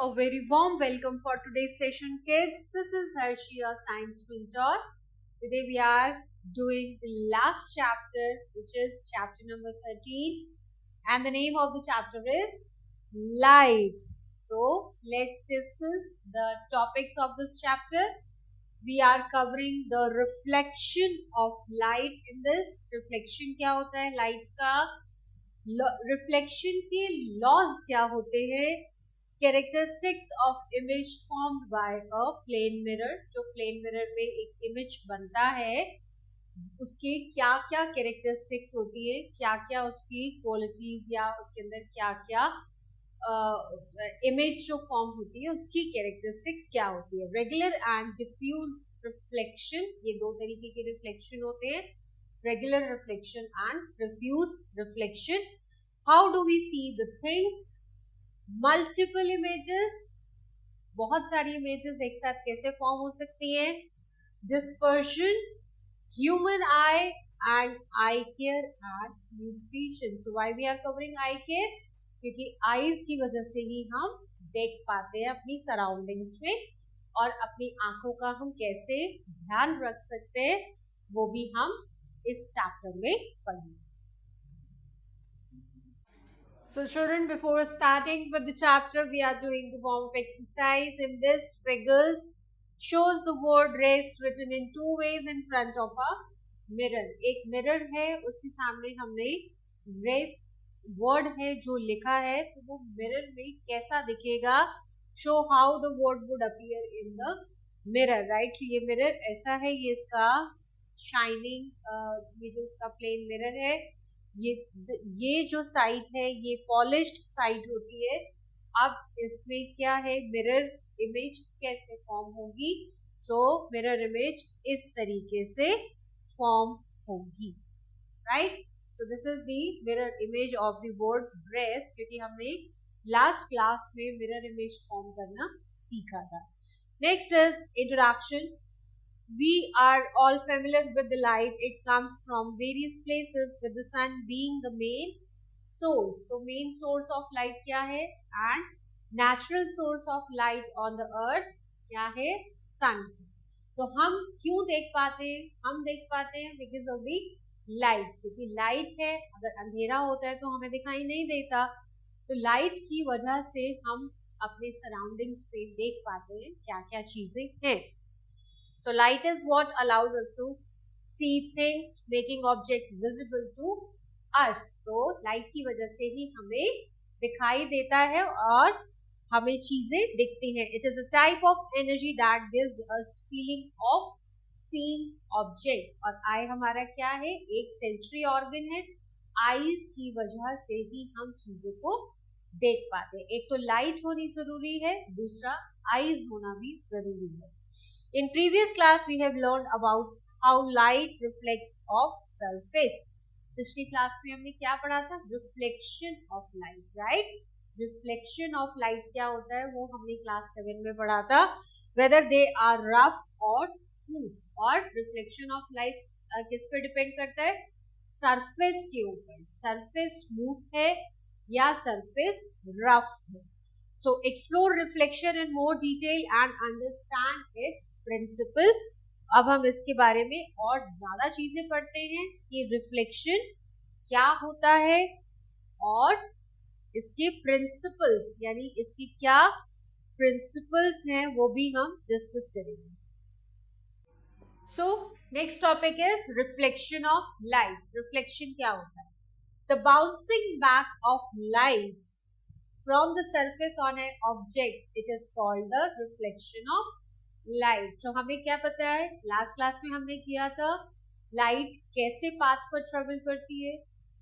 A very warm welcome for today's session, kids. This is Hershey, your science mentor. Today we are doing the last chapter, which is chapter number 13, and the name of the chapter is Light. So let's discuss the topics of this chapter. We are covering the reflection of light in this. Reflection क्या होता है light का? Reflection के laws क्या होते हैं? Characteristics of image formed by a plane mirror, जो plane mirror में एक इमेज बनता है उसके क्या क्या कैरेक्टरिस्टिक्स होती है, क्या क्या उसकी क्वालिटीज या उसके अंदर क्या क्या इमेज जो फॉर्म होती है उसकी कैरेक्टरिस्टिक्स क्या होती है. रेगुलर एंड डिफ्यूज रिफ्लेक्शन, ये दो तरीके के रिफ्लेक्शन होते हैं, regular reflection and diffuse reflection. How do we see the things? Multiple images, बहुत सारी इमेजेस एक साथ कैसे फॉर्म हो सकती है. Dispersion, human eye and eye care and nutrition. So why we are covering eye care? क्योंकि आईज की वजह से ही हम देख पाते हैं अपनी सराउंडिंग्स में, और अपनी आंखों का हम कैसे ध्यान रख सकते हैं वो भी हम इस चैप्टर में पढ़ेंगे. So children, before starting with the chapter, we are doing the warm-up exercise. In this, figures shows the word rest written in two ways in front of a mirror. एक mirror है, उसके सामने हमने rest word है जो लिखा है, तो वो mirror में कैसा दिखेगा? Show how the word would appear in the mirror, right? तो ये mirror ऐसा है, ये इसका shining, ये जो इसका plain mirror है, ये जो साइड है ये पॉलिश्ड साइड होती है. अब इसमें क्या है, मिरर इमेज कैसे फॉर्म होगी? सो मिरर इमेज इस तरीके से फॉर्म होगी, right? So this is the mirror image of the word breast, क्योंकि हमने लास्ट क्लास में मिरर इमेज फॉर्म करना सीखा था. Next is introduction. We are all familiar with the light. It comes from various places, with the sun being the main source. So main source of light क्या है? And natural source of light on the earth क्या है? sun. तो हम क्यों देख पाते हैं? हम देख पाते हैं because of the light, क्योंकि light है. अगर अंधेरा होता है तो हमें दिखाई नहीं देता, तो light की वजह से हम अपने सराउंडिंग्स पे देख पाते हैं क्या क्या चीजें हैं. So light is what allows us to see things, making object visible to us. तो light की वजह से ही हमें दिखाई देता है और हमें चीजें दिखती हैं. It is a type of energy that gives us feeling of seeing object. और eye हमारा क्या है? एक sensory organ है. eyes की वजह से ही हम चीजों को देख पाते हैं. एक तो light होनी जरूरी है, दूसरा eyes होना भी जरूरी है. In previous class, we have learned about how light reflects off surface. पिछली क्लास में हमने क्या पढ़ा था? Reflection of light, right? Reflection of light क्या होता है वो हमने क्लास 7 में पढ़ा था. Whether they are rough or smooth. और reflection of light किस पे डिपेंड करता है? सरफेस के ऊपर. सरफेस स्मूथ है या सरफेस रफ है. So explore reflection in more detail and understand its principle. अब हम इसके बारे में और ज्यादा चीजें पढ़ते हैं कि रिफ्लेक्शन क्या होता है और इसके प्रिंसिपल्स, यानी इसकी क्या प्रिंसिपल्स हैं वो भी हम डिस्कस करेंगे. So next topic is reflection of light. Reflection क्या होता है? The bouncing back of light from the surface on an object, it is called the reflection of light. तो हमें क्या पता है? लास्ट क्लास में हमने किया था लाइट कैसे पाथ पर ट्रेवल करती है.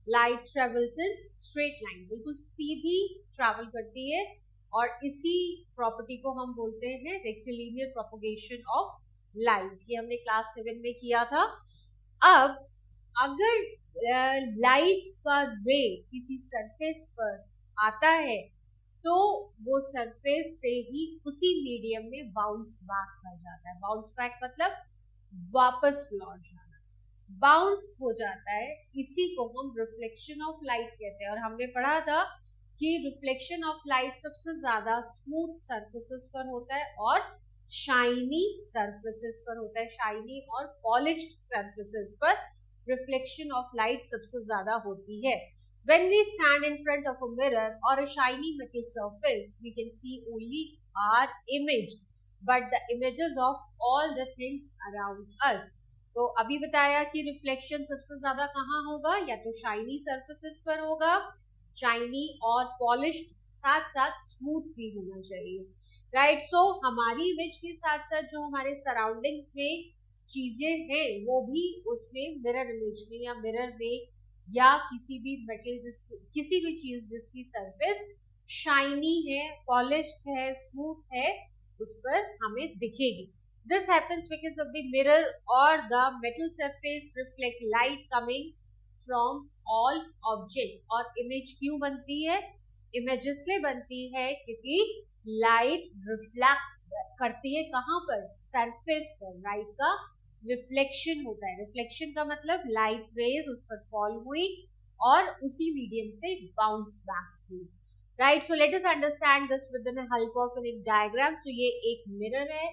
Light travels in straight line, बिल्कुल सीधी ट्रेवल करती है, और इसी प्रॉपर्टी को हम बोलते हैं रेक्टिलिनियर प्रोपगेशन ऑफ लाइट. ये हमने क्लास 7 में किया था. अब अगर लाइट का रे किसी सरफेस पर आता है तो वो सरफेस से ही उसी मीडियम में बाउंस बैक कर जाता है. बाउंस बैक मतलब वापस लौट जाना, बाउंस हो जाता है. इसी को हम रिफ्लेक्शन ऑफ लाइट कहते हैं. और हमने पढ़ा था कि रिफ्लेक्शन ऑफ लाइट सबसे ज्यादा स्मूथ सरफेसेस पर होता है और शाइनी सरफेसेस पर होता है, शाइनी और पॉलिश्ड सरफेसेस पर रिफ्लेक्शन ऑफ लाइट सबसे ज्यादा होती है. When we stand in front of a mirror or a shiny metal surface, we can see only our image, but the images of all the things around us. तो अभी बताया कि reflection सबसे ज्यादा कहाँ होगा, या तो शाइनी सरफेसेस पर होगा, शाइनी और पॉलिश्ड, साथ साथ स्मूथ भी होना चाहिए, राइट. सो हमारी इमेज के साथ साथ जो हमारे सराउंडिंग्स में चीजें हैं वो भी उसमें मिरर इमेज में या मिरर में या किसी भी मेटल किसी भी चीज जिसकी सरफेस शाइनी है, पॉलिश्ड है, स्मूथ है, उस पर हमें दिखेगी. This happens because of the mirror और the metal surface reflect light coming from all object. और इमेज क्यों बनती है, इमेज इसलिए बनती है क्योंकि लाइट रिफ्लेक्ट करती है कहाँ पर, सरफेस पर. लाइट का रिफ्लेक्शन होता है. रिफ्लेक्शन का मतलब लाइट रेज उस पर फॉल हुई और उसी मीडियम से बाउंस बैक हुई, right. So let us understand this with the help of an diagram. सो ये एक मिरर है.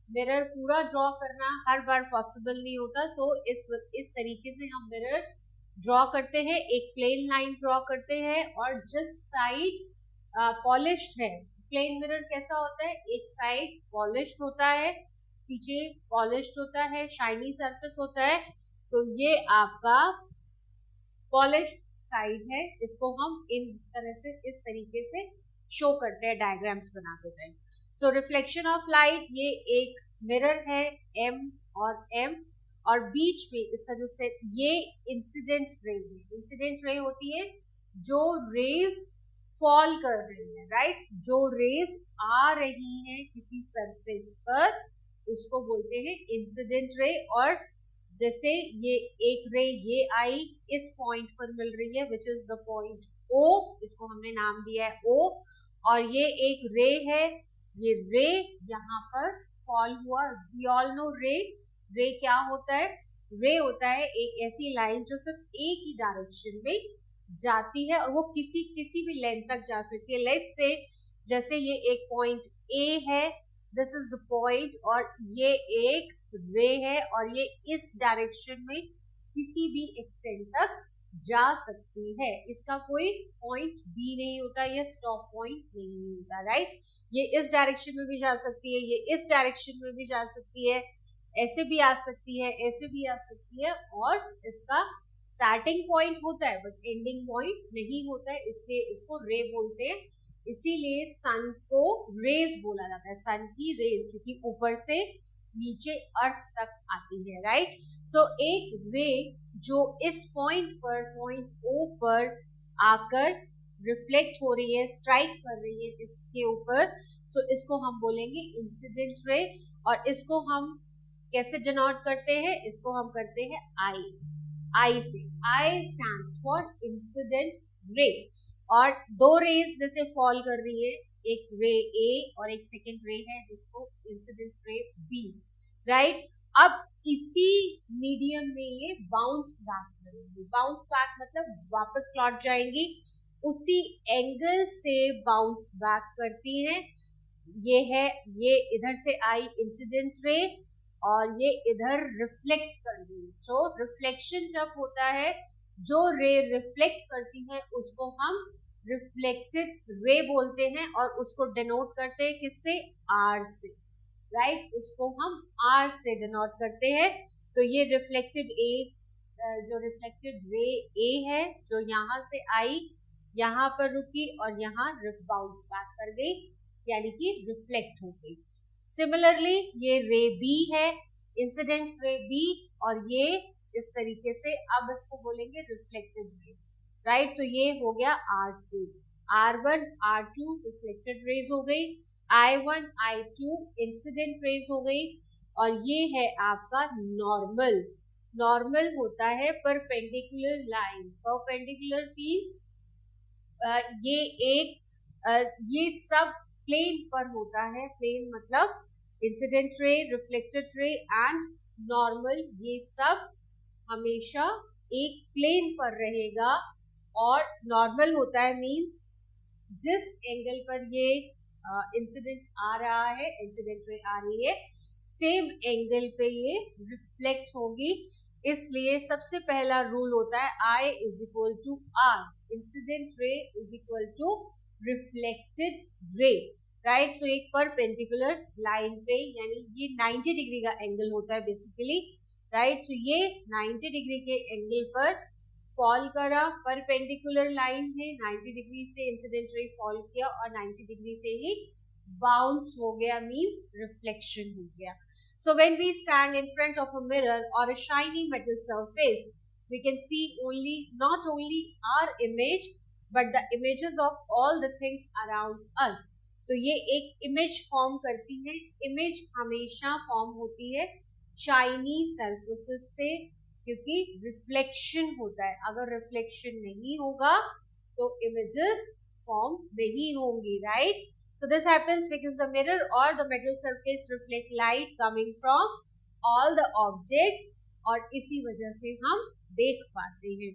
मिरर पूरा ड्रॉ करना हर बार पॉसिबल नहीं होता. सो इस तरीके से हम मिरर ड्रॉ करते हैं, एक प्लेन लाइन ड्रॉ करते हैं और जिस साइड पॉलिश्ड है, प्लेन मिरर कैसा होता है, एक साइड पॉलिश्ड होता है, पीछे पॉलिश्ड होता है, शाइनी सरफेस होता है. तो ये आपका पॉलिश्ड साइड है. इसको हम इन तरह से, इस तरीके से शो करते हैं डायग्राम्स बनाते time. So reflection of light, ये एक मिरर है M और M, और बीच में इसका जो सेट, ये इंसिडेंट रे है. इंसिडेंट रे होती है जो रेज फॉल कर रही है, राइट. जो रेज आ रही है किसी सरफेस पर उसको बोलते हैं इंसिडेंट रे. और जैसे ये एक रे ये आई, इस पॉइंट पर मिल रही है which is the point O, इसको हमने नाम दिया है O, और ये एक रे है, ये रे यहाँ पर फॉल हुआ. वी ऑल नो रे क्या होता है, रे होता है एक ऐसी लाइन जो सिर्फ एक ही डायरेक्शन में जाती है और वो किसी भी लेंथ तक जा सकती है. लेट्स से जैसे ये एक पॉइंट A है, दिस इज द पॉइंट, और ये एक रे है और ये इस डायरेक्शन में किसी भी एक्सटेंट तक जा सकती है. इसका कोई पॉइंट B नहीं होता, ये स्टॉप पॉइंट नहीं होता, राइट. ये इस डायरेक्शन में भी जा सकती है, ये इस डायरेक्शन में भी जा सकती है, ऐसे भी आ सकती है, ऐसे भी आ सकती है, और इसका स्टार्टिंग पॉइंट होता है बट एंडिंग पॉइंट नहीं होता है, इसलिए इसको रे बोलते हैं. इसीलिए सन को रेज बोला जाता है, सन की रेज, क्योंकि ऊपर से नीचे अर्थ तक आती है, राइट. सो एक रे जो इस पॉइंट पर, पॉइंट O पर आकर रिफ्लेक्ट हो रही है, स्ट्राइक कर रही है इसके ऊपर, सो इसको हम बोलेंगे इंसिडेंट रे. और इसको हम कैसे डिनोट करते हैं, इसको हम करते हैं I से. I stands for incident ray. और दो रेज जैसे फॉल कर रही है, एक रे A और एक सेकेंड रे है जिसको इंसिडेंट रे B, राइट. अब इसी मीडियम में ये बाउंस बैक करेंगी. बाउंस बैक मतलब वापस लौट जाएंगी, उसी एंगल से बाउंस बैक करती है. ये है, ये इधर से आई इंसिडेंट रे और ये इधर रिफ्लेक्ट कर रही है. सो रिफ्लेक्शन जब होता है, जो रे रिफ्लेक्ट करती है उसको हम रिफ्लेक्टेड रे बोलते हैं और उसको डिनोट करते हैं किससे, R से, राइट. उसको हम R से डिनोट करते हैं. तो ये रिफ्लेक्टेड A, जो रिफ्लेक्टेड रे A है, जो यहाँ से आई, यहाँ पर रुकी और यहाँ बाउंस बैक कर गई, यानी कि रिफ्लेक्ट हो गई. सिमिलरली ये रे B है, इंसिडेंट रे B, और ये इस तरीके से, अब इसको बोलेंगे रिफ्लेक्टेड रे, राइट. तो ये हो गया R2, R1, R2 reflected raise हो गई, I1, I2 इंसिडेंट रेज हो गई. और ये है आपका नॉर्मल. नॉर्मल होता है परपेंडिकुलर लाइन. परपेंडिकुलर मींस ये एक ये सब प्लेन पर होता है. प्लेन मतलब incident ray, reflected ray and normal, ये सब हमेशा एक प्लेन पर रहेगा. और नॉर्मल होता है मींस जिस एंगल पर ये इंसिडेंट आ रहा है, इंसिडेंट रे आ रही है, सेम एंगल पे ये रिफ्लेक्ट होगी। इसलिए सबसे पहला रूल होता है I is equal to R, incident ray is equal to reflected ray, right. So एक परपेंडिकुलर लाइन पे, यानी ये 90 डिग्री का एंगल होता है बेसिकली, राइट। सो ये 90 डिग्री के एंगल पर फॉल करा, परपेंडिकुलर लाइन है, 90 डिग्री से इंसिडेंट रे फॉल किया और 90 डिग्री से ही बाउंस हो गया, मींस रिफ्लेक्शन हो गया। So when we stand in front of a mirror or a shiny metal surface, we can see not only our image but the images of all the things around us. तो ये एक image form करती है। Image हमेशा form होती है shiny surfaces से, क्योंकि रिफ्लेक्शन होता है। अगर रिफ्लेक्शन नहीं होगा तो इमेजेस फॉर्म नहीं होंगी, right. So this happens because the mirror or the metal surface reflect light coming from all the objects, और इसी वजह से हम देख पाते हैं।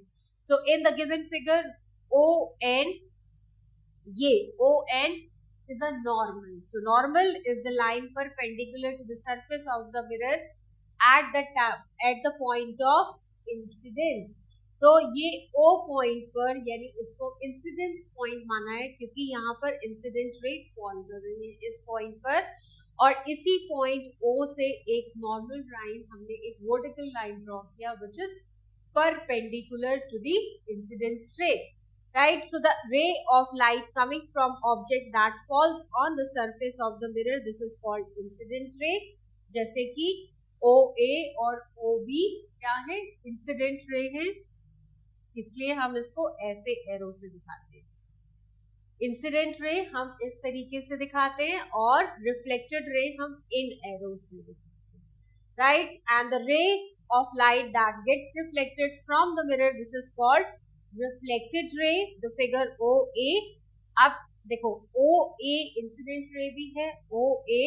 So in the given figure ON, ये ON is a normal. So normal is the line perpendicular to the surface of the mirror at the point of incidence. तो ये O पॉइंट पर, यानी इसको इंसिडेंस पॉइंट माना है, क्योंकि यहाँ पर इंसिडेंट रे फॉल कर रही है इस पॉइंट पर, और इसी पॉइंट O से एक नॉर्मल लाइन, हमने एक वर्टिकल लाइन ड्रॉ किया which is perpendicular to the incidence ray, right. So the ray of light coming from object that falls on the surface of the mirror, this is called incident ray. जैसे कि OA और OB क्या है, incident ray है, इसलिए हम इसको ऐसे एरो से दिखाते हैं। इंसिडेंट रे हम इस तरीके से दिखाते हैं और रिफ्लेक्टेड रे हम इन एरो से दिखाते हैं, राइट। And the ray of light that gets reflected from the mirror, this is called reflected ray. The figure OA, अब देखो OA इंसिडेंट रे भी है, OA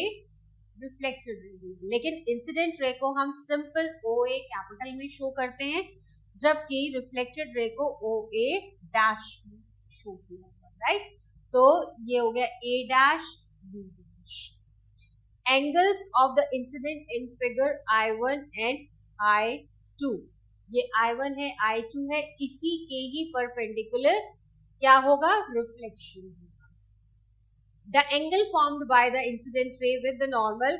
रिफ्लेक्टेड रे भी है, लेकिन इंसिडेंट रे को हम सिंपल OA कैपिटल में शो करते हैं, जबकि रिफ्लेक्टेड रे को OA डैश में शो किया हुआ, राइट। तो ये हो गया A dash B dash. Angles of the incident in figure I1 and I2, ये I1 है, I2 है, इसी के ही परपेंडिकुलर क्या होगा, रिफ्लेक्शन होगा। The angle formed by the incident रे with the normal,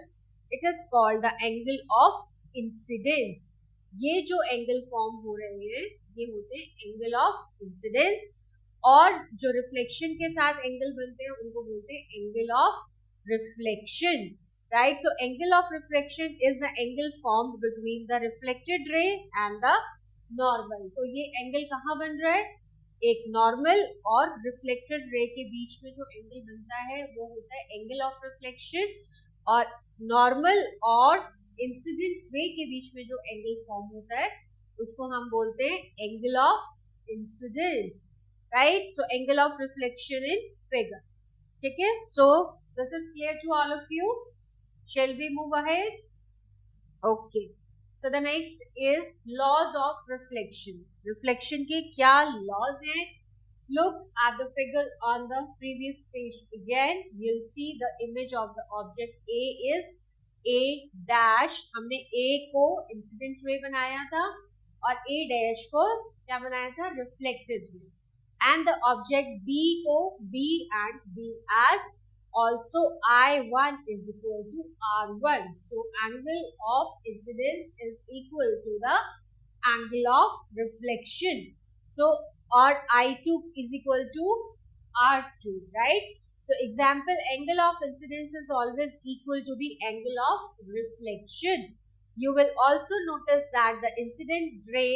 it is called the angle of incidence. ये जो एंगल फॉर्म हो रहे हैं ये होते हैं एंगल ऑफ इंसिडेंस, और जो रिफ्लेक्शन के साथ एंगल बनते हैं उनको बोलते हैं angle of reflection, right. So angle of reflection is the angle formed between the reflected ray and the normal. तो ये एंगल कहाँ बन रहा है, एक नॉर्मल और रिफ्लेक्टेड रे के बीच में जो एंगल बनता है वो होता है एंगल ऑफ रिफ्लेक्शन, और नॉर्मल और इंसिडेंट रे के बीच में जो एंगल फॉर्म होता है उसको हम बोलते हैं angle of incident, right. So angle of reflection in figure, ठीक है। So this is clear to all of you, shall we move ahead? Okay, so the next is laws of reflection. Reflection के क्या laws हैं? Look at the figure on the previous page again. You'll see the image of the object A is A dash, हमने A को incident ray बनाया था और A dash को क्या बनाया था, reflected ray, and the object B को B and B as also I1 is equal to R1. So angle of incidence is equal to the angle of reflection. So or I2 is equal to R2, right? So example, angle of incidence is always equal to the angle of reflection. You will also notice that the incident ray,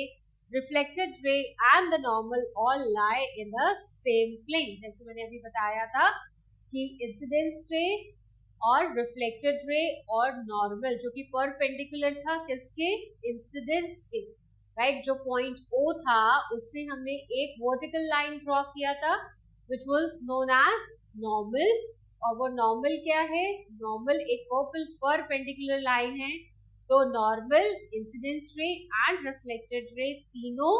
reflected ray and the normal all lie in the same plane. जैसे मैंने अभी बताया था कि incidence रे और reflected ray और normal जो कि परपेंडिकुलर था किसके, इंसिडेंस के, राइट। जो पॉइंट O था उससे हमने एक वर्टिकल लाइन ड्रॉ किया था which was known as normal, और वो नॉर्मल क्या है, नॉर्मल एक परपेंडिकुलर लाइन है। तो नॉर्मल, इंसिडेंस रे एंड रिफ्लेक्टेड रे तीनों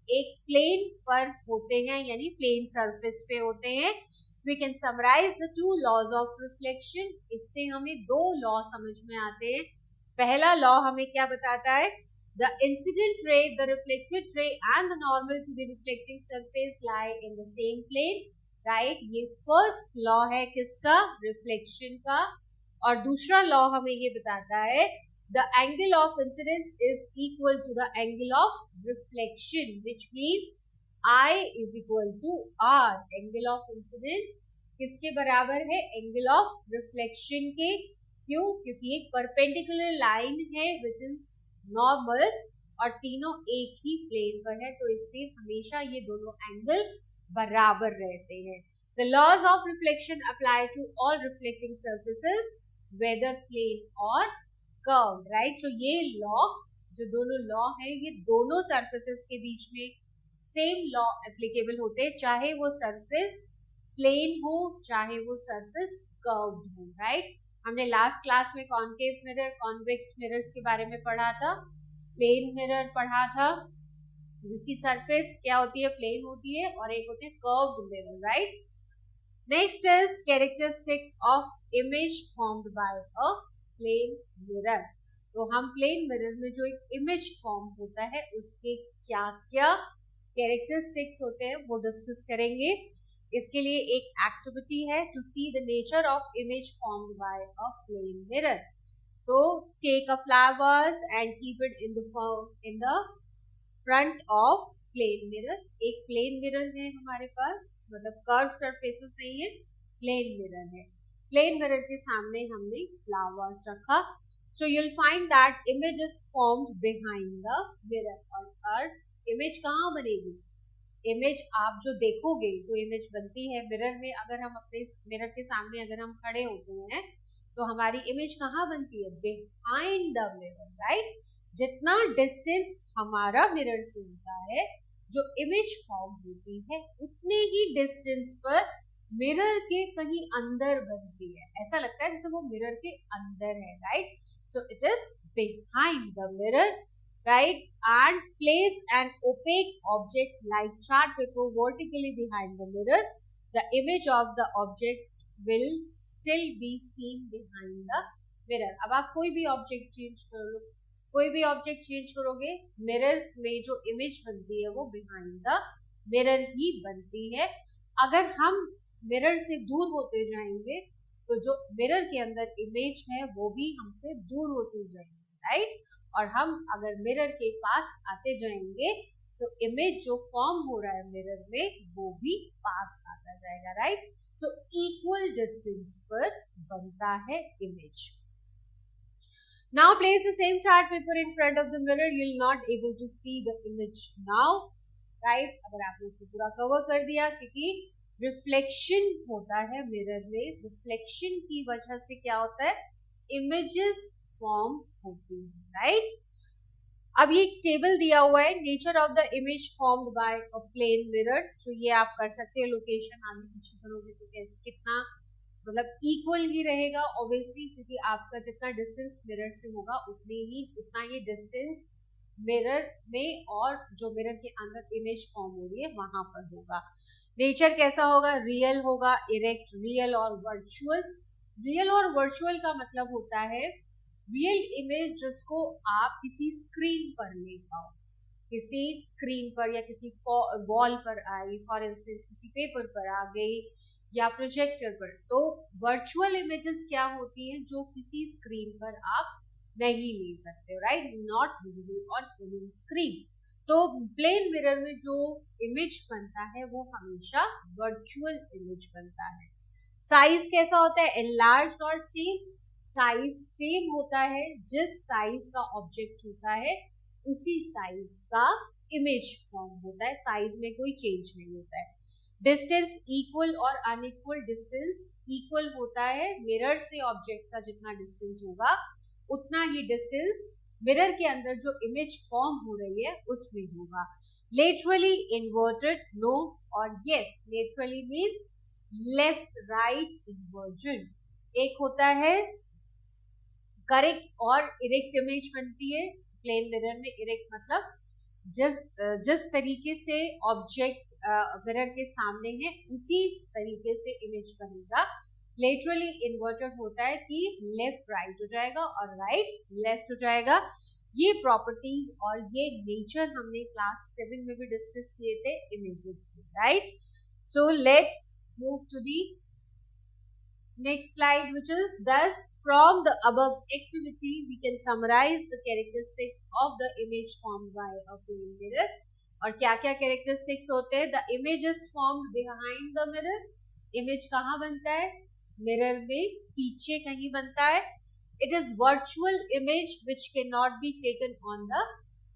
एक प्लेन पर होते हैं, यानी प्लेन सरफेस पे होते हैं, We can summarize the two laws of reflection. इससे हमें दो लॉ समझ में आते हैं. पहला लॉ हमें क्या बताता है? The incident ray, the reflected ray and the normal to the reflecting surface lie in the same plane. Right? ये first law है किसका? Reflection का. और दूसरा लॉ हमें ये बताता है the angle of incidence is equal to the angle of reflection, which means I is equal to R. Angle of incidence किसके बराबर है? Angle of reflection के. क्यों? क्योंकि एक perpendicular line है which is normal और तीनों एक ही plane पर है, तो इसलिए हमेशा ये दोनों angle बराबर रहते हैं. The laws of reflection apply to all reflecting surfaces, whether plane or curved. Right? So ये law, जो दोनों law है, ये दोनों surfaces के बीच में सेम लॉ एप्लीकेबल होते हैं, चाहे वो सरफेस प्लेन हो चाहे वो सरफेस कर्व्ड हो. राइट? हमने लास्ट क्लास में कॉन्केव मिरर, कॉन्वेक्स मिरर्स के बारे में पढ़ा था. प्लेन मिरर पढ़ा था जिसकी सरफेस क्या होती है? प्लेन होती है, और एक होते हैं curved mirror. Right? Next is characteristics of image formed by a plane mirror. तो हम प्लेन मिरर में जो एक इमेज फॉर्म होता है उसके क्या क्या कैरेक्टरिस्टिक्स होते हैं वो डिस्कस करेंगे. इसके लिए एक एक्टिविटी है to see the nature of image formed by a plane mirror. तो take a flowers and keep it in the front of plane mirror. एक प्लेन मिरर है हमारे पास, मतलब कर्व सरफेसेस नहीं है, प्लेन मिरर है. प्लेन मिरर के सामने हमने फ्लावर्स रखा. So you will find that image is formed behind the mirror. और इमेज कहाँ बनेगी? इमेज आप जो देखोगे, जो इमेज बनती है मिरर में, अगर हम अपने मिरर के सामने अगर हम खड़े होते हैं तो हमारी इमेज कहाँ बनती है? Behind the mirror. राइट? जितना डिस्टेंस हमारा मिरर से होता है, जो इमेज फॉर्म होती है उतने ही डिस्टेंस पर मिरर के कहीं अंदर बनती है. ऐसा लगता है जैसे वो मिरर के अंदर है. Right? So it is behind the mirror. Right? And place an opaque object like chart paper vertically behind the mirror. The image of the object will still be seen behind the mirror. अब आप कोई भी object change कर लो, कोई भी object change करोगे, mirror में जो इमेज बनती है वो बिहाइंड द मिरर ही बनती है. अगर हम मिरर से दूर होते जाएंगे तो जो मिरर के अंदर इमेज है वो भी हमसे दूर होती जाएगी. राइट? और हम अगर मिरर के पास आते जाएंगे तो इमेज जो फॉर्म हो रहा है मिरर में वो भी पास आता जाएगा. राइट? सो इक्वल डिस्टेंस पर बनता है image. Now place the same chart paper in front of the mirror. You will not able to see the image now. Right? अगर आपने इसको पूरा कवर कर दिया, क्योंकि रिफ्लेक्शन होता है मिरर में, रिफ्लेक्शन की वजह से क्या होता है? इमेजेस फॉर्म होती है. राइट? अब ये टेबल दिया हुआ है, nature of the image formed by a plane mirror. तो ये आप कर सकते हैं. लोकेशन आगे पीछे करोगे तो कितना मतलब इक्वल ही रहेगा ऑब्वियसली, क्योंकि आपका जितना डिस्टेंस मिरर से होगा उतना ही डिस्टेंस मिरर में और जो मिरर के अंदर इमेज फॉर्म हो रही है वहां पर होगा. नेचर कैसा होगा? रियल होगा, इरेक्ट, रियल और वर्चुअल. रियल और वर्चुअल का मतलब होता है रियल इमेज जिसको आप किसी स्क्रीन पर ले पाओ, किसी स्क्रीन पर या किसी वॉल पर आई, फॉर इंस्टेंस किसी पेपर पर आ गई या प्रोजेक्टर पर. तो वर्चुअल इमेजेस क्या होती हैं? जो किसी स्क्रीन पर आप नहीं ले सकते. Right? Not visible on any screen. तो प्लेन मिरर में जो इमेज बनता है वो हमेशा वर्चुअल इमेज बनता है. साइज कैसा होता है? एनलार्ज्ड और सेम. साइज सेम होता है, जिस साइज का ऑब्जेक्ट होता है उसी साइज का इमेज फॉर्म होता है. साइज में कोई चेंज नहीं होता है. डिस्टेंस इक्वल और अनइक्वल. डिस्टेंस इक्वल होता है, मिरर से ऑब्जेक्ट का जितना डिस्टेंस होगा उतना ही डिस्टेंस मिरर के अंदर जो इमेज फॉर्म हो रही है उसमें होगा. लेटरली इन्वर्टेड, नो और yes. Laterally means left right inversion. एक होता है करेक्ट और इरेक्ट इमेज बनती है प्लेन मिरर में. इरेक्ट मतलब जिस तरीके से ऑब्जेक्ट मिरर के सामने है उसी तरीके से इमेज बनेगा। लेटरली इन्वर्टेड होता है कि लेफ्ट राइट हो जाएगा और राइट लेफ्ट हो जाएगा। ये प्रॉपर्टीज और ये नेचर हमने क्लास 7 में भी डिस्कस किए थे इमेजेस के, right. So let's move to the next slide, which is thus from the above activity we can summarize the characteristics of the image formed by a plane mirror. और क्या क्या characteristics होते हैं? The image is formed behind the mirror. Image कहाँ बनता है? Mirror में पीछे कहीं बनता है. It is virtual image which cannot be taken on the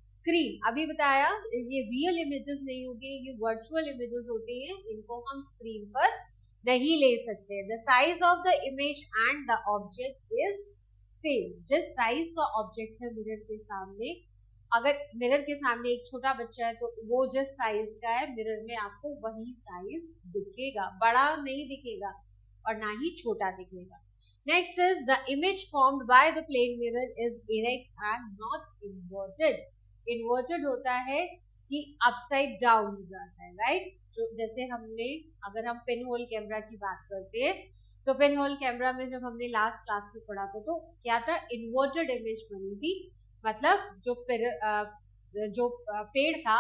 screen. अभी बताया ये real images नहीं होगी, ये virtual images होती हैं, इनको हम screen पर नहीं ले सकते। The size of the image and the object is same. जिस साइज का ऑब्जेक्ट है मिरर के सामने, अगर मिरर के सामने एक छोटा बच्चा है तो वो जिस साइज का है मिरर में आपको वही साइज दिखेगा, बड़ा नहीं दिखेगा और ना ही छोटा दिखेगा। Next is the image formed by the plane mirror is erect and not inverted. Inverted होता है कि अपसाइड डाउन हो जाता है, राइट। जो जैसे हमने अगर हम पिन होल कैमरा की बात करते हैं तो पिन होल कैमरा में जब हमने लास्ट क्लास में पढ़ा था तो क्या था, इन्वर्टेड इमेज बनी थी, मतलब जो पेड़ था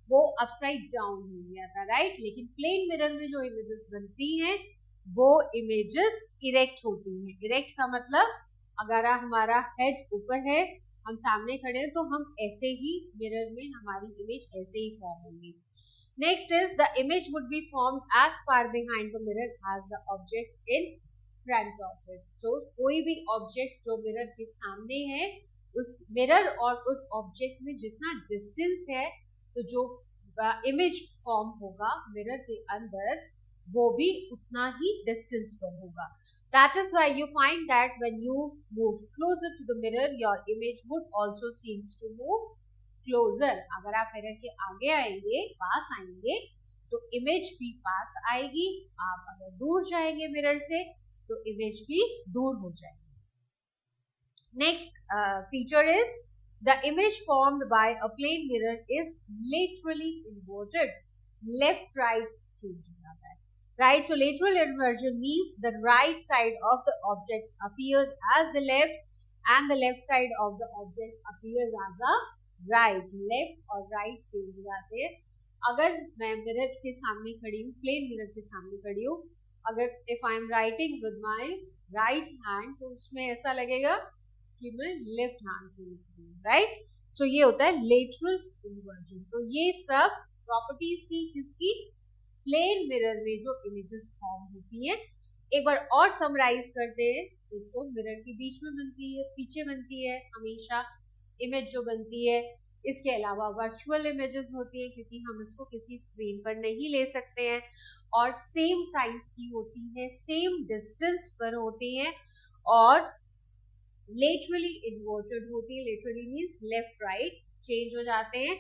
वो अपसाइड डाउन हो गया था, राइट। लेकिन प्लेन मिरर में जो इमेजेस बनती हैं वो इमेजेस इरेक्ट होती हैं। इरेक्ट का मतलब अगर हमारा हेड ऊपर है, हम सामने खड़े हैं तो हम ऐसे ही मिरर में हमारी इमेज ऐसे ही फॉर्म होगी। Next is the image would be formed as far behind the mirror as the object in front of it. So कोई भी ऑब्जेक्ट जो मिरर के सामने है, उस मिरर और उस ऑब्जेक्ट में जितना डिस्टेंस है तो जो इमेज फॉर्म होगा मिरर के अंदर वो भी उतना ही डिस्टेंस पर होगा। That is why you find that when you move closer to the mirror, your image would also seems to move closer. अगर आप मिरर के आगे आएंगे, पास आएंगे तो इमेज भी पास आएगी, आप अगर दूर जाएंगे मिरर से तो इमेज भी दूर हो जाएगी। Next feature is the image formed by a plane mirror is laterally inverted. Left right change हो जाता है, right. So lateral inversion means the right side of the object appears as the left and the left side of the object appears as a right. Left और right change हो जाते हैं। अगर मैं mirror के सामने खड़ी हूँ, प्लेन मिरर के सामने खड़ी हूँ, अगर if I am writing with my right hand तो उसमें ऐसा लगेगा कि मैं लेफ्ट हैंड से लिख रही हूँ, राइट। सो ये होता है लेटरल इन्वर्जन। तो ये सब प्रॉपर्टीज थी किसकी, प्लेन मिरर में जो इमेजेस फॉर्म होती है। एक बार और समराइज करते हैं। एक तो मिरर के बीच में बनती है, पीछे बनती है हमेशा इमेज जो बनती है। इसके अलावा वर्चुअल इमेजेस होती है क्योंकि हम इसको किसी स्क्रीन पर नहीं ले सकते हैं और सेम साइज की होती है, सेम डिस्टेंस पर होती हैं और लेटरली इन्वर्टेड होती है। Laterally means left right change हो जाते हैं।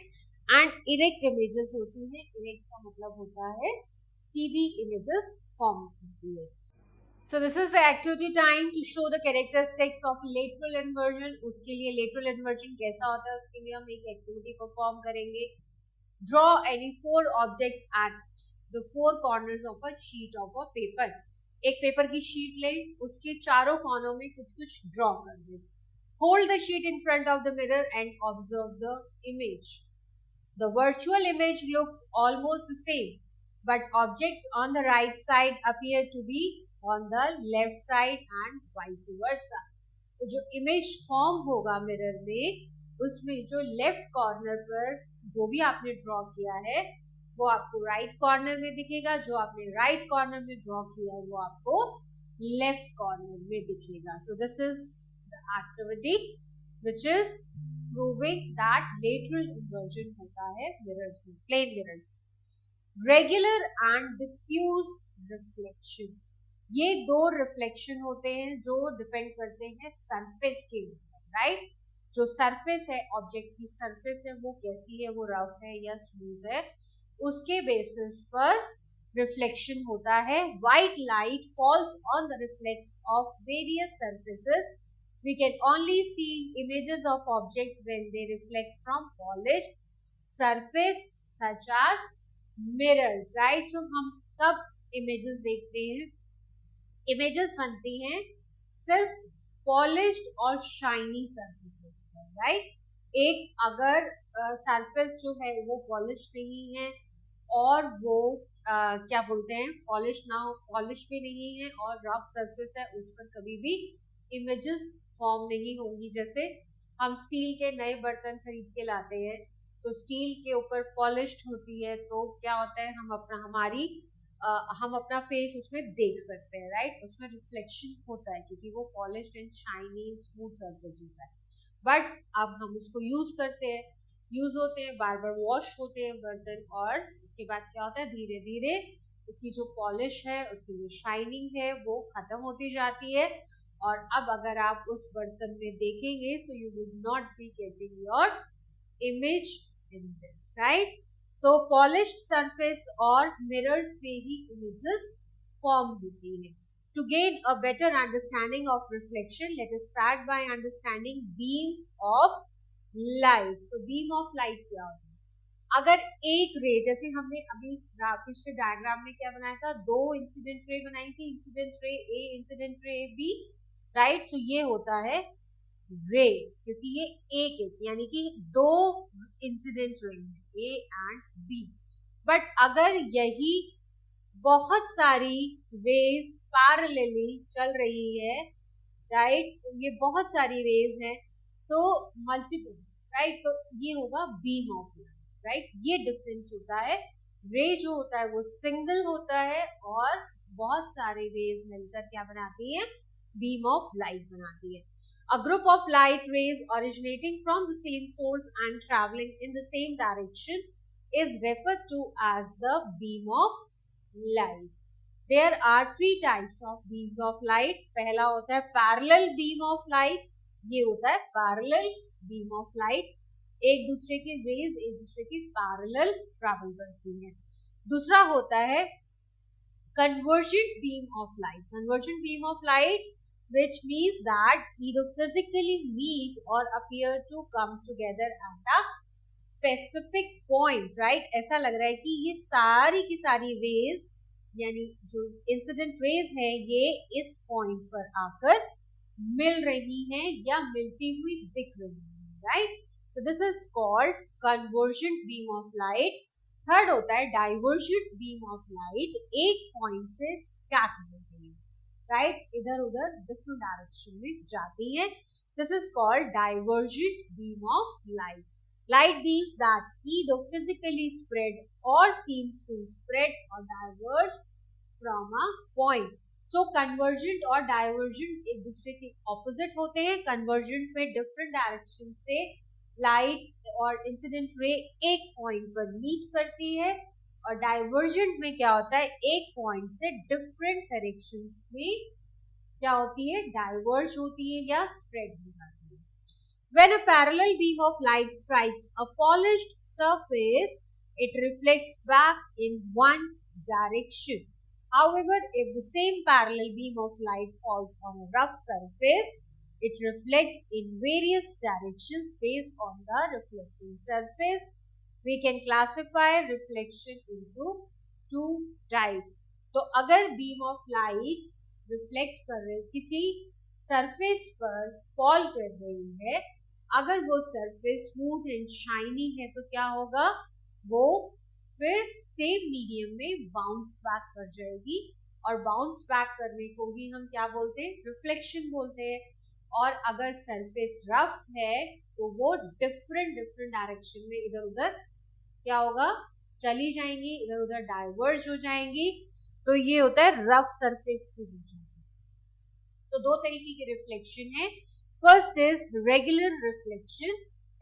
एंड इरेक्ट इमेजेस होती हैं। इरेक्ट का मतलब होता है सीधी इमेजेस फॉर्म होती है। So this is the activity time to show the characteristics of lateral inversion. उसके लिए lateral inversion कैसा होता है उसके लिए हम एक activity perform करेंगे। Draw any 4 objects at the 4 corners of a sheet of a paper. एक पेपर की शीट लें, उसके चारों कोनों में कुछ कुछ ड्रॉ कर दें। Hold the sheet in front of the mirror and observe the image. The virtual image looks almost the same, but objects on the right side appear to be on the left side and vice versa. तो जो image form होगा mirror में उसमें जो left corner पर जो भी आपने ड्रॉ किया है वो आपको राइट कॉर्नर में दिखेगा, जो आपने राइट कॉर्नर में ड्रॉ किया है वो आपको लेफ्ट कॉर्नर में दिखेगा। सो this is the activity which is proving that lateral inversion होता है मिरर्स में, प्लेन मिरर्स में। रेगुलर एंड डिफ्यूज रिफ्लेक्शन, ये 2 रिफ्लेक्शन होते हैं जो डिपेंड करते हैं सरफेस के ऊपर, राइट। जो सरफेस है, ऑब्जेक्ट की सरफेस है वो कैसी है, वो रफ है या स्मूथ है, उसके बेसिस पर रिफ्लेक्शन होता है। White light falls on the reflects of various surfaces. We can only see images of object when they reflect from polished surface such as mirrors, right. जो हम कब इमेजेस देखते हैं, इमेजेस बनती हैं सिर्फ पॉलिश्ड और शाइनी सरफेसेस पर, राइट। एक अगर सरफेस जो है वो पॉलिश नहीं है और वो क्या बोलते हैं, पॉलिश ना हो, पॉलिश भी नहीं है और रफ सरफेस है, उस पर कभी भी इमेजेस फॉर्म नहीं होंगी। जैसे हम स्टील के नए बर्तन खरीद के लाते हैं तो स्टील के ऊपर पॉलिश्ड होती है, तो क्या होता है, हम अपना फेस उसमें देख सकते हैं, राइट। उसमें रिफ्लेक्शन होता है क्योंकि वो polished and shiny smooth surface होता है। बट अब हम उसको यूज करते हैं, यूज होते हैं, बार बार वॉश होते हैं बर्तन, और उसके बाद क्या होता है, धीरे धीरे उसकी जो पॉलिश है, उसकी जो शाइनिंग है वो खत्म होती जाती है। और अब अगर आप उस बर्तन में देखेंगे, सो you will not be getting your image in this, right. तो पॉलिश्ड सरफेस और मिरर्स पे ही इमेजेस फॉर्म होती है। To gain a better understanding of reflection, let us start by understanding beams of light. So beam of light क्या होता है? अगर एक रे, जैसे हमने अभी पिछले डायग्राम में क्या बनाया था, दो इंसिडेंट रे बनाई थी, इंसिडेंट रे ए, इंसिडेंट रे बी, राइट। तो ये होता है रे, क्योंकि ये एक एक यानी कि दो इंसिडेंट रे है, ए एंड बी। बट अगर यही बहुत सारी रेज पैरेलली चल रही है, राइट, ये बहुत सारी रेज है, तो मल्टीपल, राइट, तो ये होगा बीम ऑफ लाइट, राइट। ये डिफरेंस होता है, रे जो होता है वो सिंगल होता है और बहुत सारे रेज मिलकर क्या बनाती है, बीम ऑफ लाइट बनाती है। A group of light rays originating from the same source and traveling in the same direction is referred to as the beam of light. There are three types of beams of light. पहला होता है parallel beam of light, ये होता है parallel beam of light, एक दूसरे के raise एक दूसरे के पैरेलल ट्रैवल करती हैं। दूसरा होता है convergent beam of light. Convergent beam of light, which means that either physically meet or appear to come together at a specific point, right? ऐसा लग रहा है कि ये सारी की सारी रेज, यानी जो इंसिडेंट रेज हैं, ये इस पॉइंट पर आकर मिल रही हैं या मिलती हुई दिख रही हैं, right. So this is called convergent beam of light. Third होता है डाइवर्जेंट बीम ऑफ लाइट, एक पॉइंट से स्कैटर होती है, राइट, इधर उधर डिफरेंट डायरेक्शन में जाती है। This is called divergent beam of light. Light beams that either physically spread or seems to spread or diverge from a point. So convergent और divergent एक दूसरे के opposite होते हैं। convergent में different direction से light और incident ray एक point पर meet करती है, और divergent में क्या होता है, एक point से different directions में क्या होती है, diverge होती है या spread हो जाती है। When a parallel beam of light strikes a polished surface, it reflects back in one direction. However, if the same parallel beam of light falls on a rough surface, it reflects in various directions based on the reflecting surface. We can classify reflection into two types. तो अगर beam of light reflect कर रही, किसी surface पर fall कर रही है, अगर वो सरफेस स्मूथ एंड शाइनी है तो क्या होगा, वो फिर सेम मीडियम में बाउंस बैक कर जाएगी, और बाउंस बैक करने को ही हम क्या बोलते हैं, रिफ्लेक्शन बोलते हैं। और अगर सरफेस रफ है तो वो डिफरेंट डायरेक्शन में इधर उधर क्या होगा, चली जाएंगी, इधर उधर डाइवर्ज हो जाएंगी। तो ये होता है रफ सरफेस की वजह से। तो दो तरीके की रिफ्लेक्शन है। First is regular reflection.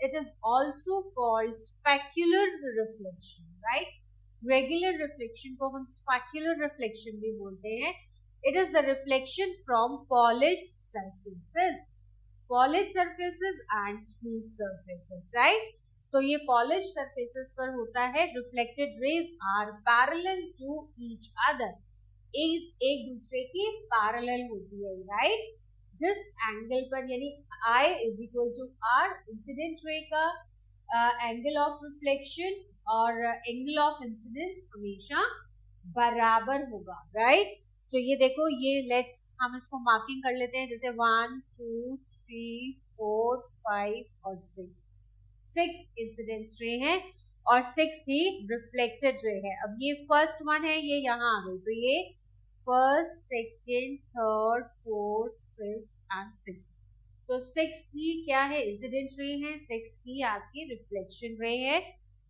It is also called specular reflection, right? Regular reflection को हम specular reflection भी बोलते हैं। It is the reflection from polished surfaces and smooth surfaces, right? तो ये polished surfaces पर होता है, reflected rays are parallel to each other. एक दूसरे के parallel होती है, right? जिस एंगल पर, यानी I is equal to R incident ray का एंगल ऑफ रिफ्लेक्शन, और एंगल ऑफ इंसिडेंस हमेशा बराबर होगा, राइट। तो ये देखो, ये लेट्स हम इसको मार्किंग कर लेते हैं, जैसे 1 2 3 4 5 और 6 इंसिडेंस रे है और 6 ही रिफ्लेक्टेड रे है। अब ये फर्स्ट वन है, ये यहाँ आ गई, तो ये first, second, third, fourth, fifth and six. तो 6 ही क्या है, इंसिडेंट रे है, 6 ही आपकी रिफ्लेक्शन रे है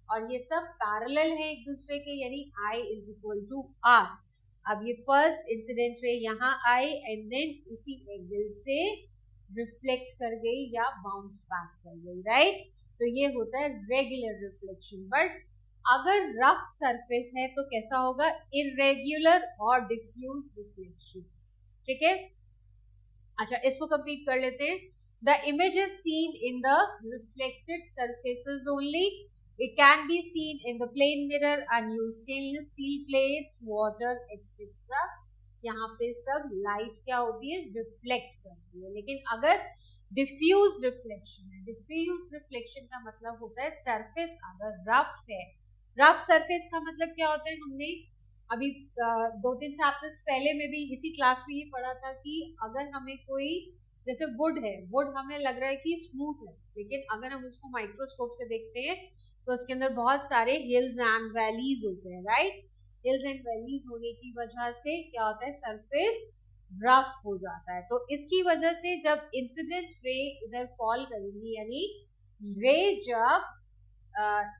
और ये सब पैरेलल है एक दूसरे के, यानी I is equal to R। अब ये फर्स्ट इंसिडेंट रे यहाँ आई एंड देन उसी एंगल से रिफ्लेक्ट कर गई या बाउंस बैक कर गई, राइट। तो ये होता है रेगुलर रिफ्लेक्शन। बट अगर रफ सरफेस है तो कैसा होगा, इरेग्युलर और डिफ्यूज रिफ्लेक्शन, ठीक है। अच्छा, इसको कंप्लीट कर लेते हैं। The image is seen in the reflected surfaces only. It can be seen in the plane mirror, unused stainless steel plates, water etcetera. यहाँ पे सब लाइट क्या होती है, रिफ्लेक्ट करती है। लेकिन अगर डिफ्यूज रिफ्लेक्शन है, डिफ्यूज रिफ्लेक्शन का मतलब होता है सरफेस अगर रफ है, रफ सरफेस का मतलब क्या होता है, हमने अभी 2-3 चैप्टर्स पहले में भी इसी क्लास में ये पढ़ा था कि अगर हमें कोई, जैसे वुड है, वुड हमें लग रहा है कि स्मूथ है, लेकिन अगर हम उसको माइक्रोस्कोप से देखते हैं तो उसके अंदर बहुत सारे हिल्स एंड वैलीज होते हैं, राइट। हिल्स एंड वैलीज होने की वजह से क्या होता है, सरफेस रफ हो जाता है। तो इसकी वजह से जब इंसिडेंट रे इधर फॉल करेगी, यानी रे जब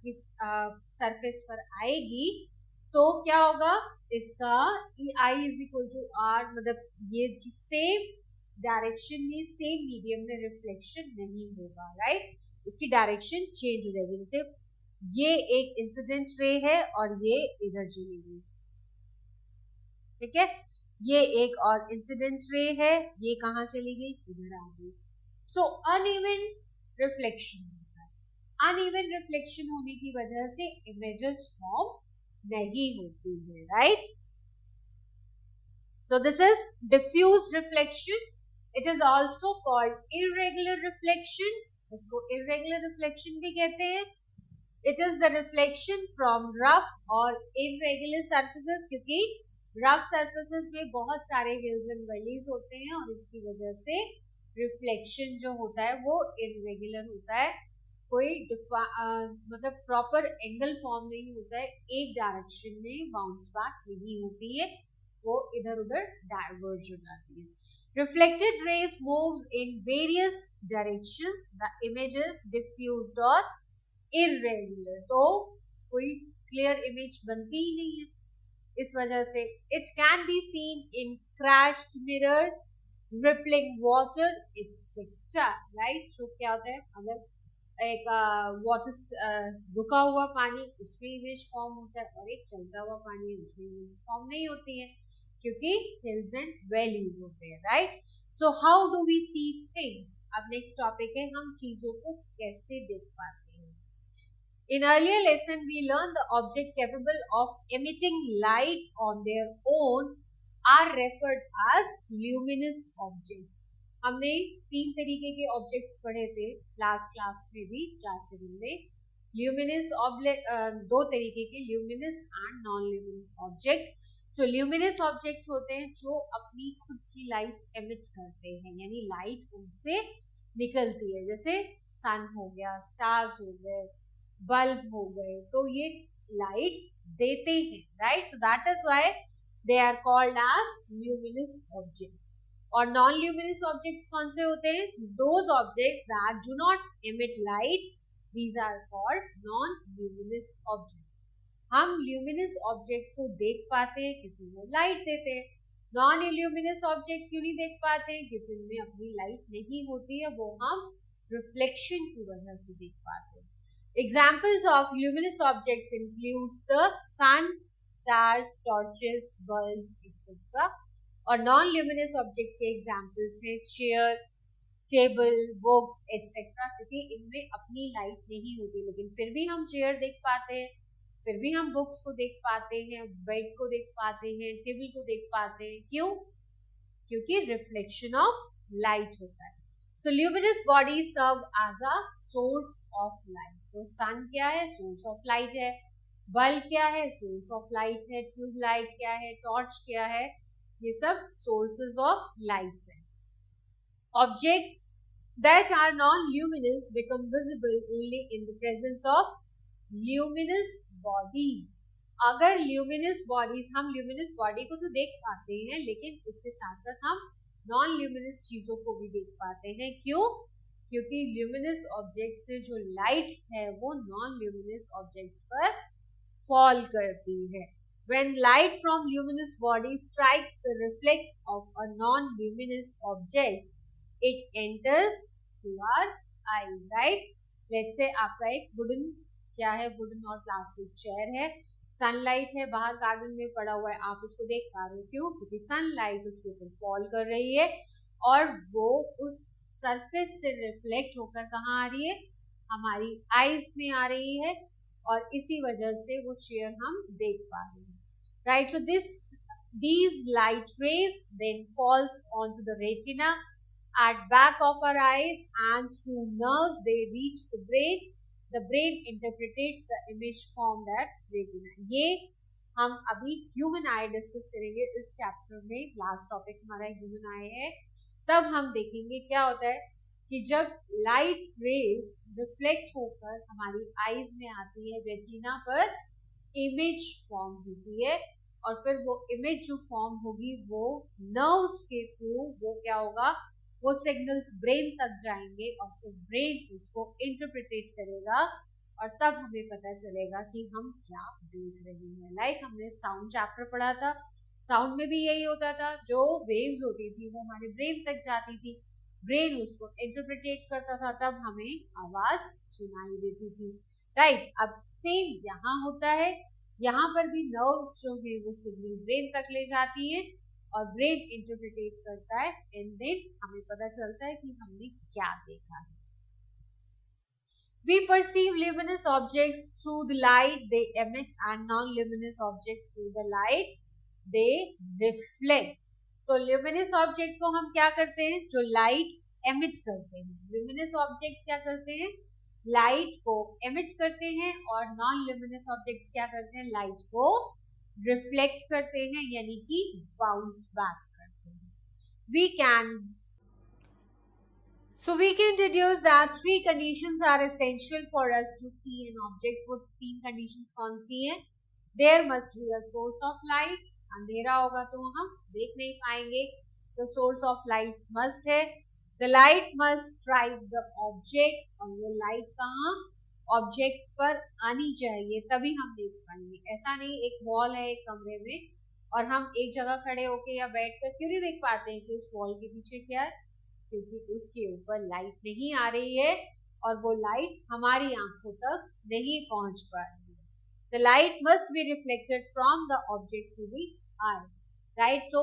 इस सरफेस पर आएगी तो क्या होगा, इसका I is equal to are, मतलब ये जो सेम डायरेक्शन में, सेम मीडियम में रिफ्लेक्शन नहीं होगा, राइट। इसकी डायरेक्शन चेंज हो जाएगी। जैसे ये एक इंसिडेंट रे है और ये इधर चली गई, ठीक है। ये एक और इंसिडेंट रे है, ये कहाँ चली गई, इधर आ गई। सो अनइवन रिफ्लेक्शन होता है। अनइवन रिफ्लेक्शन होने की वजह से इमेजेस फॉर्म नहीं होती है, right. So this is diffuse reflection. It is also called irregular reflection. इसको इरेगुलर रिफ्लेक्शन भी कहते हैं। It is the reflection from rough और इरेगुलर सरफेसेस, क्योंकि रफ सरफेसेस में बहुत सारे हिल्स एंड वैलीज होते हैं और इसकी वजह से रिफ्लेक्शन जो होता है वो इरेगुलर होता है। कोई मतलब प्रॉपर एंगल फॉर्म नहीं होता है, एक डायरेक्शन में बाउंस बैक नहीं होती है, वो इधर उधर डाइवर्ज हो जाती है। Reflected rays moves in various directions. The image is diffused or irregular. तो कोई क्लियर इमेज बनती ही नहीं है इस वजह से। It can be seen in scratched mirrors, rippling water, etc. Right? So क्या होता है, अगर एक वाटर रुका हुआ पानी, उसमें इमेज फॉर्म होता है, और एक चलता हुआ पानी है, उसमें इमेज फॉर्म नहीं होती है, क्योंकि हिल्स एंड वैलीज होते हैं, right. So how do we see things. अब नेक्स्ट टॉपिक है, हम चीजों को कैसे देख पाते हैं। In earlier lesson we learn the object capable of emitting light on their own are referred as luminous objects. हमने 3 तरीके के ऑब्जेक्ट्स पढ़े थे लास्ट क्लास में भी, क्लास 7 में। ल्यूमिनस दो तरीके के, luminous and non luminous object. So luminous objects होते हैं जो अपनी खुद की लाइट एमिट करते हैं, यानी लाइट उनसे निकलती है, जैसे सन हो गया, स्टार्स हो गए, बल्ब हो गए, तो ये लाइट देते हैं, right. So that is why they are called as luminous objects. और नॉन ल्यूमिनस ऑब्जेक्ट्स कौन से होते हैं, those objects that do not emit light, these are called non luminous object. हम ल्यूमिनस ऑब्जेक्ट को देख पाते हैं क्योंकि वो लाइट देते हैं। नॉन इल्यूमिनस ऑब्जेक्ट क्यों नहीं देख पाते हैं, क्योंकि उनमें अपनी लाइट नहीं होती है, वो हम रिफ्लेक्शन की वजह से देख पाते हैं। Examples of luminous objects includes the sun, stars, torches, bulb etcetera. और नॉन ल्यूमिनस ऑब्जेक्ट के एग्जाम्पल्स हैं चेयर, टेबल, बुक्स एक्सेट्रा, क्योंकि इनमें अपनी लाइट नहीं होती, लेकिन फिर भी हम चेयर देख पाते हैं, फिर भी हम बुक्स को देख पाते हैं, बेड को देख पाते हैं, टेबल को देख पाते हैं। क्यों? क्योंकि रिफ्लेक्शन ऑफ लाइट होता है। So luminous bodies serve as a source of light. So sun क्या है? Source of light है. बल्ब क्या है? Source of light है. ट्यूबलाइट क्या है? टॉर्च क्या है? ये सब sources of lights हैं. Objects that are non-luminous become visible only in the presence of luminous bodies. अगर luminous bodies, हम luminous body को तो देख पाते हैं, लेकिन उसके साथ साथ हम नॉन ल्यूमिनस चीजों को भी देख पाते हैं. क्यों? क्योंकि ल्यूमिनस ऑब्जेक्ट से जो लाइट है वो नॉन ल्यूमिनस ऑब्जेक्ट्स पर फॉल करती है. When light from luminous body strikes the reflex of a non-luminous object, it enters to our eyes, right? Let's say आपका एक वुडन, क्या है, वुडन और प्लास्टिक चेयर है. सनलाइट है, बाहर गार्डन में पड़ा हुआ है, आप उसको देख पा रहे हो. क्यों? क्योंकि सनलाइट उसके ऊपर फॉल कर रही है और वो उस सरफेस से रिफ्लेक्ट होकर कहाँ आ रही है? हमारी आईज में आ रही है और इसी वजह से वो चेयर हम देख पा रहे हैं. Right. So these light rays then falls onto the retina at back of our eyes, and through nerves they reach the brain. The brain interprets the image formed at retina. ये हम अभी human I discuss करेंगे इस chapter में. Last topic हमारा human आई है. तब हम देखेंगे क्या होता है कि जब लाइट रेज रिफ्लेक्ट होकर हमारी आईज में आती है, रेटिना पर इमेज फॉर्म होती है और फिर वो इमेज जो फॉर्म होगी वो नर्व्स के थ्रू वो क्या होगा, वो सिग्नल्स ब्रेन तक जाएंगे और फिर ब्रेन उसको इंटरप्रिटेट करेगा और तब हमें पता चलेगा कि हम क्या देख रहे हैं. लाइक हमने साउंड चैप्टर पढ़ा था, साउंड में भी यही होता था. जो वेव्स होती थी वो हमारे ब्रेन तक जाती थी, ब्रेन उसको इंटरप्रिटेट करता था, तब हमें आवाज सुनाई देती थी. राइट. अब सेम यहाँ होता है, यहाँ पर भी नर्व्स जो है वो सिग्नल ब्रेन तक ले जाती है और ब्रेन इंटरप्रिटेट करता है एंड देन हमें पता चलता है कि हमने क्या देखा है. We perceive luminous objects through the light they emit and non-luminous objects through the light they reflect. तो luminous object को हम क्या करते हैं? जो light emit करते हैं. luminous object क्या करते हैं? light को emit करते हैं और non-luminous objects क्या करते हैं? light को रिफ्लेक्ट करते हैं, यानी कि बाउंस बैक करते हैं. We can deduce that three conditions are essential for us to see an object. वो तीन conditions कौन सी हैं? There must be a source of light. अंधेरा होगा तो हम देख नहीं पाएंगे, तो source of light must है. The light must strike the object, और वो light कहाँ? ऑब्जेक्ट पर आनी चाहिए, तभी हम देख पाएंगे. ऐसा नहीं एक वॉल है एक कमरे में और हम एक जगह खड़े होके या बैठकर क्यों नहीं देख पाते हैं कि उस वॉल के पीछे क्या है? क्योंकि उसके ऊपर लाइट नहीं आ रही है और वो लाइट हमारी आंखों तक नहीं पहुंच पा रही है. The light must be reflected from the object to the eye. Right. तो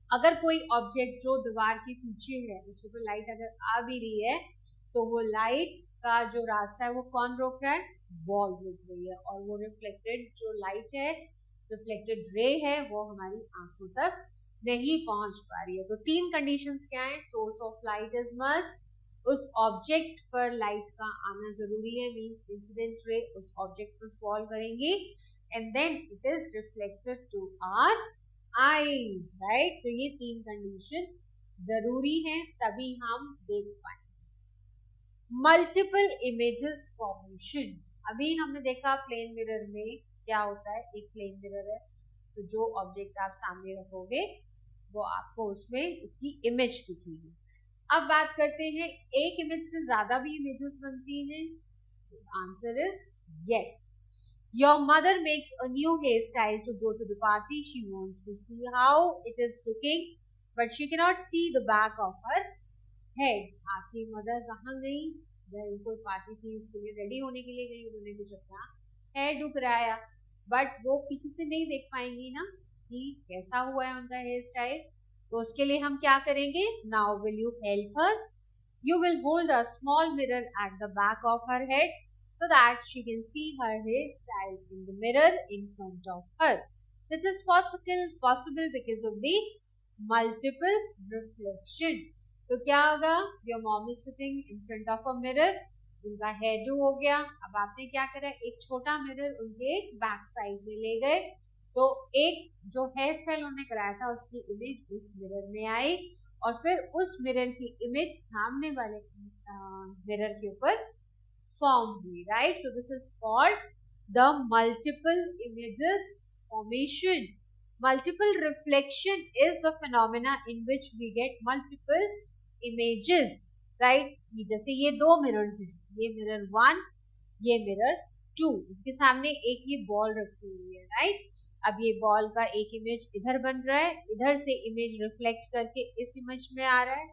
अगर कोई ऑब्जेक्ट जो दीवार के पीछे है उसके ऊपर लाइट अगर आ भी रही है तो वो लाइट का जो रास्ता है वो कौन रोक रहा है? वॉल रोक रही है और वो रिफ्लेक्टेड जो लाइट है, रिफ्लेक्टेड रे है, वो हमारी आंखों तक नहीं पहुंच पा रही है. तो तीन कंडीशंस क्या है? Source of light is must, उस ऑब्जेक्ट पर लाइट का आना जरूरी है, मींस इंसिडेंट रे उस ऑब्जेक्ट पर फॉल करेंगी and then it is reflected to our eyes. Right. तो ये तीन कंडीशन जरूरी है तभी हम देख पाएंगे. Multiple images formation. अभी हमने देखा प्लेन मिरर में क्या होता है. एक प्लेन मिरर है तो जो ऑब्जेक्ट आप सामने रखोगे वो आपको उसमें उसकी इमेज दिखेगी. अब बात करते हैं एक इमेज से ज्यादा भी इमेजेस बनती हैं. Answer is yes. Your mother makes a new hair style to go to the party. She wants to see how it is looking but she can not see the back of her head. आपकी mother कहाँ गई? कोई party थी उसके लिए ready होने के लिए गई, उन्होंने कुछ अपना हेयर डू कराया बट वो पीछे से नहीं देख पाएंगी ना कि कैसा हुआ है उनका हेयर स्टाइल. तो उसके लिए हम क्या करेंगे? Now will you help her? You will hold a small mirror at the back of her head so that she can see her hairstyle in the mirror in front of her. This is possible because of the multiple reflection. तो क्या होगा, your mom is sitting in front of a mirror, उनका hair do हो गया। अब आपने क्या करा, एक छोटा मिरर उनके बैक साइड में ले गए, तो एक जो हेयर स्टाइल उन्होंने कराया था उसकी इमेज उस मिरर में आई, और फिर उस मिरर की इमेज सामने वाले मिरर के ऊपर फॉर्म हुई, right. So this is called the multiple images formation. Multiple reflection is the phenomena in which we get multiple images, right. जैसे ये दो मिरर्स हैं, ये मिरर 1, ये मिरर 2, इनके सामने एक ये बॉल रखी हुई है, राइट। अब ये बॉल का एक इमेज इधर बन रहा है, इधर से इमेज रिफ्लेक्ट करके इस इमेज में आ रहा है,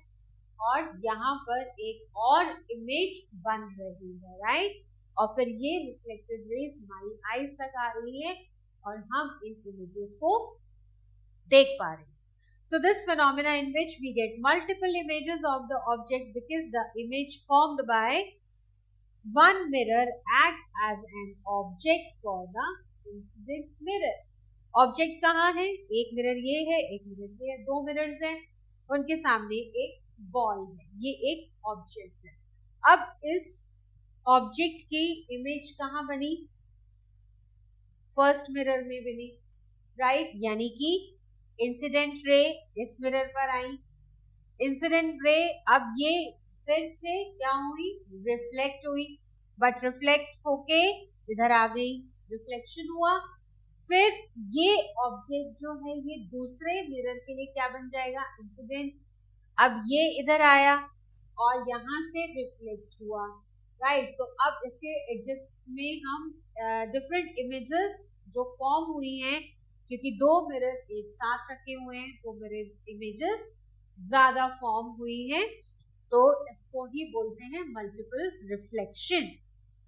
और यहाँ पर एक और इमेज बन रही है, राइट। और फिर ये रिफ्लेक्टेड रेज हमारी आईज तक आ रही है और हम इन इमेजेस को देख पा रहे हैं। So this phenomena in which we get multiple images of the object because the image formed by one mirror act as an object for the incident mirror. Object कहाँ है, एक मिरर ये है, एक मिरर ये है, दो मिरर्स हैं, उनके सामने एक बॉल है, ये एक ऑब्जेक्ट है। अब इस ऑब्जेक्ट की इमेज कहाँ बनी, फर्स्ट मिरर में बनी, राइट। यानी कि इंसिडेंट रे इस मिरर पर आई, इंसिडेंट रे अब ये फिर से क्या हुई, रिफ्लेक्ट हुई, बट रिफ्लेक्ट होके इधर आ गई, रिफ्लेक्शन हुआ। फिर ये ऑब्जेक्ट जो है ये दूसरे मिरर के लिए क्या बन जाएगा, इंसिडेंट। अब ये इधर आया और यहाँ से रिफ्लेक्ट हुआ, राइट। तो अब इसके एडजस्ट में हम डिफरेंट इमेजेस जो फॉर्म हुई हैं, क्योंकि दो मिरर एक साथ रखे हुए हैं तो मिरर इमेजेस ज्यादा फॉर्म हुई हैं, तो इसको ही बोलते हैं multiple reflection,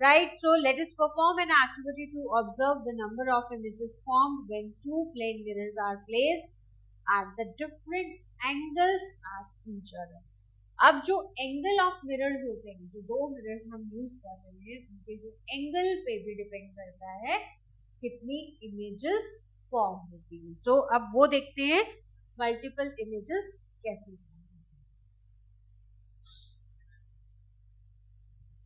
right। So let us perform an activity to observe the number of images formed when two plane mirrors are placed at the different angles at each other। अब जो angle of mirrors होते हैं, जो दो mirrors हम use कर रहे हैं, उनके जो एंगल पे भी डिपेंड करता है कितनी इमेजेस फॉर्म होती है। तो अब वो देखते हैं मल्टीपल इमेजेस कैसे।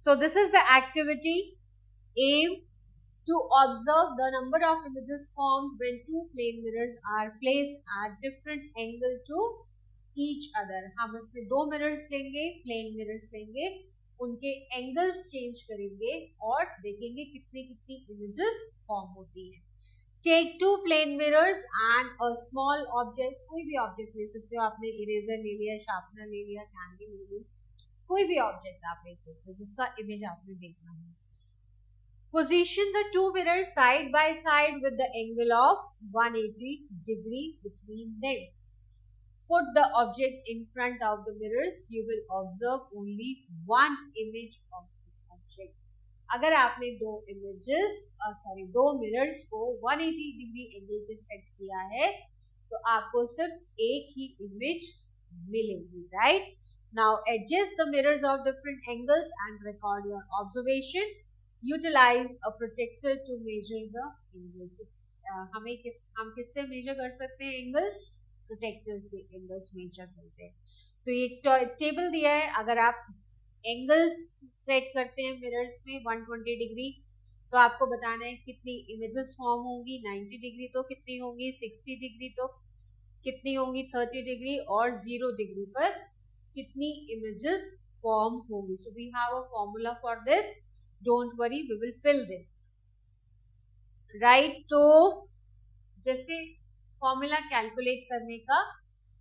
So this is the activity. Aim to observe the number of images formed when two plane mirrors are placed at different angle to each other। हम इसमें दो मिरर्स लेंगे, प्लेन मिरर्स लेंगे, उनके एंगल्स चेंज करेंगे और देखेंगे कितनी कितनी इमेजेस फॉर्म होती है। Take two plane mirrors and a small object, कोई भी ऑब्जेक्ट ले सकते हो, आपने इरेजर ले लिया, शार्पनर ले लिया, कैंडी ले ली, कोई भी ऑब्जेक्ट आप ले सकते हो जिसका इमेज आपने देखना है। Position the two mirrors side by side with the angle of 180 degree between them. Put the object in front of the mirrors. You will observe only one image of the object. अगर आपने दो mirrors को 180 degree angle पे set किया है तो आपको सिर्फ एक ही इमेज मिलेगी, right. Now adjust the mirrors of different angles and record your observation. Utilize a protector to measure the angles. हम किससे मेजर कर सकते हैं एंगल्स, प्रोटेक्टर से एंगल्स मेजर करते हैं। तो ये टेबल दिया है, अगर आप एंगल्स सेट करते हैं मिरर्स में 120 डिग्री तो आपको बताना है कितनी इमेजेस फॉर्म होंगी, 90 डिग्री तो कितनी होंगी, 60 डिग्री तो कितनी होंगी, 30 डिग्री और 0 डिग्री पर कितनी इमेजेस फॉर्म होंगी। So we have a formula for this, don't worry we will fill this, right. तो जैसे फॉर्मूला कैलकुलेट करने का,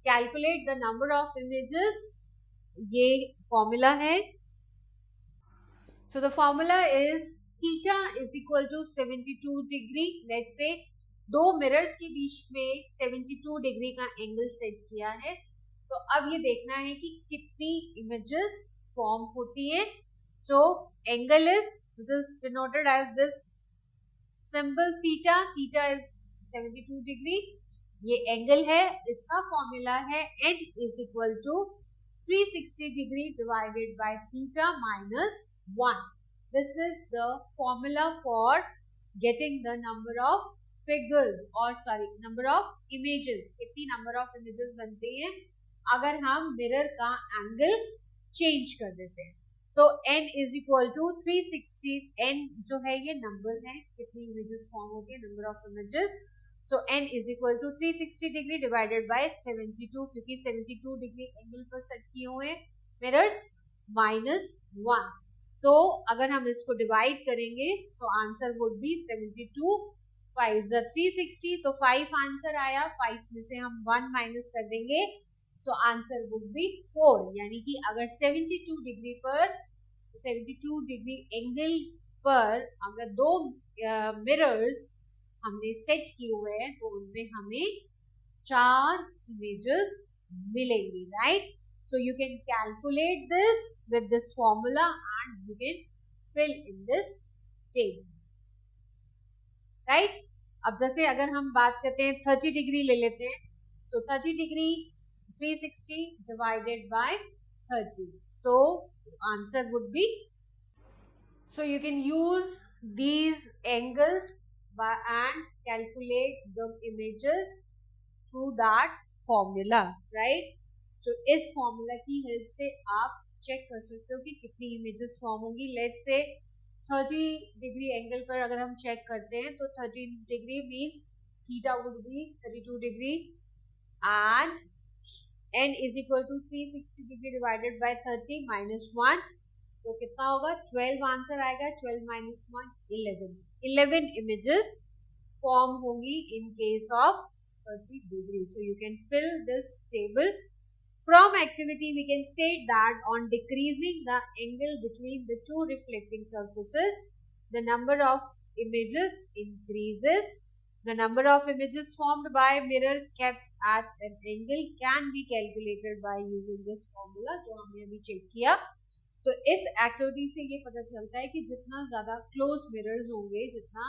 calculate the number of images, ये फॉर्मूला है। So the formula is theta is equal to 72 degree. Let's say दो mirrors के बीच में 72 degree का एंगल सेट किया है, तो अब ये देखना है कि कितनी इमेजेस फॉर्म होती है। So angle is denoted as this symbol theta, theta is 72 degree, ये एंगल है, इसका फॉर्मूला है n is equal to 360 degree divided by theta minus 1। This is the formula for getting the number of figures, और sorry number of images, कितनी number of images बनती हैं अगर हम मिरर का एंगल चेंज कर देते हैं। तो n is equal to 360, n जो है ये नंबर है, कितनी इमेजेस फॉर्म होती है, number of images. So n is equal to 360 degree divided by 72, क्योंकि 72 डिग्री एंगल पर सेट किए हुए हैं मिरर्स, -1। तो अगर हम इसको डिवाइड करेंगे सो आंसर वुड बी 72 5 360, तो 5 आंसर आया, 5 में से हम 1 माइनस कर देंगे, सो आंसर वुड बी 4। यानी कि अगर 72 डिग्री पर 72 डिग्री एंगल पर अगर दो मिरर्स हमने सेट किए हुए हैं तो उनमें हमें 4 इमेजेस मिलेंगी, right. So you can calculate this with this formula and you can fill in this table, right? अब जैसे अगर हम बात करते हैं 30 डिग्री ले लेते हैं, so 30 degree 360 divided by 30, so answer would be, so you can use these angles and calculate the images through that formula, right? तो इस फॉर्मूला की हेल्प से आप चेक कर सकते हो कि कितनी इमेजेस फॉर्म होंगी। लेट्स से 30 डिग्री एंगल पर अगर हम चेक करते हैं तो 30 degree means theta would be 32 degree and n is equal to 360 degree divided by 30 -1, तो कितना होगा, 12 आंसर आएगा। 12 माइनस 1 11 इमेजेस फॉर्म होंगी in case of 30 degree. So you can fill this table. From activity, we can state that on decreasing the angle between the two reflecting surfaces, the number of images increases. The number of images formed by mirror kept at an angle can be calculated by using this formula, जो हमने अभी check किया। तो इस activity से ये पता चलता है कि जितना ज़्यादा क्लोज मिरर्स होंगे, जितना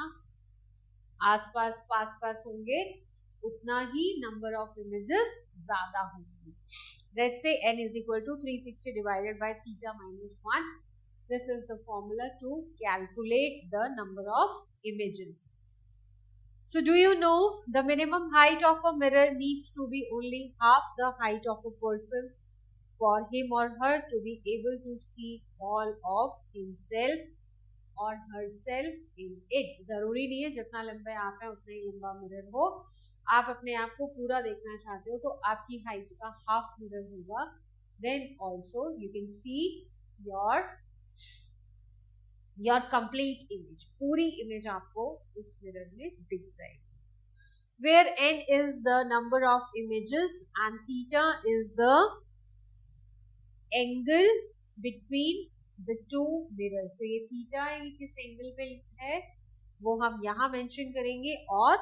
आसपास पास होंगे, उतना ही नंबर ऑफ इमेजेस ज़्यादा होंगी। Let's say n is equal to 360 divided by theta minus 1. This is the formula to calculate the number of images. So do you know the minimum height of a mirror needs to be only half the height of a person for him or her to be able to see all of himself or herself in it. जरूरी नहीं है जितना लंबा आप है उतना ही लंबा mirror हो। आप अपने आप को पूरा देखना चाहते हो तो आपकी हाइट का हाफ मिरर होगा, then also you can see your complete image, पूरी इमेज आपको उस मिरर में दिख जाएगी। Where n is the number of images and theta is the angle between the two mirrors. ये थीटा है, ये किस एंगल पे है वो हम यहाँ मेंशन करेंगे और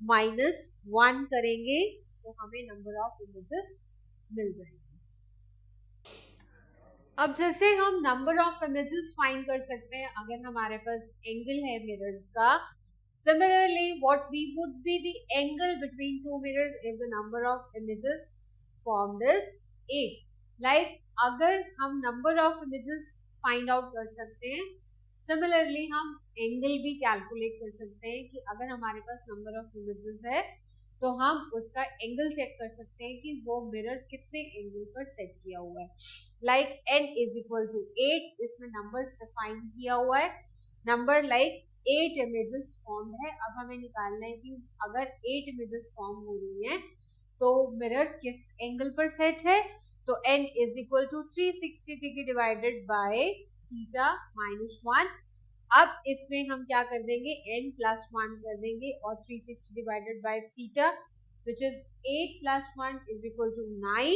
-1 करेंगे तो हमें नंबर ऑफ इमेजेस मिल जाएगी। अब जैसे हम नंबर ऑफ इमेजेस फाइंड कर सकते हैं अगर हमारे पास एंगल है मिरर्स का, similarly what we would be the angle between two mirrors if the number of images formed is 8। Like अगर हम number of images find out कर सकते हैं, सिमिलरली हम एंगल भी कैलकुलेट कर सकते हैं कि अगर हमारे पास नंबर ऑफ इमेजेस है तो हम उसका एंगल चेक कर सकते हैं कि वो मिरर कितने एंगल पर सेट किया हुआ है। Like n is equal to 8, इसमें नंबर्स डिफाइन किया हुआ है, नंबर लाइक 8 इमेजेस फॉर्म है। अब हमें निकालना है कि अगर 8 इमेजेस फॉर्म हो रही हैं तो मिरर किस एंगल पर सेट है। तो n is equal to 360 degree divided by theta -1। अब इसमें हम क्या कर देंगे, n + 1 कर देंगे और 360 divided by theta which is 8 + 1 is equal to 9।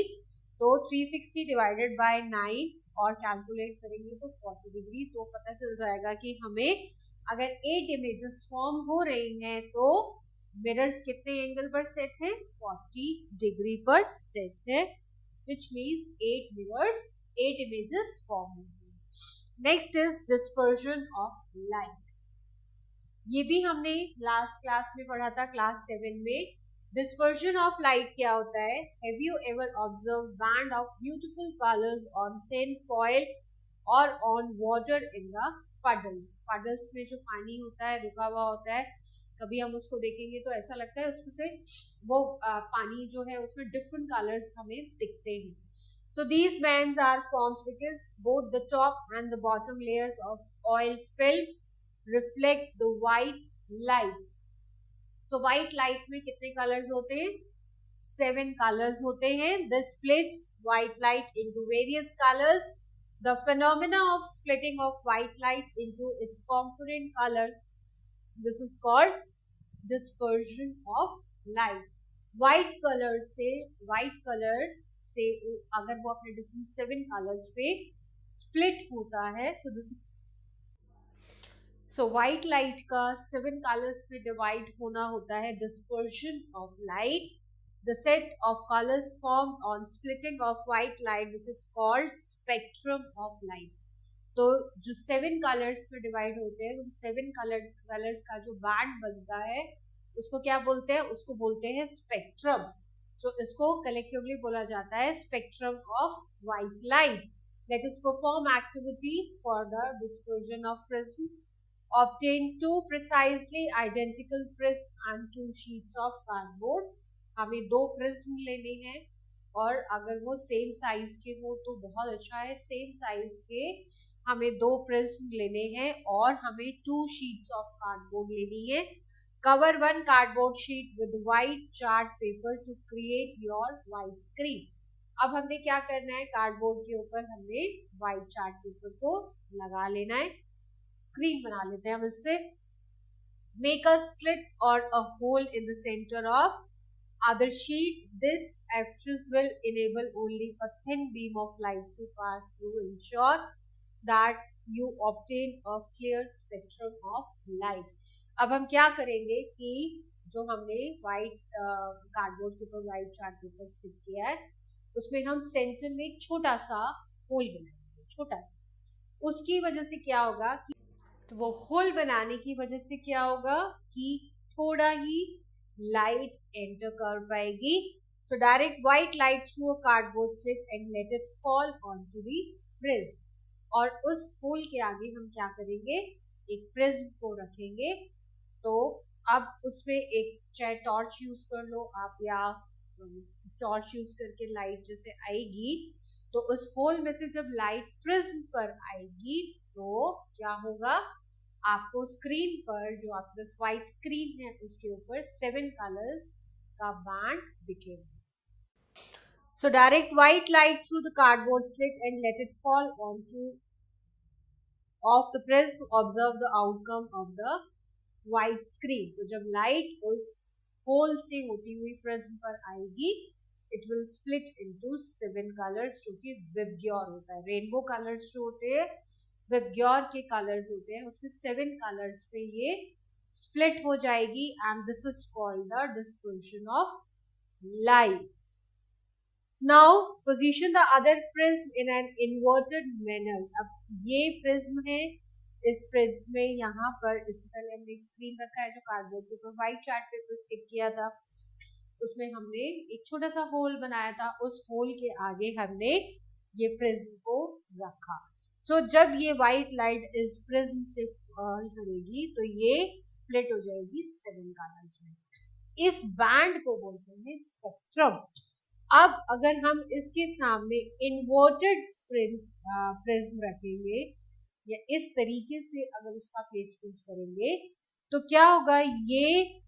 तो 360 डिवाइडेड बाय 9 और कैलकुलेट करेंगे तो 40 डिग्री। तो पता चल जाएगा कि हमें अगर 8 इमेजेस फॉर्म हो रही हैं तो मिरर्स कितने एंगल पर सेट है, 40 डिग्री पर सेट है, which means 8 mirrors, 8 images form होंगी। Next is dispersion of light. ये भी हमने लास्ट क्लास में पढ़ा था, क्लास 7 में। डिस्पर्जन ऑफ लाइट क्या होता है? Have you ever observe band of beautiful colours on thin foil और on water in the puddles? Puddles में जो पानी होता है रुका हुआ होता है, कभी हम उसको देखेंगे तो ऐसा लगता है उसमें से वो पानी जो है उसमें डिफरेंट कलर्स हमें दिखते हैं. So these bands are formed because both the top and the bottom layers of oil film reflect the white light. So white light में कितने colors होते हैं? 7 colors होते हैं. This splits white light into various colors. The phenomena of splitting of white light into its component color, this is called dispersion of light. white color से अगर वो अपने डिफरेंट 7 कलर्स पे स्प्लिट होता है, सो व्हाइट लाइट का 7 colours पे divide होना होता है dispersion of light. The set of colours formed on splitting of white light, this is called spectrum of light. तो जो 7 कलर्स पे डिवाइड होते हैं, उन 7 कलर्स का जो बैंड बनता है उसको क्या बोलते हैं? उसको बोलते हैं स्पेक्ट्रम. सो इसको कलेक्टिवली बोला जाता है spectrum of white light. Let us perform activity for the dispersion of prism. obtain 2 precisely identical prism and 2 sheets of cardboard. हमें 2 प्रिज्म लेने हैं और अगर वो सेम साइज के हो तो बहुत अच्छा है. सेम साइज के हमें 2 प्रिज्म लेने हैं और हमें 2 शीट्स ऑफ कार्डबोर्ड लेनी है. Cover 1 cardboard sheet with white chart paper two create your white screen. अब हमने क्या करना है? कार्डबोर्ड के ऊपर हमने व्हाइट चार्ट पेपर को लगा लेना है. स्क्रीन बना लेते हैं हम इससे. मेक अ स्लिट और a hole in the center of other sheet. This axis will enable only a thin beam of light to pass through. Ensure that you obtain a clear spectrum of light. अब हम क्या करेंगे कि जो हमने white cardboard के ऊपर white chart paper stick किया है उसमें हम सेंटर में एक छोटा सा होल बनाएंगे, छोटा सा. उसकी वजह से क्या होगा कि तो वो होल बनाने की वजह से क्या होगा कि थोड़ा ही लाइट एंटर कर पाएगी. So direct white light through a cardboard slit and let it fall onto the prism. और उस होल के आगे हम क्या करेंगे? एक प्रिज्म को रखेंगे. तो अब उसमें एक चाहे टॉर्च यूज कर लो आप या टॉर्च यूज करके लाइट जैसे आएगी तो उस होल में से जब लाइट प्रिज्म पर आएगी तो क्या होगा? आपको स्क्रीन पर जो आपके पास व्हाइट स्क्रीन है उसके ऊपर 7 कलर्स का बैंड दिखेगा. So direct white light through the cardboard slit and let it fall onto of the prism. Observe the outcome of the white screen. तो जब लाइट उस होल से होती हुई प्रिज्म पर आएगी it will split into 7 colours जो कि विबग्योर होता है. रेनबो कलर्स जो होते हैं विबग्योर के कलर्स होते हैं, उसमें 7 कलर्स पे ये स्प्लिट हो जाएगी and this is called the dispersion of light. Now position the other prism in an inverted manner. अब ये प्रिज्म है, इस प्रिज्म में यहाँ पर इससे पहले हमने एक स्क्रीन रखा है जो कार्डबोर्ड के ऊपर व्हाइट चार्ट पेपर स्टिक किया था, उसमें हमने एक छोटा सा होल बनाया था. उस होल के आगे हमने ये प्रिज्म को रखा. सो जब ये व्हाइट लाइट इस प्रिज्म से फॉल करेगी तो ये स्प्लिट हो जाएगी 7 कलर्स में. इस बैंड को बोलते हैं स्पेक्ट्रम. अब अगर हम इसके सामने इन्वर्टेड प्रिज्म रखेंगे या इस तरीके से अगर उसका प्लेसमेंट करेंगे तो क्या होगा? ये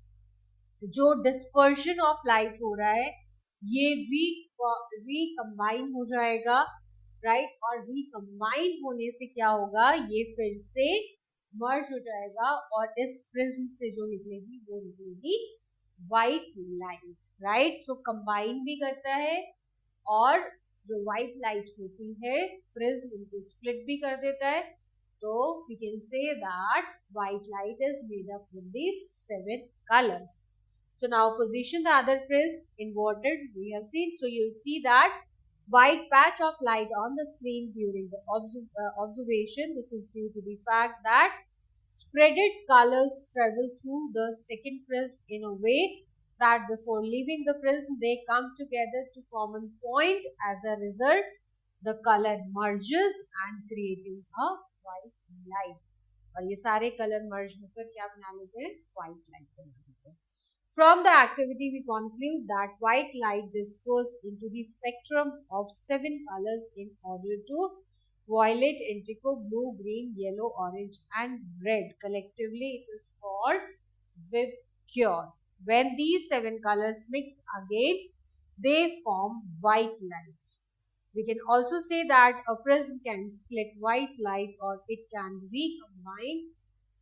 जो डिस्पर्शन ऑफ लाइट हो रहा है ये रिकम्बाइन हो जाएगा, राइट. और रिकम्बाइन होने से क्या होगा? ये फिर से मर्ज हो जाएगा और इस प्रिज्म से जो निकलेगी वो निकलेगी व्हाइट लाइट, राइट. सो कंबाइन भी करता है और जो व्हाइट लाइट होती है प्रिज्म उनको स्प्लिट भी कर देता है. तो we can say that white light is made up with these 7 colors. So now position the other prism inverted. We have seen. So you'll see that white patch of light on the screen during the observation. This is due to the fact that spreaded colors travel through the second prism in a way that before leaving the prism they come together to common point. As a result, the color merges and creating a white light. और ये सारे colour मर्ज होकर क्या बना लेते हैं, white light बना लेते हैं. From the activity, we conclude that white light disperses into the spectrum of 7 colors in order to violet, indigo, blue, green, yellow, orange, and red. Collectively, it is called Vibgyor. When these 7 colors mix again, they form white lights. We can also say that a prism can split white light, or it can recombine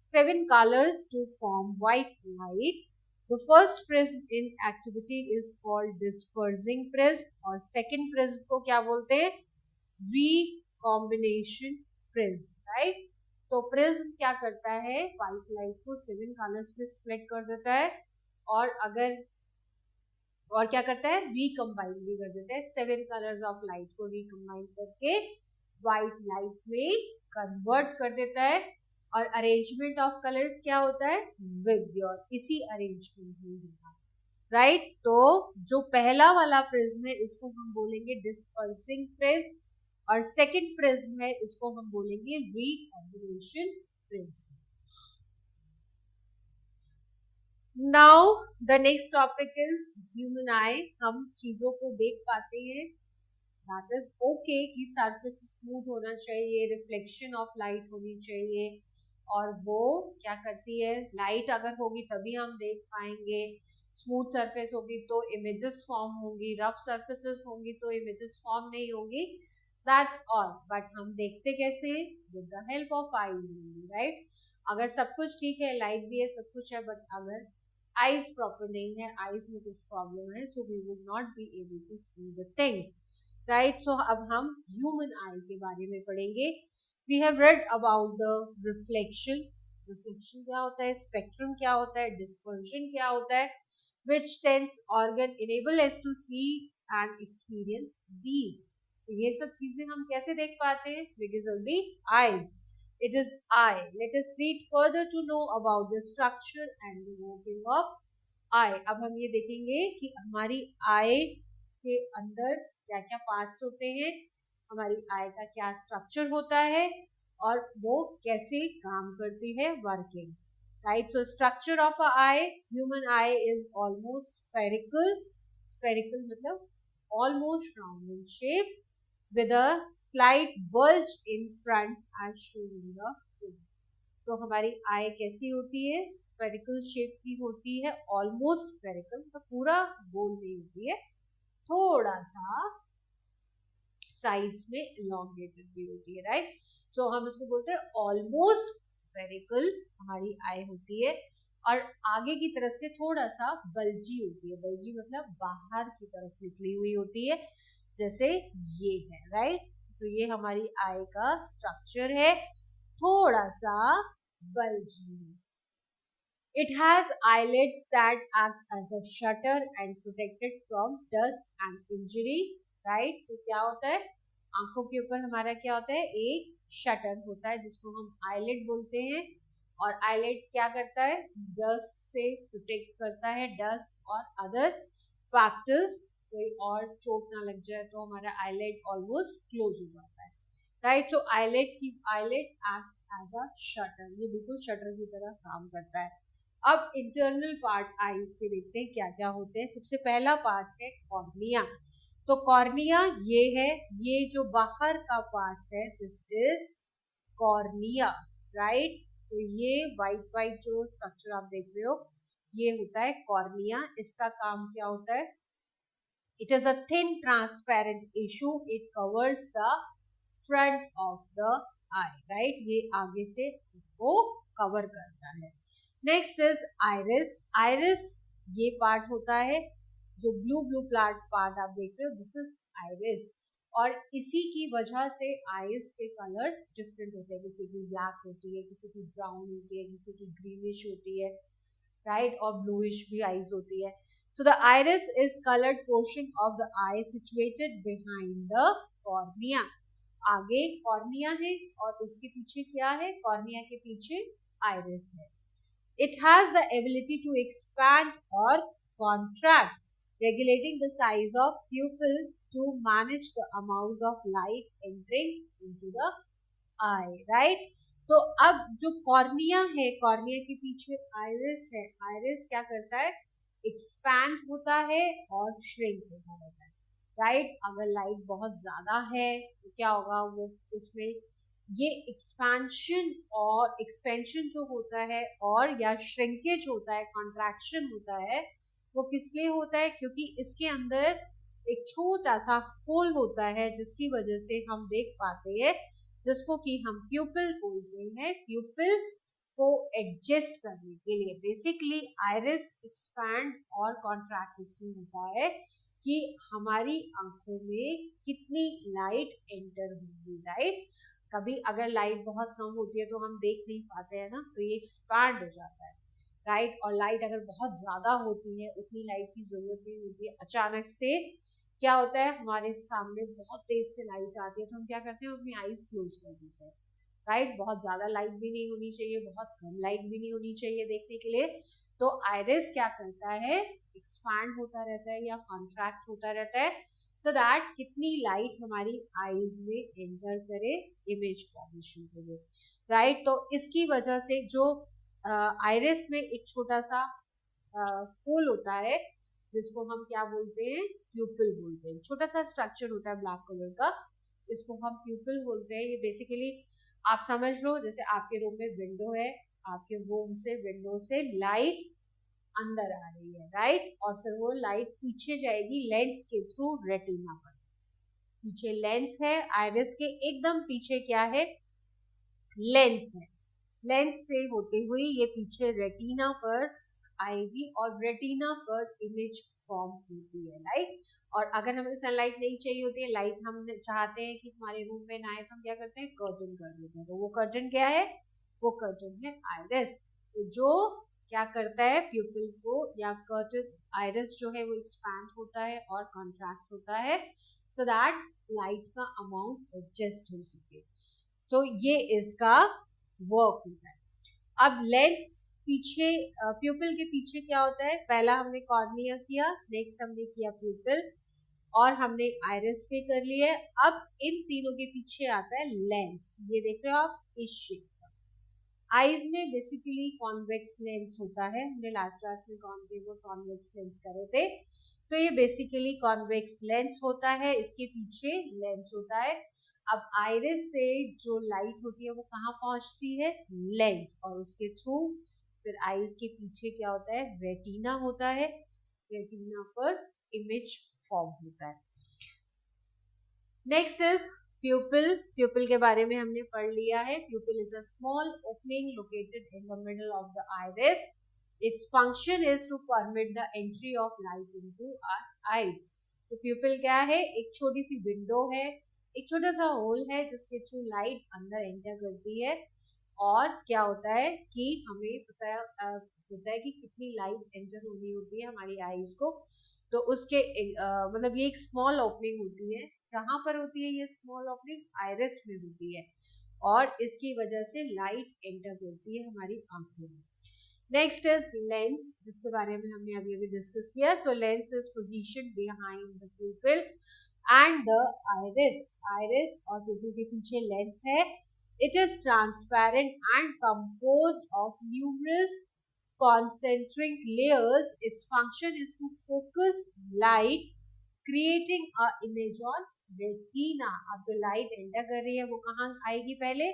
7 colors to form white light. The first prism in activity is called dispersing prism, और second prism को क्या बोलते हैं, recombination prism, right? तो prism क्या करता है, white light को 7 colors में split कर देता है, और क्या करता है, रिकम्बाइन भी कर देता है. 7 कलर्स ऑफ लाइट को रिकम्बाइन करके व्हाइट लाइट में कन्वर्ट कर देता है. और अरेंजमेंट ऑफ कलर्स क्या होता है, विब्ग्योर. इसी अरेंजमेंट में होगा, राइट. तो जो पहला वाला प्रिज्म है इसको हम बोलेंगे डिस्पर्सिंग प्रिज्म, और सेकंड प्रिज्म है इसको हम बोलेंगे recombination prism. Now the next topic is human आई. हम चीजों को देख पाते हैं, दैट इज ओके कि सरफेस स्मूथ होना चाहिए, रिफ्लेक्शन ऑफ लाइट होनी चाहिए, और वो क्या करती है, लाइट अगर होगी तभी हम देख पाएंगे. स्मूथ सरफेस होगी तो इमेजेस फॉर्म होंगी, रफ सरफेसेस होंगी तो इमेजेस फॉर्म नहीं होंगी. That's all. बट हम देखते कैसे हैं, with the help of eyes only, right. अगर सब कुछ ठीक है, लाइट भी है, सब कुछ है, बट अगर आईज प्रॉपर नहीं है, आईज में कुछ प्रॉब्लम है, so we would not be able to see the things, right. So अब हम ह्यूमन आई के बारे में पढ़ेंगे. We have read about the reflection. Reflection क्या होता है, स्पेक्ट्रम क्या होता है, डिस्पर्शन क्या होता है, which sense organ enable us to see and experience these. तो ये सब चीजें हम कैसे देख पाते हैं, because of the eyes. It is eye. Let us read further to know about the structure and the working of eye. अब हम ये देखेंगे कि हमारी eye के अंदर क्या क्या पार्ट्स होते हैं, हमारी आई का क्या स्ट्रक्चर होता है, और वो कैसे काम करती है, working, right. So structure of a eye, human eye is almost spherical. Spherical मतलब almost round in shape, with a slight bulge in front as shown in the figure. तो हमारी आई कैसी होती है, स्फेरिकल शेप की होती है, ऑलमोस्ट स्फेरिकल, तो पूरा गोल नहीं होती है, थोड़ा सा साइड्स में elongated भी होती है, राइट. सो हम इसको बोलते हैं ऑलमोस्ट स्फेरिकल हमारी आई होती है, और आगे की तरफ से थोड़ा सा बल्जी होती है. बल्जी मतलब बाहर की तरफ निकली हुई होती है, जैसे ये है, राइट. तो ये हमारी आई का स्ट्रक्चर है, थोड़ा सा bulgy. It has eyelids that act as a shutter and protected from dust and injury, right. तो क्या होता है, आंखों के ऊपर हमारा क्या होता है, एक शटर होता है जिसको हम आईलिड बोलते हैं, और आईलिड क्या करता है, डस्ट से प्रोटेक्ट करता है, डस्ट और अदर फैक्टर्स, कोई और चोट ना लग जाए तो हमारा आईलिड ऑलमोस्ट क्लोज हो जाता है, right. So eyelid acts as a shutter, ये बिल्कुल शटर की तरह काम करता है. अब इंटरनल पार्ट आईज के देखते हैं क्या क्या होते हैं. सबसे पहला पार्ट है कॉर्निया. तो कॉर्निया ये है, ये जो बाहर का पार्ट है, दिस इज कॉर्निया, राइट. तो ये वाइट जो स्ट्रक्चर आप देख रहे हो, ये होता है कॉर्निया. इसका काम क्या होता है, it is a thin transparent tissue, it covers the front of the eye, right. ये आगे से इसको कवर करता है. Next is iris. आइरिस ये पार्ट होता है, जो ब्लू पार्ट आप देख रहे हो, दिस इज आइरिस, और इसी की वजह से आईज के कलर डिफरेंट होते हैं. किसी की ब्लैक होती है, किसी की ब्राउन होती है, किसी की ग्रीनिश होती है, राइट, और ब्लूइश भी आईज होती है. So the iris is coloured portion of the I situated behind the cornea. आगे कॉर्निया है और उसके पीछे क्या है, कॉर्निया के पीछे आइरिस है. It has the ability to expand or contract, regulating the size of pupil to manage the amount of light entering into the eye, right. तो अब जो कॉर्निया है, कॉर्निया के पीछे आइरिस है, आइरिस क्या करता है, एक्सपैंड होता है और श्रिंक होता रहता है, राइट। अगर लाइट बहुत ज्यादा है तो क्या होगा, वो उसमें ये एक्सपेंशन और एक्सपेंशन जो होता है और या श्रिंकेज होता है, कॉन्ट्रैक्शन होता है, वो किस लिए होता है, क्योंकि इसके अंदर एक छोटा सा होल होता है जिसकी वजह से हम देख पाते हैं, जिसको कि हम प्यूपिल बोलते हैं। प्यूपिल को एडजस्ट करने के लिए बेसिकली आइरिस एक्सपैंड और कॉन्ट्रैक्ट इसलिए होता है कि हमारी आंखों में कितनी लाइट एंटर होगी, राइट। कभी अगर लाइट बहुत कम होती है तो हम देख नहीं पाते हैं ना, तो ये एक्सपैंड हो जाता है, राइट। और लाइट अगर बहुत ज्यादा होती है, उतनी लाइट की जरूरत नहीं होती है, अचानक से क्या होता है, हमारे सामने बहुत तेज से लाइट आती है तो हम क्या करते हैं, अपनी आईज क्लोज कर देते हैं, राइट। बहुत ज्यादा लाइट भी नहीं होनी चाहिए, बहुत कम लाइट भी नहीं होनी चाहिए देखने के लिए। तो आइरिस क्या करता है, एक्सपैंड होता रहता है या कॉन्ट्रैक्ट होता रहता है, सो दैट कितनी लाइट हमारी आईज में एंटर करे इमेज फॉर्मेशन के लिए, राइट। तो इसकी वजह से जो आइरिस में एक छोटा सा होल होता है जिसको हम क्या बोलते हैं, प्यूपिल बोलते हैं। छोटा सा स्ट्रक्चर होता है ब्लैक कलर का, इसको हम प्यूपिल बोलते हैं। ये बेसिकली आप समझ लो जैसे आपके रूम में विंडो है, आपके रूम से विंडो से लाइट अंदर आ रही है, राइट, और फिर वो लाइट पीछे जाएगी लेंस के थ्रू रेटिना पर। पीछे लेंस है, आइरिस के एकदम पीछे क्या है, लेंस है। लेंस से होते हुए ये पीछे रेटिना पर आएगी और रेटिना पर इमेज फॉर्म होती है, राइट। और अगर हमें सनलाइट नहीं चाहिए होती है, लाइट हम चाहते हैं कि हमारे रूम में ना आए, तो हम क्या करते हैं, कर्टन कर देते हैं। तो वो कर्टन क्या है, वो कर्टन है आइरिस। तो जो क्या करता है प्यूपिल को या कर्टन, आइरिस जो है वो एक्सपैंड होता है और कॉन्ट्रैक्ट होता है सो दैट लाइट का अमाउंट एडजस्ट हो सके। तो ये इसका वर्क होता है। अब लेंस पीछे, प्यूपिल के पीछे क्या होता है, पहला हमने कॉर्निया किया, नेक्स्ट हमने किया प्यूपिल और हमने आइरिस पे कर लिया। अब इन तीनों के पीछे आता है लेंस, ये देख रहे हो आप इस शेप का। आईज में बेसिकली कॉन्वेक्स लेंस होता है, हमने लास्ट क्लास में कॉन्केव और कॉन्वेक्स लेंस करे थे। तो ये बेसिकली कॉन्वेक्स लेंस होता है, इसके पीछे लेंस होता है। अब आइरिस से जो लाइट होती है वो कहाँ पहुंचती है, लेंस, और उसके थ्रू फिर आईज के पीछे क्या होता है, रेटिना होता है, रेटिना पर इमेज फॉर्म होता है। Next is प्यूपिल। प्यूपिल के बारे में हमने पढ़ लिया है। Pupil is a small opening located in the middle of the iris. Its function is to permit the entry of light into our eyes. तो प्यूपिल क्या है, एक छोटी सी विंडो है, एक छोटा सा होल है जिसके थ्रू लाइट अंदर एंटर करती है। और क्या होता है कि हमें पता होता है कि कितनी लाइट एंटर होनी होती है हमारी आईज को। तो उसके मतलब ये एक स्मॉल ओपनिंग होती है। कहाँ पर होती है ये स्मॉल ओपनिंग, आइरिस में होती है, और इसकी वजह से लाइट एंटर करती है हमारी आंखों में। नेक्स्ट इज लेंस, जिसके बारे में हमने अभी अभी डिस्कस किया। So lens is position behind the pupil and the iris. Iris और प्यूपिल के पीछे लेंस है। It is transparent and composed of numerous concentric layers. Its function is to focus light, creating a image on retina. अब जो light enter कर रही है वो कहाँ आएगी, पहले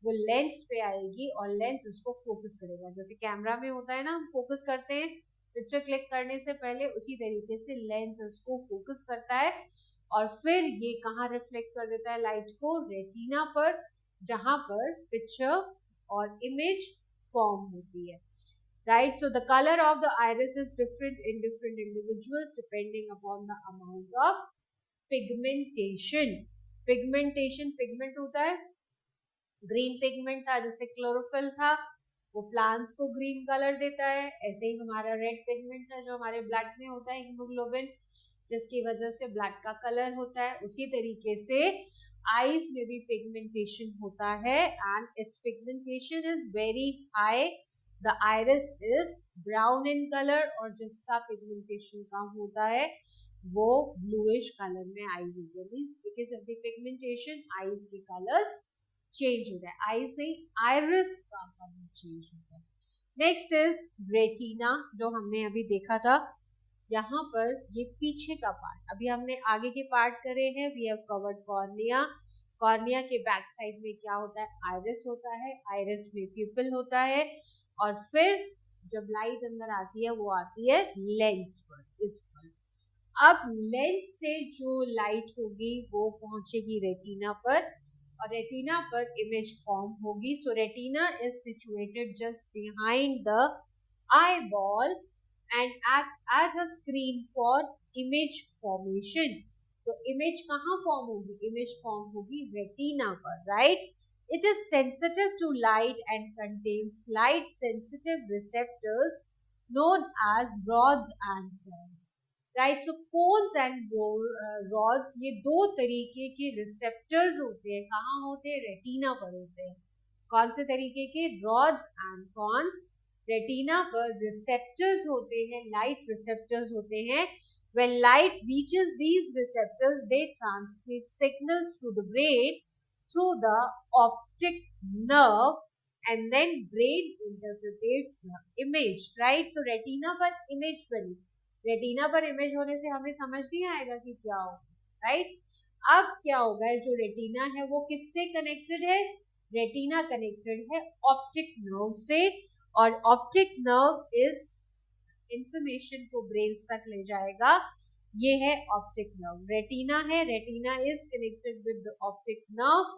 वो लेंस पे आएगी और लेंस उसको फोकस करेगा। जैसे कैमरा में होता है ना, हम फोकस करते हैं पिक्चर क्लिक करने से पहले, उसी तरीके से लेंस उसको फोकस करता है और फिर ये कहाँ रिफ्लेक्ट कर देता है लाइट को, रेटिना पर, जहां पर पिक्चर और इमेज फॉर्म होती है, right? So the color of the iris is different in different individuals depending upon the amount of pigmentation. Pigmentation, pigment होता है, ग्रीन पिगमेंट था जैसे क्लोरोफिल था, वो प्लांट्स को ग्रीन कलर देता है। ऐसे ही हमारा रेड पिगमेंट है जो हमारे ब्लड में होता है, हीमोग्लोबिन, जिसकी वजह से ब्लड का कलर होता है। उसी तरीके से आईज में भी पिगमेंटेशन होता है and it's pigmentation is very high. The iris is brown in color और जिसका पिगमेंटेशन कम होता है वो ब्लूइश कलर में आईज होती है। Means because of the pigmentation eyes के कलर्स चेंज होता है, आईज नहीं आइरिस का कलर चेंज होता है। नेक्स्ट इज रेटिना, जो हमने अभी देखा था यहाँ पर, ये पीछे का पार्ट। अभी हमने आगे के पार्ट करे हैं, we have covered cornea. Cornea के बैक साइड में क्या होता है, आइरिस होता है, आइरिस में प्यूपिल होता है, और फिर जब लाइट अंदर आती है वो आती है लेंस पर, इस पर। अब लेंस से जो लाइट होगी वो पहुंचेगी रेटिना पर, और रेटिना पर इमेज फॉर्म होगी। So retina is situated just behind the eye ball and act as a screen for image formation. तो इमेज कहाँ फॉर्म होगी, इमेज फॉर्म होगी रेटिना पर, right. It is sensitive to light and contains light sensitive receptors known as rods and cones, right? So cones and rods ये दो तरीके के receptors होते हैं, कहाँ होते हैं, रेटिना पर होते हैं। कौन से तरीके के, rods and cones रेटिना पर रिसेप्टर्स होते हैं, लाइट रिसेप्टर्स होते हैं। When light reaches these receptors, they transmit signals to the brain through the optic nerve, and then brain interprets the image, right? So retina पर image बनी, retina पर image होने से हमें समझ नहीं आएगा कि क्या होगा, राइट। अब क्या होगा, जो रेटिना है वो किससे कनेक्टेड है, रेटिना कनेक्टेड है ऑप्टिक नर्व से, और ऑप्टिक नर्व इस इंफॉर्मेशन को ब्रेन तक ले जाएगा, ये है ऑप्टिक नर्व। रेटिना है, retina is connected with the optic nerve,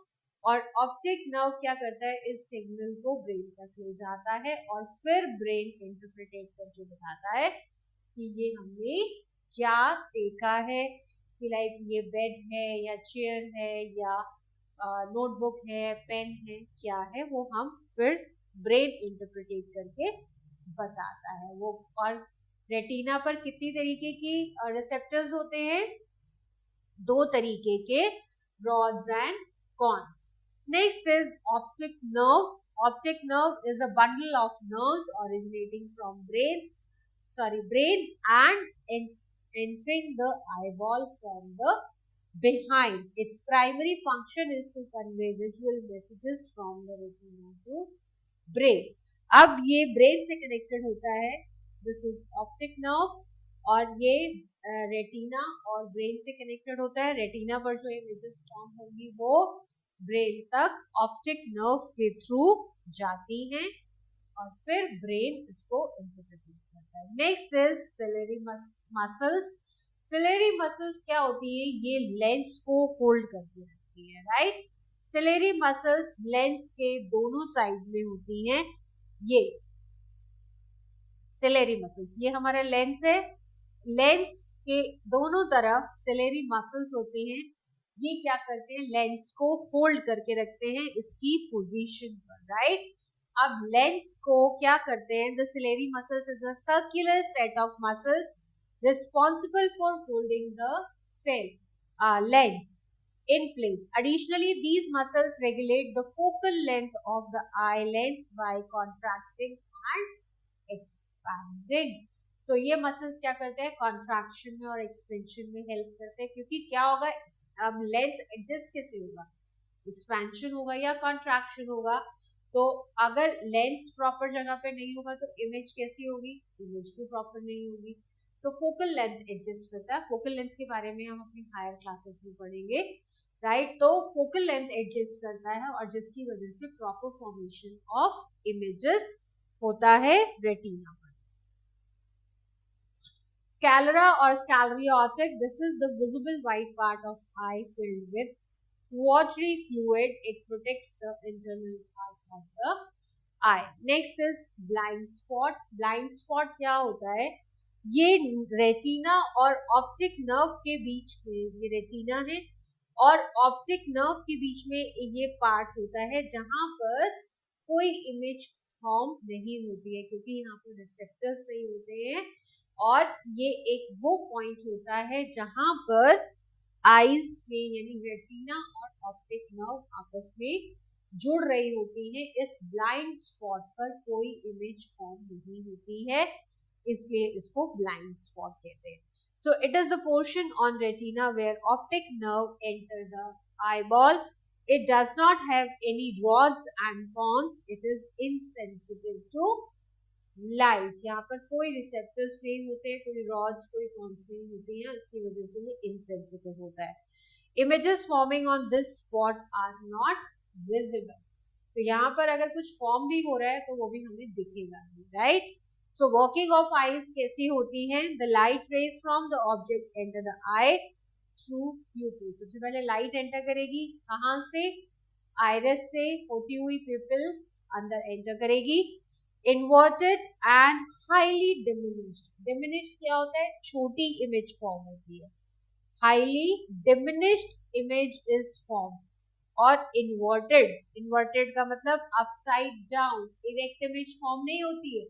और ऑप्टिक नर्व क्या करता है, इस सिग्नल को ब्रेन तक ले जाता है, और फिर ब्रेन इंटरप्रेटेट करके बताता है कि ये हमने क्या देखा है, कि लाइक ये बेड है या चेयर है या नोटबुक है, पेन है, क्या है, वो हम फिर ब्रेन इंटरप्रेटेट करके बताता है वो। और रेटिना पर कितनी तरीके की रिसेप्टर्स होते हैं, दो तरीके के, rods and cones. Next is optic nerve. Optic nerve is a bundle of nerves originating from brain and entering the eyeball from the behind. Its primary function is to convey visual messages from the retina to brain. अब ये brain से connected होता है, this is optic nerve, और ये retina और brain से connected होता है। रेटिना पर जो इमेजेस फॉर्म होंगी वो ब्रेन तक ऑप्टिक नर्व के थ्रू जाती हैं, और फिर ब्रेन इसको इंटरप्रेट करता है। Next is ciliary muscles. Ciliary muscles क्या होती है, ये लेंस को होल्ड करके रखती है, राइट। सिलेरी मसल्स लेंस के दोनों साइड में होती हैं, ये सिलेरी मसल्स, ये हमारा लेंस है, लेंस के दोनों तरफ सिलेरी मसल्स होते हैं। ये क्या करते हैं, लेंस को होल्ड करके रखते हैं इसकी पोजीशन पर, राइट। अब लेंस को क्या करते हैं, the ciliary muscles is a circular set of muscles responsible for holding the lens in place. Additionally, these muscles regulate the focal length of the eye lens by contracting and expanding. तो ये muscles क्या करते हैं, contraction में और expansion में help करते हैं, क्योंकि क्या होगा, अब लेंस एडजस्ट कैसे होगा, एक्सपेंशन होगा या कॉन्ट्रैक्शन होगा। तो अगर लेंस प्रॉपर जगह पे नहीं होगा तो इमेज कैसी होगी, इमेज भी प्रॉपर नहीं होगी। तो फोकल लेंथ एडजस्ट करता है, फोकल लेंथ के बारे में हम अपनी हायर क्लासेस में पढ़ेंगे, राइट। तो फोकल लेंथ एडजस्ट करता है, और जिसकी वजह से प्रॉपर फॉर्मेशन ऑफ इमेजेस होता है रेटिना पर। स्कैलरा और sclerotic, this is the visible white part of eye filled with watery fluid. It protects the internal part of the eye. Next is blind spot. Blind spot क्या होता है, ये retina और optic nerve के बीच में, ये retina है और ऑप्टिक नर्व के बीच में ये पार्ट होता है जहां पर कोई इमेज फॉर्म नहीं होती है, क्योंकि यहाँ पर रिसेप्टर्स नहीं होते हैं, और ये एक वो पॉइंट होता है जहां पर आईज में यानी रेटिना और ऑप्टिक नर्व आपस में जुड़ रही होती है। इस ब्लाइंड स्पॉट पर कोई इमेज फॉर्म नहीं होती है, इसलिए इसको ब्लाइंड स्पॉट कहते हैं। So it is the portion on retina where optic nerve enter the eyeball It does not have any rods and cones. It is insensitive to light. यहाँ पर कोई रिसेप्टर्स नहीं होते, कोई rods, कोई cones नहीं होती हैं, इसकी वजह से ये insensitive होता है. Images forming on this spot are not visible. तो यहाँ पर अगर कुछ फॉर्म भी हो रहा है तो वो भी हमें दिखेगा नहीं, right. So working of eyes कैसी होती है? The light rays from the object enter the I through प्यूपिल. सबसे पहले लाइट एंटर करेगी, कहाँ से? आइरिस से होती हुई प्यूपिल अंदर एंटर करेगी. Inverted and highly diminished. Diminished क्या होता है? छोटी इमेज फॉर्म होती है. Highly diminished image is form. और इन्वर्टेड, इन्वर्टेड का मतलब upside down, erect image form नहीं होती है,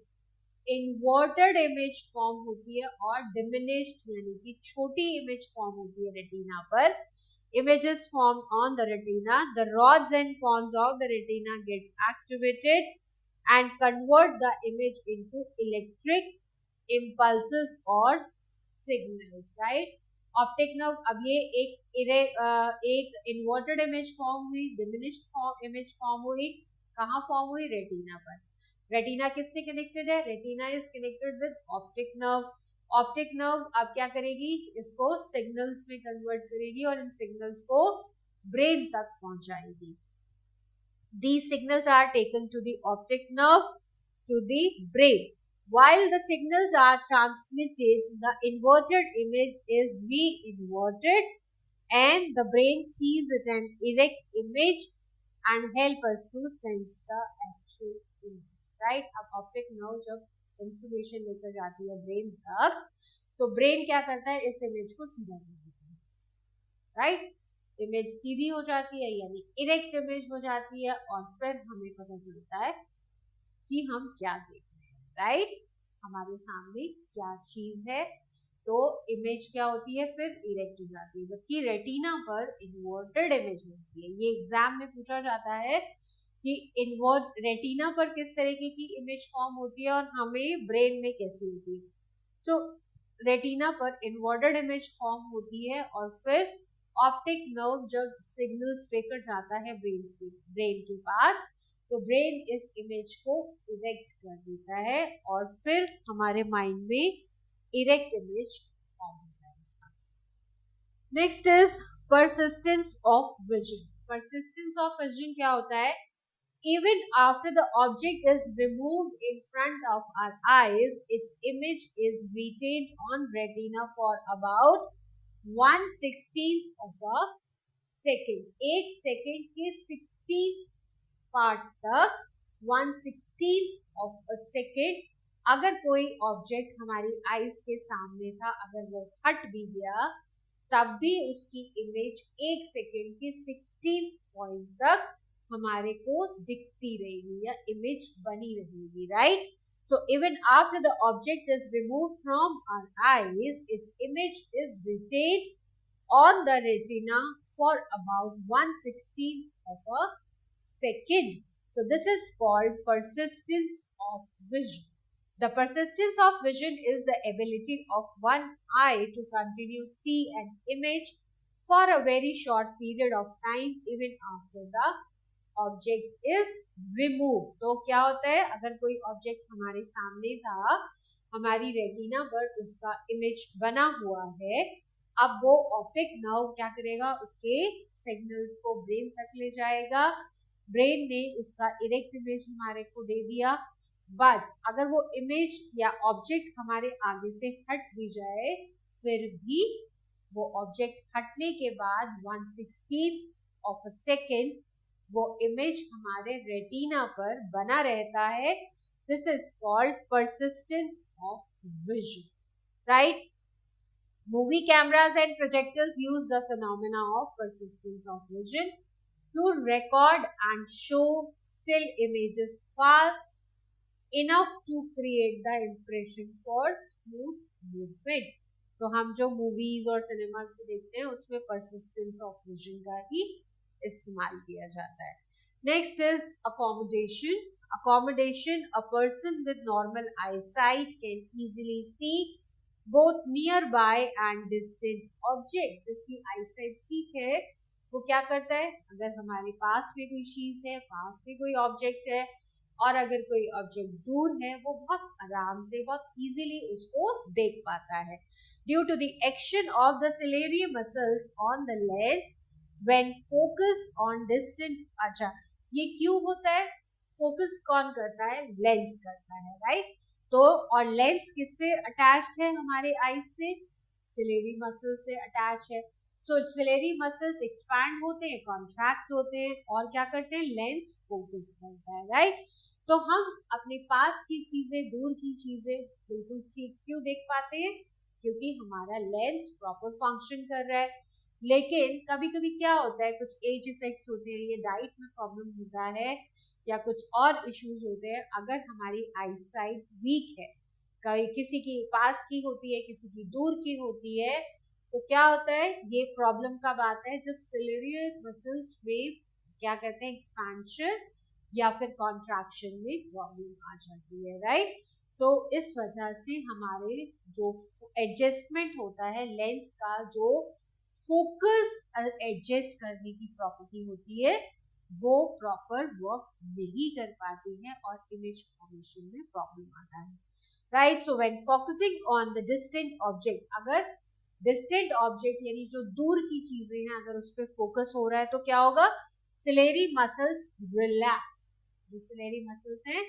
इन्वर्टेड इमेज फॉर्म होती है. और डिमिनिश्ड यानी कि छोटी इमेज फॉर्म होती है रेटिना पर. Images form on the retina. The rods and cons of the retina gate activated and convert the image into electric impulses और सिग्नल्स, राइट. ऑप्टिक नर्व, अब ये एक इन्वर्टेड इमेज फॉर्म हुई, diminished image form हुई, कहाँ form हुई? Retina पर. Retina किससे कनेक्टेड है? Retina is connected with optic nerve. Optic nerve अब क्या करेगी? इसको सिग्नल्स में कन्वर्ट करेगी और इन सिग्नल्स को ब्रेन तक पहुंचाएगी. These signals are taken to the optic nerve to the brain. While the signals are transmitted, the inverted image is re-inverted and the brain sees it an erect image and help us to sense the actual image, right. अब optic nerve जब information लेकर जाती है brain तक, तो brain क्या करता है? इस image को सीधा कर देता है, right. इमेज सीधी हो जाती है यानी इरेक्ट इमेज हो जाती है और फिर हमें पता चलता है कि हम क्या देख रहे हैं, राइट. हमारे सामने क्या चीज है, तो इमेज क्या होती है? फिर इरेक्ट हो जाती है. जबकि रेटिना पर इन्वर्टेड इमेज होती है. ये एग्जाम में पूछा जाता है कि रेटिना पर किस तरीके की इमेज फॉर्म होती है और हमें ब्रेन में कैसी होती है. तो रेटिना पर इन्वर्टेड इमेज फॉर्म होती है और फिर ऑप्टिक नर्व जब सिग्नल्स लेकर जाता है ब्रेन के पास, तो ब्रेन इस इमेज को इरेक्ट कर देता है और फिर हमारे माइंड में इरेक्ट इमेज फॉर्म होता है इसका. Next is persistence of vision. Persistence of vision क्या होता है? Even after the object is removed in front of our eyes, its image is retained on retina for about 1/16 of a second. एक second के 60 part तक 1/16 of a second अगर कोई object हमारी eyes के सामने था, अगर वो हट भी गया, तब भी उसकी इमेज एक सेकेंड के 16 पॉइंट तक हमारे को दिखती रहेगी या इमेज बनी रहेगी, right. So even after the object is removed from our eyes, its image is retained on the retina for about 1/16 of a second. So this is called persistence of vision. The persistence of vision is the ability of one eye to continue see an image for a very short period of time even after the object is remove. तो क्या होता है? अगर कोई object हमारे सामने था, हमारी रेटिना पर उसका इमेज बना हुआ है, अब वो ऑप्टिक नर्व क्या करेगा? उसके सिग्नल्स को ब्रेन तक ले जाएगा. ब्रेन ने उसका इरेक्ट इमेज हमारे को दे दिया, बट अगर वो इमेज या ऑब्जेक्ट हमारे आगे से हट भी जाए, फिर भी वो ऑब्जेक्ट हटने के बाद 1/16 of a second वो इमेज हमारे रेटिना पर बना रहता है. This is called persistence of vision, right. Movie cameras and projectors use the phenomena of persistence of vision to record and show still images fast enough to create the impression for smooth movement. तो हम जो movies और cinemas में देखते हैं उसमें persistence of vision का ही इस्तेमाल किया जाता है. Next is accommodation. Accommodation, a person with normal eyesight can easily C both near by and distant object. जिसकी आईसाइट ठीक है वो क्या करता है, अगर हमारे पास में कोई चीज है, पास में कोई ऑब्जेक्ट है, और अगर कोई ऑब्जेक्ट दूर है, वो बहुत आराम से, बहुत इजीली उसको देख पाता है, due to the action of the ciliary muscles on the lens when focus on distant. अच्छा, ये क्यों होता है, फोकस कौन करता है, लेंस करता है, राइट। तो और लेंस किससे अटैच्ड है, हमारे आईज से, सिलेरी मसल से अटैच है। सो सिलेरी मसल्स एक्सपैंड होते हैं, कॉन्ट्रैक्ट होते हैं, और क्या करते हैं, लेंस फोकस करता है, राइट। तो हम अपने पास की चीजें, दूर की चीजें बिल्कुल ठीक क्यों देख पाते हैं, क्योंकि हमारा लेंस प्रॉपर फंक्शन कर रहा है। लेकिन कभी कभी क्या होता है, कुछ एज इफेक्ट्स होते हैं, ये डाइट में प्रॉब्लम होता है, या कुछ और इश्यूज होते हैं, अगर हमारी आई साइट वीक है, किसी की पास की होती है, किसी की दूर की होती है, तो क्या होता है, ये प्रॉब्लम कब आता है, जब सिलेरी मसल्स में क्या कहते हैं, एक्सपेंशन या फिर कॉन्ट्रैक्शन में प्रॉब्लम आ जाती है, राइट। तो इस वजह से हमारे जो एडजस्टमेंट होता है लेंस का, जो फोकस एडजस्ट करने की प्रॉपर्टी होती है, वो प्रॉपर वर्क नहीं कर पाती है और इमेज फॉर्मेशन में प्रॉब्लम आता है, right. So when focusing on the distant object, अगर डिस्टेंट ऑब्जेक्ट यानी जो दूर की चीजें हैं, अगर उस पर फोकस हो रहा है, तो क्या होगा, सिलेरी मसल्स रिलैक्स, जो सिलेरी मसल्स हैं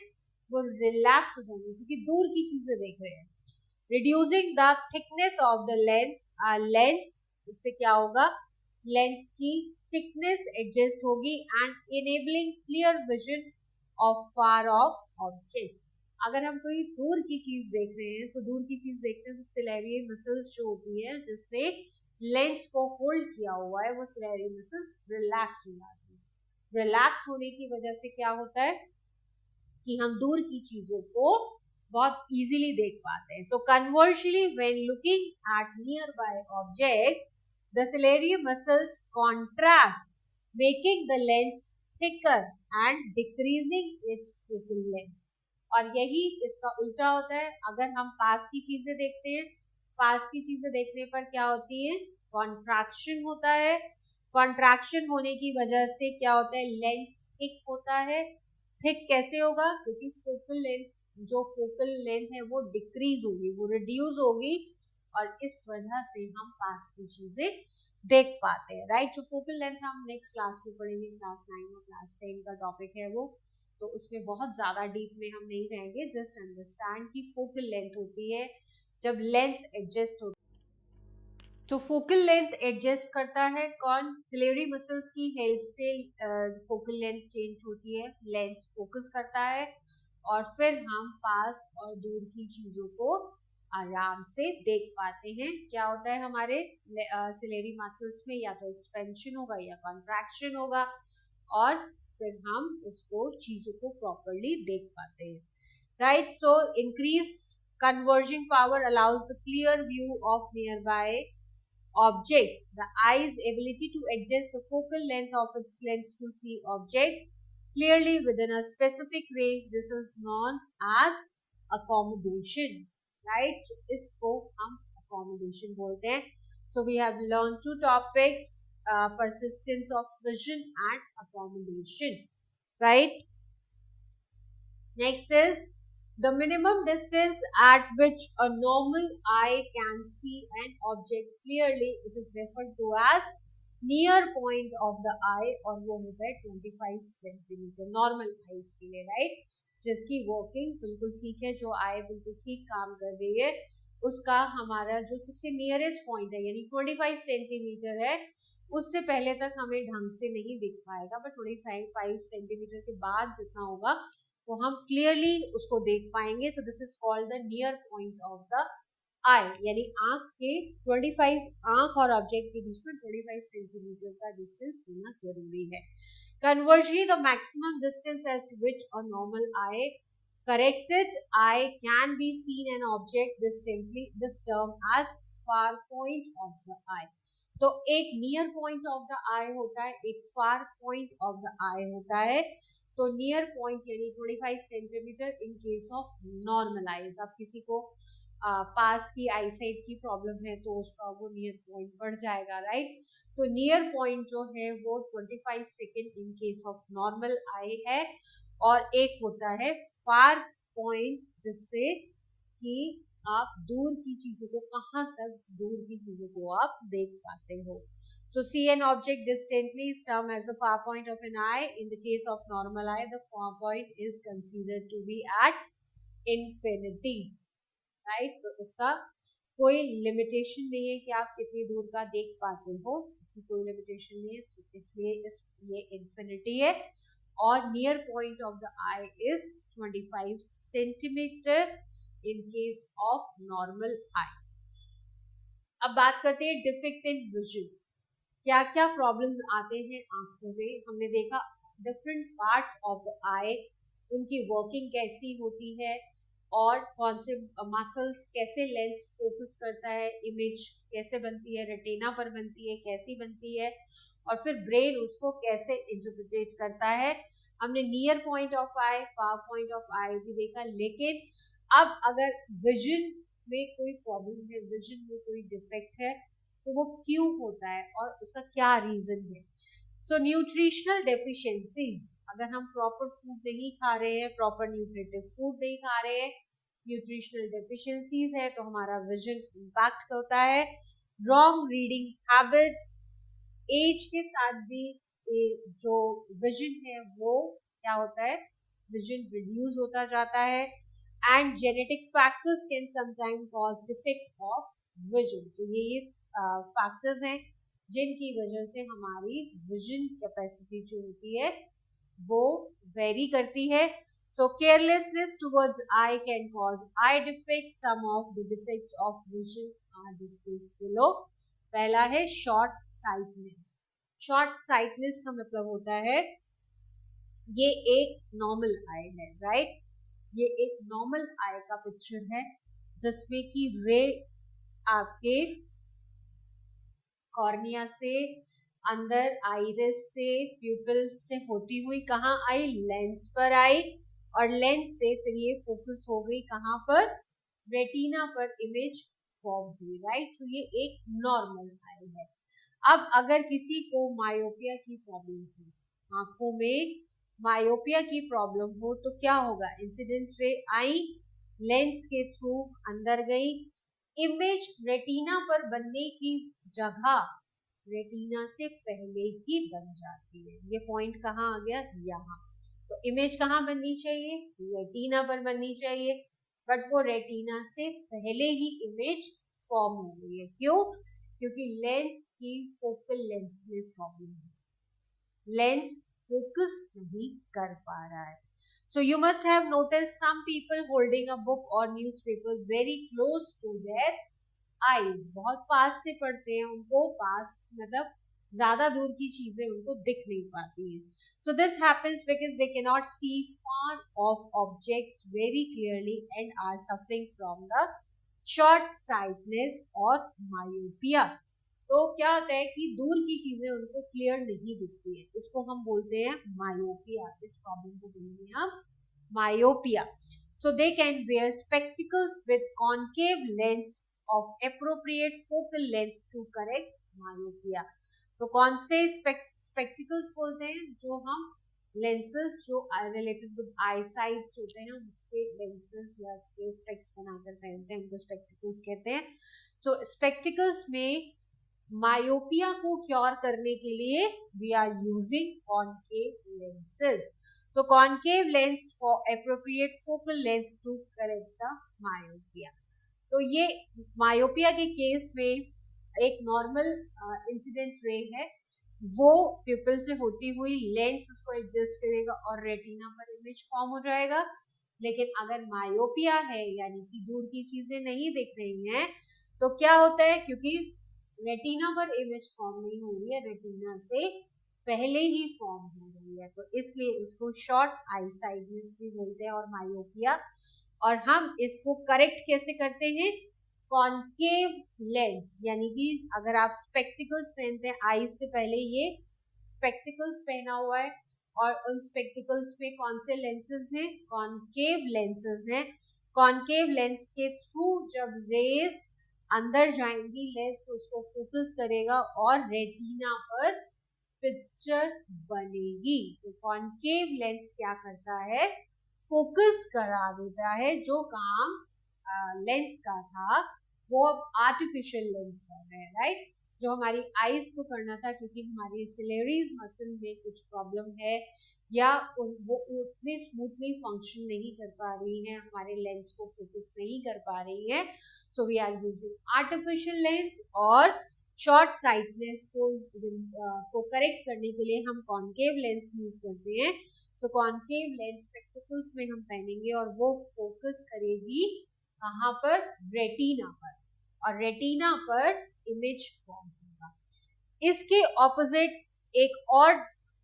वो रिलैक्स हो जाएंगे, क्योंकि दूर की चीजें देख रहे हैं, reducing the thickness of the lens. इससे क्या होगा, लेंस की थिकनेस एडजस्ट होगी and enabling clear vision of far of object. अगर हम कोई दूर की चीज देख रहे हैं, तो दूर की चीज देखते हैं तो सिलेरी मसल्स जो होती है, जिसने लेंस को होल्ड किया हुआ है, वो सिलेरी मसल्स रिलैक्स हो जाती है। रिलैक्स होने की वजह से क्या होता है कि हम दूर की चीजों को बहुत इजीली देख पाते हैं। So conversely when looking at near by objects, the ciliary muscles contract, making the lens thicker and decreasing its focal length. और यही इसका उल्टा होता है, अगर हम पास की चीजें देखते हैं, पास की चीजें देखने पर क्या होती है, कॉन्ट्रैक्शन होता है। कॉन्ट्रैक्शन होने की वजह से क्या होता है, लेंस थिक होता है। थिक कैसे होगा, क्योंकि फोकल लेंथ, जो फोकल लेंथ है वो डिक्रीज होगी, वो रिड्यूस होगी, और इस वजह से हम पास की चीजें देख पाते हैं, राइट। जो फोकल लेंथ हम नेक्स्ट क्लास में पढ़ेंगे, क्लास 9 और क्लास 10 का टॉपिक है वो, तो उसमें बहुत ज्यादा डीप में हम नहीं जाएंगे, जस्ट अंडरस्टैंड कि फोकल लेंथ होती है जब लेंस एडजस्ट होता है। तो फोकल लेंथ एडजस्ट करता है कौन, सिलेरी मसल्स की हेल्प से फोकल लेंथ चेंज होती है, लेंस फोकस करता है, और फिर हम पास और दूर की चीजों को आराम से देख पाते हैं। क्या होता है हमारे सिलेरी मसल्स में, या तो एक्सपेंशन होगा या कॉन्ट्रैक्शन होगा, और फिर हम उसको चीजों को प्रॉपरली देख पाते हैं, right. So increase converging power allows the clear view of nearby objects. The eye's ability to adjust the focal length of its lens to see object clearly within a specific range. This is known as accommodation, right? So इसको हम accommodation बोलते हैं. So we have learned two topics, persistence of vision and accommodation, right? Next is the minimum distance at which a normal eye can see an object clearly. It is referred to as near point of the eye, और वो होता है 25 centimetre normal eyes के लिए, right. जिसकी working बिल्कुल ठीक है, जो आई बिल्कुल ठीक काम कर रही है, उसका हमारा जो सबसे नियरेस्ट पॉइंट है यानी 25 सेंटीमीटर है, उससे पहले तक हमें ढंग से नहीं दिख पाएगा, बट 25 सेंटीमीटर के बाद जितना होगा तो हम क्लियरली उसको देख पाएंगे। So this is called the near point of the eye, यानी आंख के 25, आंख और ऑब्जेक्ट के बीच में 25 सेंटीमीटर का डिस्टेंस होना जरूरी है। Conversely the maximum distance at which a normal eye, corrected eye can be seen an object distinctly, this term as far point of the eye. तो एक near point of the eye होता है, एक far point of the eye होता है। तो near point यानी 25 centimetre in case of normal eyes. आप किसी को पास की आईसाइट की प्रॉब्लम है तो उसका वो नियर पॉइंट बढ़ जाएगा, राइट। तो नियर पॉइंट जो है वो 25 second in case of normal eye है, और एक होता है फार पॉइंट, जिससे कि आप दूर की चीजों को, कहाँ तक दूर की चीजों को आप देख पाते हो। So see an object distantly is termed as the far point of an eye. In the case of normal eye, the far point is considered to be at infinity, right? तो इसका कोई लिमिटेशन नहीं है कि आप कितनी दूर का देख पाते हो, इसकी कोई लिमिटेशन नहीं है, तो इसलिए ये इन्फिनिटी है। और near point of the eye is 25 centimetre in case of normal eye. अब बात करते हैं डिफेक्ट इन विजन, क्या क्या प्रॉब्लम्स आते हैं आंखों में। हमने देखा डिफरेंट पार्ट्स ऑफ द आई, उनकी वर्किंग कैसी होती है, और कौन से मसल्स, कैसे लेंस फोकस करता है, इमेज कैसे बनती है, रेटिना पर बनती है, कैसी बनती है, और फिर ब्रेन उसको कैसे इंटरप्रेट करता है। हमने near point of eye, far point of eye भी देखा। लेकिन अब अगर विजन में कोई प्रॉब्लम है, विजन में कोई डिफेक्ट है, तो वो क्यों होता है और उसका क्या रीजन है। सो न्यूट्रिशनल डेफिशिएंसीज, अगर हम प्रॉपर फूड नहीं खा रहे हैं, प्रॉपर न्यूट्रिटिव फूड नहीं खा रहे हैं, न्यूट्रिशनल डेफिशिएंसीज है, तो हमारा विजन इम्पैक्ट होता है। रॉन्ग रीडिंग हैबिट्स, एज के साथ भी जो विजन है वो क्या होता है, विजन रिड्यूस होता जाता है। And genetic factors can sometime cause defect of vision, तो ये फैक्टर्स हैं जिनकी वजह से हमारी विजन कैपेसिटी जो होती है वो वेरी करती है। So carelessness towards eye can cause eye defect. Some of the defects of vision are discussed below. पहला है शॉर्ट साइटनेस। शॉर्ट साइटनेस का मतलब होता है ये एक नॉर्मल आई है, राइट। ये एक नॉर्मल आई का पिक्चर है जिसमें कि रे आपके कॉर्निया से अंदर आइरिस से प्यूपिल से होती हुई कहाँ आई, लेंस पर आई, और लेंस से फिर ये फोकस हो गई कहाँ पर, रेटिना पर इमेज फॉर्म हुई, राइट। तो ये एक नॉर्मल आई है। अब अगर किसी को मायोपिया की प्रॉब्लम हो, आंखों में मायोपिया की प्रॉब्लम हो, तो क्या होगा, इंसिडेंस रे आई, लेंस के थ्रू अंदर गई, इमेज रेटिना पर बनने की जगह रेटिना से पहले ही बन जाती है। ये पॉइंट कहाँ आ गया, यहाँ। तो इमेज कहाँ बननी चाहिए, रेटिना पर बननी चाहिए, बट वो रेटिना से पहले ही इमेज फॉर्म हो गई है। क्यों, क्योंकि लेंस की फोकल लेंथ में प्रॉब्लम है, लेंस फोकस नहीं कर पा रहा है। So you must have noticed some people holding a book or newspaper very close to their eyes. बहुत पास से पढ़ते हैं, उनको पास मतलब ज्यादा दूर की चीजें उनको दिख नहीं पाती हैं. So this happens because they cannot see far off objects very clearly and are suffering from the short sightedness or myopia. तो क्या होता है कि दूर की चीजें उनको क्लियर नहीं दिखती है, इसको हम बोलते हैं मायोपिया. इस प्रॉब्लम को बोलते हैं हम myopia. So they can wear spectacles with concave lens of appropriate focal length to correct myopia. तो कौन से स्पेक्टिकल्स बोलते हैं, जो हम लेंसेज जो रिलेटेड विद आई साइट्स होते हैं उसके लेंसेज या उसके स्पेक्स बनाकर पहनते हैं, उनको स्पेक्टिकल्स कहते हैं. तो स्पेक्टिकल्स में मायोपिया को क्योर करने के लिए we are using concave lenses. तो concave lens for appropriate focal length to correct the myopia. तो ये मायोपिया के केस में एक नॉर्मल इंसिडेंट रे है, वो प्यूपिल से होती हुई लेंस उसको एडजस्ट करेगा और रेटिना पर इमेज फॉर्म हो जाएगा. लेकिन अगर मायोपिया है यानी कि दूर की चीजें नहीं दिख रही हैं, तो क्या होता है, क्योंकि रेटिना पर इमेज फॉर्म नहीं हो रही है, रेटिना से पहले ही फॉर्म हो रही है, तो इसलिए इसको शॉर्ट आई साइटनेस भी बोलते हैं और मायोपिया. और हम इसको करेक्ट कैसे करते हैं, कॉनकेव लेंस, यानी कि अगर आप स्पेक्टिकल्स पहनते हैं, आईज से पहले ये स्पेक्टिकल्स पहना हुआ है और उन स्पेक्टिकल्स में कौन से लेंसेज हैं, कॉनकेव लेंसेज हैं, कॉन्केव लेंस के थ्रू जब रेज अंदर जाएंगी लेंस उसको फोकस करेगा और रेटिना पर पिक्चर बनेगी। तो कॉन्केव लेंस क्या करता है, फोकस करा देता है। जो काम लेंस का था वो अब आर्टिफिशियल लेंस कर रहे हैं, राइट। जो हमारी आईज को करना था, क्योंकि हमारी सिलेरीज मसल में कुछ प्रॉब्लम है या वो उतनी स्मूथली फंक्शन नहीं कर पा रही है, हमारे लेंस को फोकस नहीं कर पा रही है, so we are using artificial lens. और शॉर्ट साइटनेस को करेक्ट करने के लिए हम कॉन्केव लेंस यूज करते हैं। सो कॉन्केव लेंस स्पेक्टिकल्स में हम पहनेंगे और वो फोकस करेगी कहाँ पर, रेटिना पर, और रेटिना पर इमेज फॉर्म होगा। इसके ऑपोजिट एक और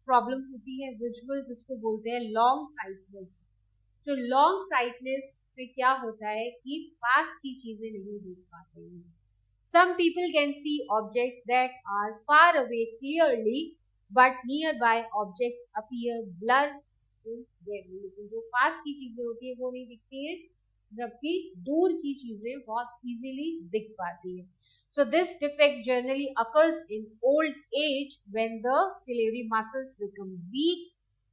प्रॉब्लम होती है विजुअल, जिसको बोलते हैं लॉन्ग साइटनेस। तो लॉन्ग साइटनेस में क्या होता है कि पास की चीजें नहीं देख पाते हैं। Some people can see objects that are far away clearly, but nearby objects appear blurred to them. लेकिन जो पास की चीजें होती है वो नहीं दिखती है, जबकि दूर की चीजें बहुत इजीली दिख पाती है। So this defect generally occurs in old age when the ciliary muscles become weak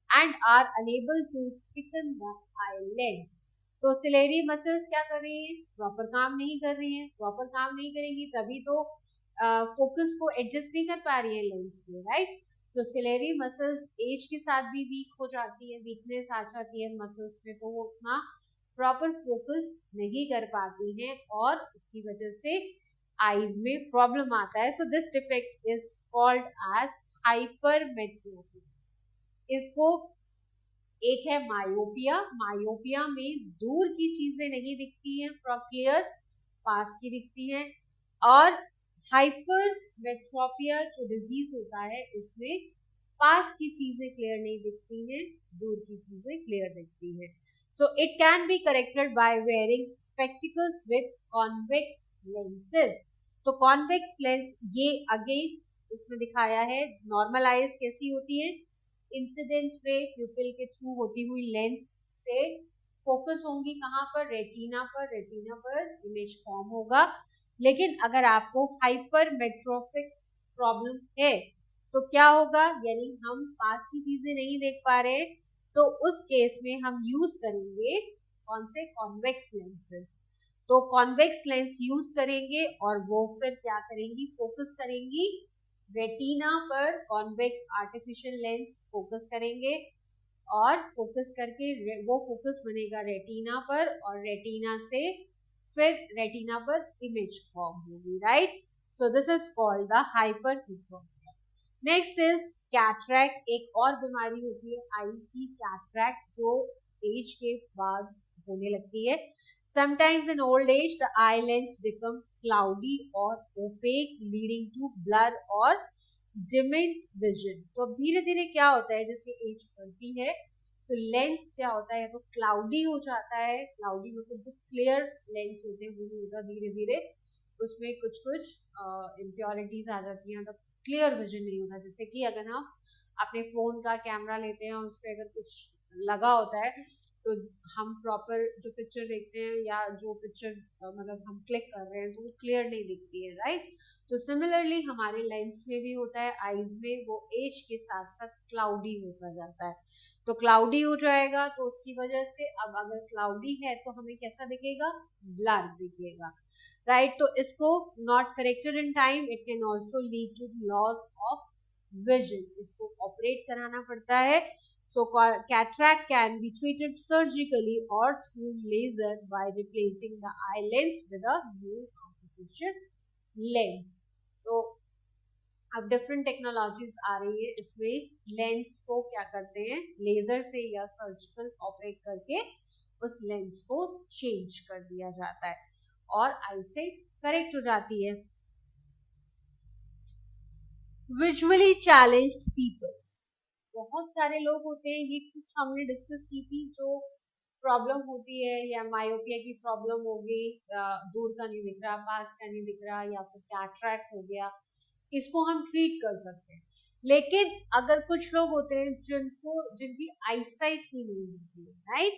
and are unable to thicken the eyelids. तो सिलेरी मसल्स क्या कर रही हैं, प्रॉपर काम नहीं कर रही हैं। प्रॉपर काम नहीं करेंगी तभी तो फोकस को एडजस्ट नहीं कर पा रही है लेंस के, राइट। सो सिलेरी मसल्स एज के साथ भी वीक हो जाती है, वीकनेस आ जाती है मसल्स में, तो वो उतना प्रॉपर फोकस नहीं कर पाती हैं और उसकी वजह से आईज में प्रॉब्लम आता है। So this defect is called as hypermetropia. इसको एक है मायोपिया। मायोपिया में दूर की चीजें नहीं दिखती हैं क्लियर, पास की दिखती हैं। और हाइपरमेट्रोपिया जो डिजीज होता है इसमें पास की चीजें क्लियर नहीं दिखती हैं, दूर की चीजें क्लियर दिखती हैं। So it can be corrected bye wearing spectacles with convex lenses. तो कॉन्वेक्स लेंस ये अगेन इसमें दिखाया है। नॉर्मल आईज कैसी होती है, इंसिडेंट रे प्यूपिल के थ्रू होती हुई लेंस से फोकस होंगी कहाँ पर, रेटिना पर। रेटिना पर इमेज फॉर्म होगा। लेकिन अगर आपको हाइपरमेट्रोपिक प्रॉब्लम है तो क्या होगा, यानी हम पास की चीजें नहीं देख पा रहे, तो उस केस में हम यूज करेंगे कौन से, कॉन्वेक्स लेंसेज। तो कॉन्वेक्स लेंस यूज करेंगे और वो फिर क्या करेंगी, फोकस करेंगी रेटिना पर। कॉन्वेक्स आर्टिफिशियल लेंस फोकस करेंगे और फोकस करके वो फोकस बनेगा रेटिना पर, और रेटिना से फिर रेटिना पर इमेज फॉर्म होगी, right. So this is called the hypermetropia. Next is cataract. एक और बीमारी होती है आईज की, कैटरैक्ट, जो एज के बाद होने लगती है। Sometimes in old age, the eye lens become cloudy or opaque, leading to blur or dimming vision. तो अब धीरे धीरे क्या होता है, जैसे एज बढ़ती है तो लेंस क्या होता है, तो क्लाउडी हो जाता है। क्लाउडी मतलब जो क्लियर लेंस होते हैं वो नहीं होता, धीरे धीरे उसमें कुछ कुछ इम्प्योरिटीज आ जाती हैं, तो क्लियर विजन नहीं होता। जैसे कि अगर हम अपने फोन का कैमरा लेते हैं उस पर अगर कुछ लगा होता है तो हम प्रॉपर जो पिक्चर देखते हैं या जो पिक्चर मतलब हम क्लिक कर रहे हैं तो वो क्लियर नहीं दिखती है, राइट। तो सिमिलरली हमारे लेंस में भी होता है, आईज में वो एज के साथ साथ क्लाउडी होता जाता है। तो क्लाउडी हो जाएगा तो उसकी वजह से अब अगर क्लाउडी है तो हमें कैसा दिखेगा, ब्लर दिखेगा, राइट। तो इसको not corrected in time it can also lead to loss of vision. इसको ऑपरेट कराना पड़ता है। So cataract can be treated surgically or through laser by replacing the eye lens with a new artificial lens. तो अब different technologies आ रही है, इसमें lens को क्या करते हैं, लेजर से या सर्जिकल ऑपरेट करके उस लेंस को चेंज कर दिया जाता है और आई से करेक्ट हो जाती है। विजुअली चैलेंज्ड पीपल, बहुत सारे लोग होते हैं, ये कुछ हमने डिस्कस की थी, जो प्रॉब्लम होती है या मायोपिया की प्रॉब्लम हो गई, दूर का नहीं दिख रहा, पास का नहीं दिख रहा, या फिर कैटरैक्ट हो गया, इसको हम ट्रीट कर सकते हैं। लेकिन अगर कुछ लोग होते हैं जिनकी आईसाइट ही नहीं होती है, right,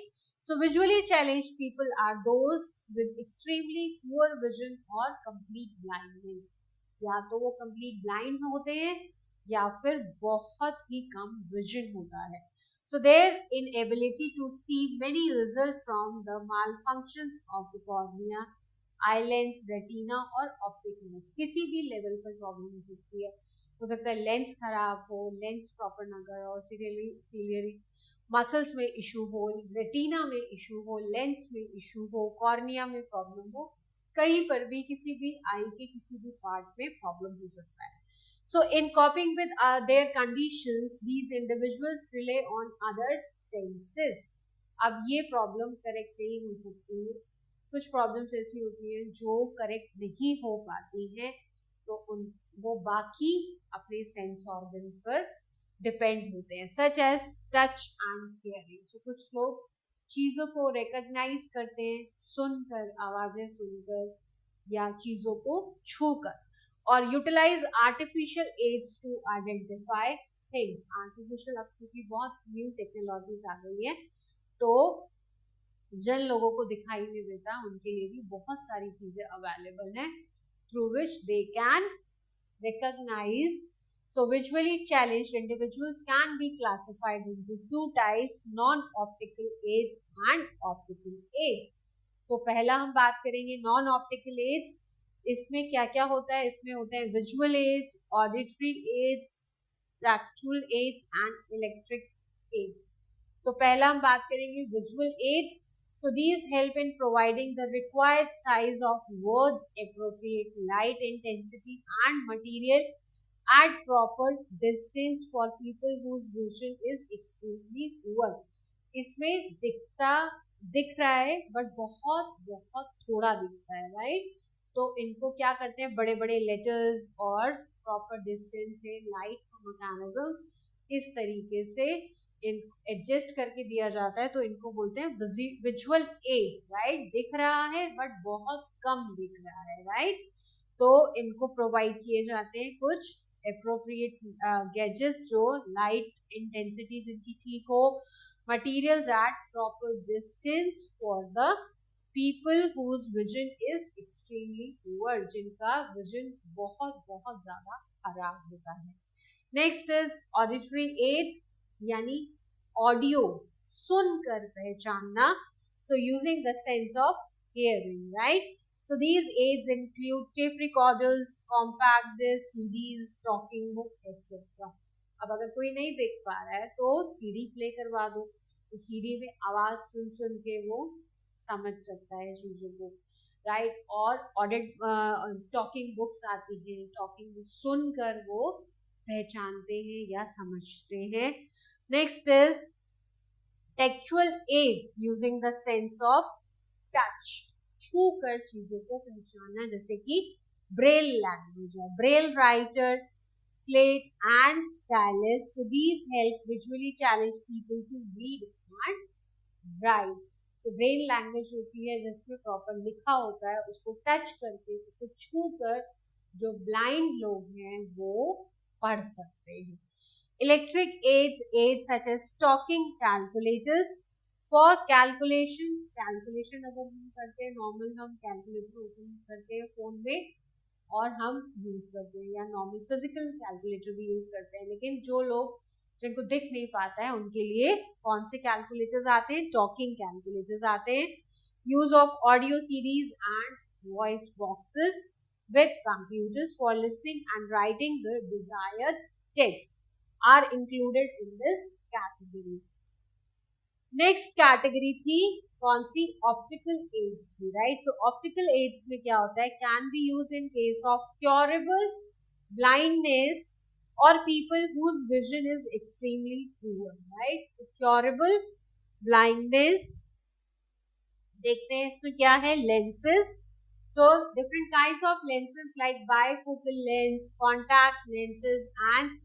So visually challenged people are those with extremely poor vision or complete blindness. या तो वो complete blind होते हैं या फिर बहुत ही कम vision होता है. So their inability to see many result from the malfunctions of the cornea, eye lens, retina और ऑप्टिक नर्व. किसी भी लेवल पर प्रॉब्लम हो सकती है. हो सकता है लेंस खराब हो, लेंस प्रॉपर ना कर और सीलियरी मसल्स में इशू हो, रेटिना में इशू हो, लेंस में इशू हो, कॉर्निया में प्रॉब्लम हो, कहीं पर भी किसी भी आई के किसी भी पार्ट में प्रॉब्लम हो सकता है. So in coping with their conditions, these individuals rely on other senses. अब ये प्रॉब्लम करेक्ट नहीं हो सकती. कुछ प्रॉब्लम्स ऐसी होती हैं जो करेक्ट नहीं हो पाती हैं, तो वो बाकी अपने सेंस ऑर्गन पर डिपेंड होते हैं, such as touch and hearing. तो कुछ लोग चीज़ों को रिकॉग्नाइज करते हैं सुनकर, आवाज़ें सुनकर या चीज़ों को छूकर, और utilize artificial aids to identify things. Artificial अब क्योंकि बहुत न्यू टेक्नोलॉजीज आ गई है, तो जिन लोगों को दिखाई नहीं देता उनके लिए भी बहुत सारी चीजें अवेलेबल हैं through which they can recognize. So visually challenged individuals can be classified into two types, non-optical aids and optical aids. तो पहला हम बात करेंगे non-optical aids. इसमें क्या क्या होता है? इसमें होते हैं visual aids, auditory aids, tactile aids and electric aids. तो पहला हम बात करेंगे visual aids. So these help in providing the required size of words, appropriate light intensity and material at proper distance for people whose vision is extremely poor. इसमें दिख रहा है but बहुत बहुत थोड़ा दिखता है, राइट. तो इनको क्या करते हैं, बड़े बड़े लेटर्स और प्रॉपर डिस्टेंस से लाइट का मैकेनिज्म इस तरीके से एडजस्ट करके दिया जाता है, तो इनको बोलते हैं विजुअल एड्स, राइट. दिख रहा है बट बहुत कम दिख रहा है, राइट. तो इनको प्रोवाइड किए जाते हैं कुछ appropriate gauges जो light intensity जिनकी ठीक हो, materials at proper distance for the people whose vision is extremely poor, जिनका vision बहुत बहुत ज़्यादा खराब होता है. Next is auditory aids, यानी ऑडियो सुनकर पहचानना. So using the sense of hearing, right. So these aids include tape recorders, compact discs, CDs, talking book, etc. अब अगर कोई नहीं देख पा रहा है तो CD प्ले करवा दो, तो CD में आवाज सुन सुन के वो समझ सकता है चीजों को, राइट. और टॉकिंग बुक्स आती हैं, टॉकिंग बुक सुनकर वो पहचानते हैं या समझते हैं. Next is tactual aids using the sense of touch. छू कर चीजों को पहचानना, जैसे कि ब्रेल लैंग्वेज है, braille writer, slate and stylus. So these help visually challenged people to read and write. तो ब्रेल लैंग्वेज होती है जिसमें प्रॉपर लिखा होता है, उसको टच करके, उसको छू कर जो ब्लाइंड लोग हैं वो पढ़ सकते हैं. Electric aids such as talking calculators. For calculation अगर हम करते हैं, नॉर्मल हम कैलकुलेटर ओपन करते हैं फोन में और हम यूज करते हैं, या नॉर्मल फिजिकल कैलकुलेटर भी यूज करते हैं, लेकिन जो लोग जिनको दिख नहीं पाता है उनके लिए कौन से कैलकुलेटर्स आते हैं? टॉकिंग कैलकुलेटर्स आते हैं. Use of audio series and voice boxes with computers for listening and writing the desired text are included in this category. Next category थी कौन सी? ऑप्टिकल एड्स की, राइट. सो ऑप्टिकल एड्स में क्या होता है? Can be used in case of curable blindness और people whose vision is extremely poor, right. Curable blindness देखते हैं इसमें क्या है? Lenses. So different kinds of lenses like bifocal lens, contact lenses and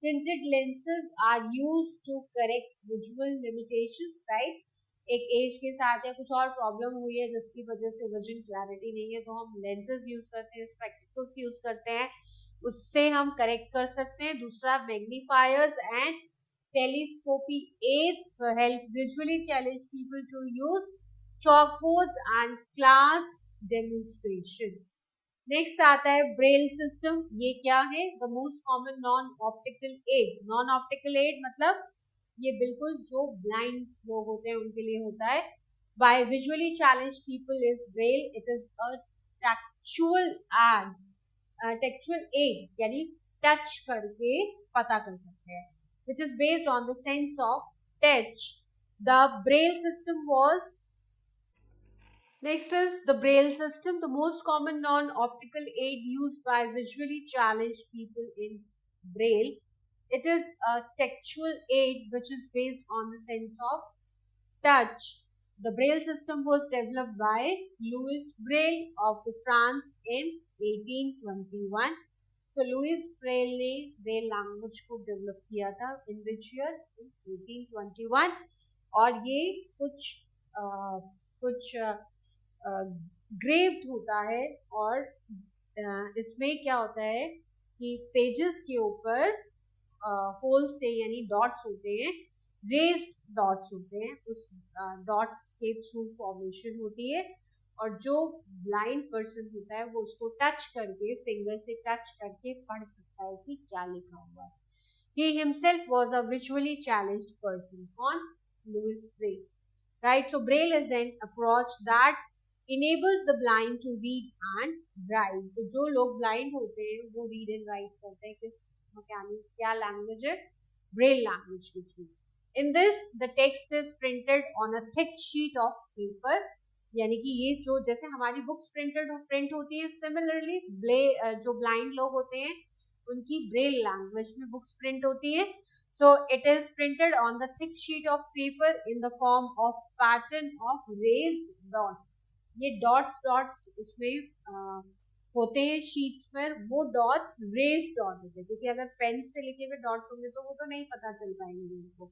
tinted lenses are used to correct visual limitations, right. एक as के साथ या कुछ और प्रॉब्लम हुई है जिसकी वजह से विजन क्लैरिटी नहीं है, तो हम लेंसेज यूज करते हैं, स्पेक्टिकल्स यूज करते हैं, उससे हम करेक्ट कर सकते हैं. दूसरा मैग्नीफायर्स and telescopy aids help visually challenged people to use chalkboards and class demonstration. Next आता है ब्रेल सिस्टम. ये क्या है? The most common non optical aid. Non optical aid मतलब ये बिल्कुल जो ब्लाइंड लोग होते हैं उनके लिए होता है. By visually challenge people is braille. It is a tactual aid, यानी टच करके पता कर सकते हैं, which is based on the sense of touch. The Braille system was. Next is the Braille system, the most common non-optical aid used by visually challenged people in Braille. It is a textual aid which is based on the sense of touch. The Braille system was developed by Louis Braille of France in 1821. So Louis Braille ने Braille language को develop किया था in which year? In 1821. और ये कुछ graved होता है और इसमें क्या होता है कि पेजेस के ऊपर होल से यानी डॉट्स होते हैं, रेज्ड डॉट्स होते हैं, उस डॉट्स के थ्रू फॉर्मेशन होती है और जो ब्लाइंड पर्सन होता है वो उसको टच करके, फिंगर से टच करके पढ़ सकता है कि क्या लिखा हुआ है. He himself was a visually challenged person. On Louis Braille, right? So Braille is an approach that enables the blind to read and write. तो जो लोग blind होते हैं वो read and write करते हैं किस क्या language है? Braille language के through. In this, the text is printed on a thick sheet of paper. यानी कि ये जो जैसे हमारी बुक्स प्रिंट होती हैं, सिमिलरली जो ब्लाइंड लोग होते हैं उनकी ब्रेल लैंग्वेज में बुक्स प्रिंट होती है. So it is printed on the thick sheet of paper in the form of pattern of raised dots. ये डॉट्स उसमें होते हैं शीट्स पर, वो डॉट्स रेज डॉट होते हैं क्योंकि अगर पेन से लिखे हुए डॉट्स होंगे तो वो तो नहीं पता चल पाएंगे उनको.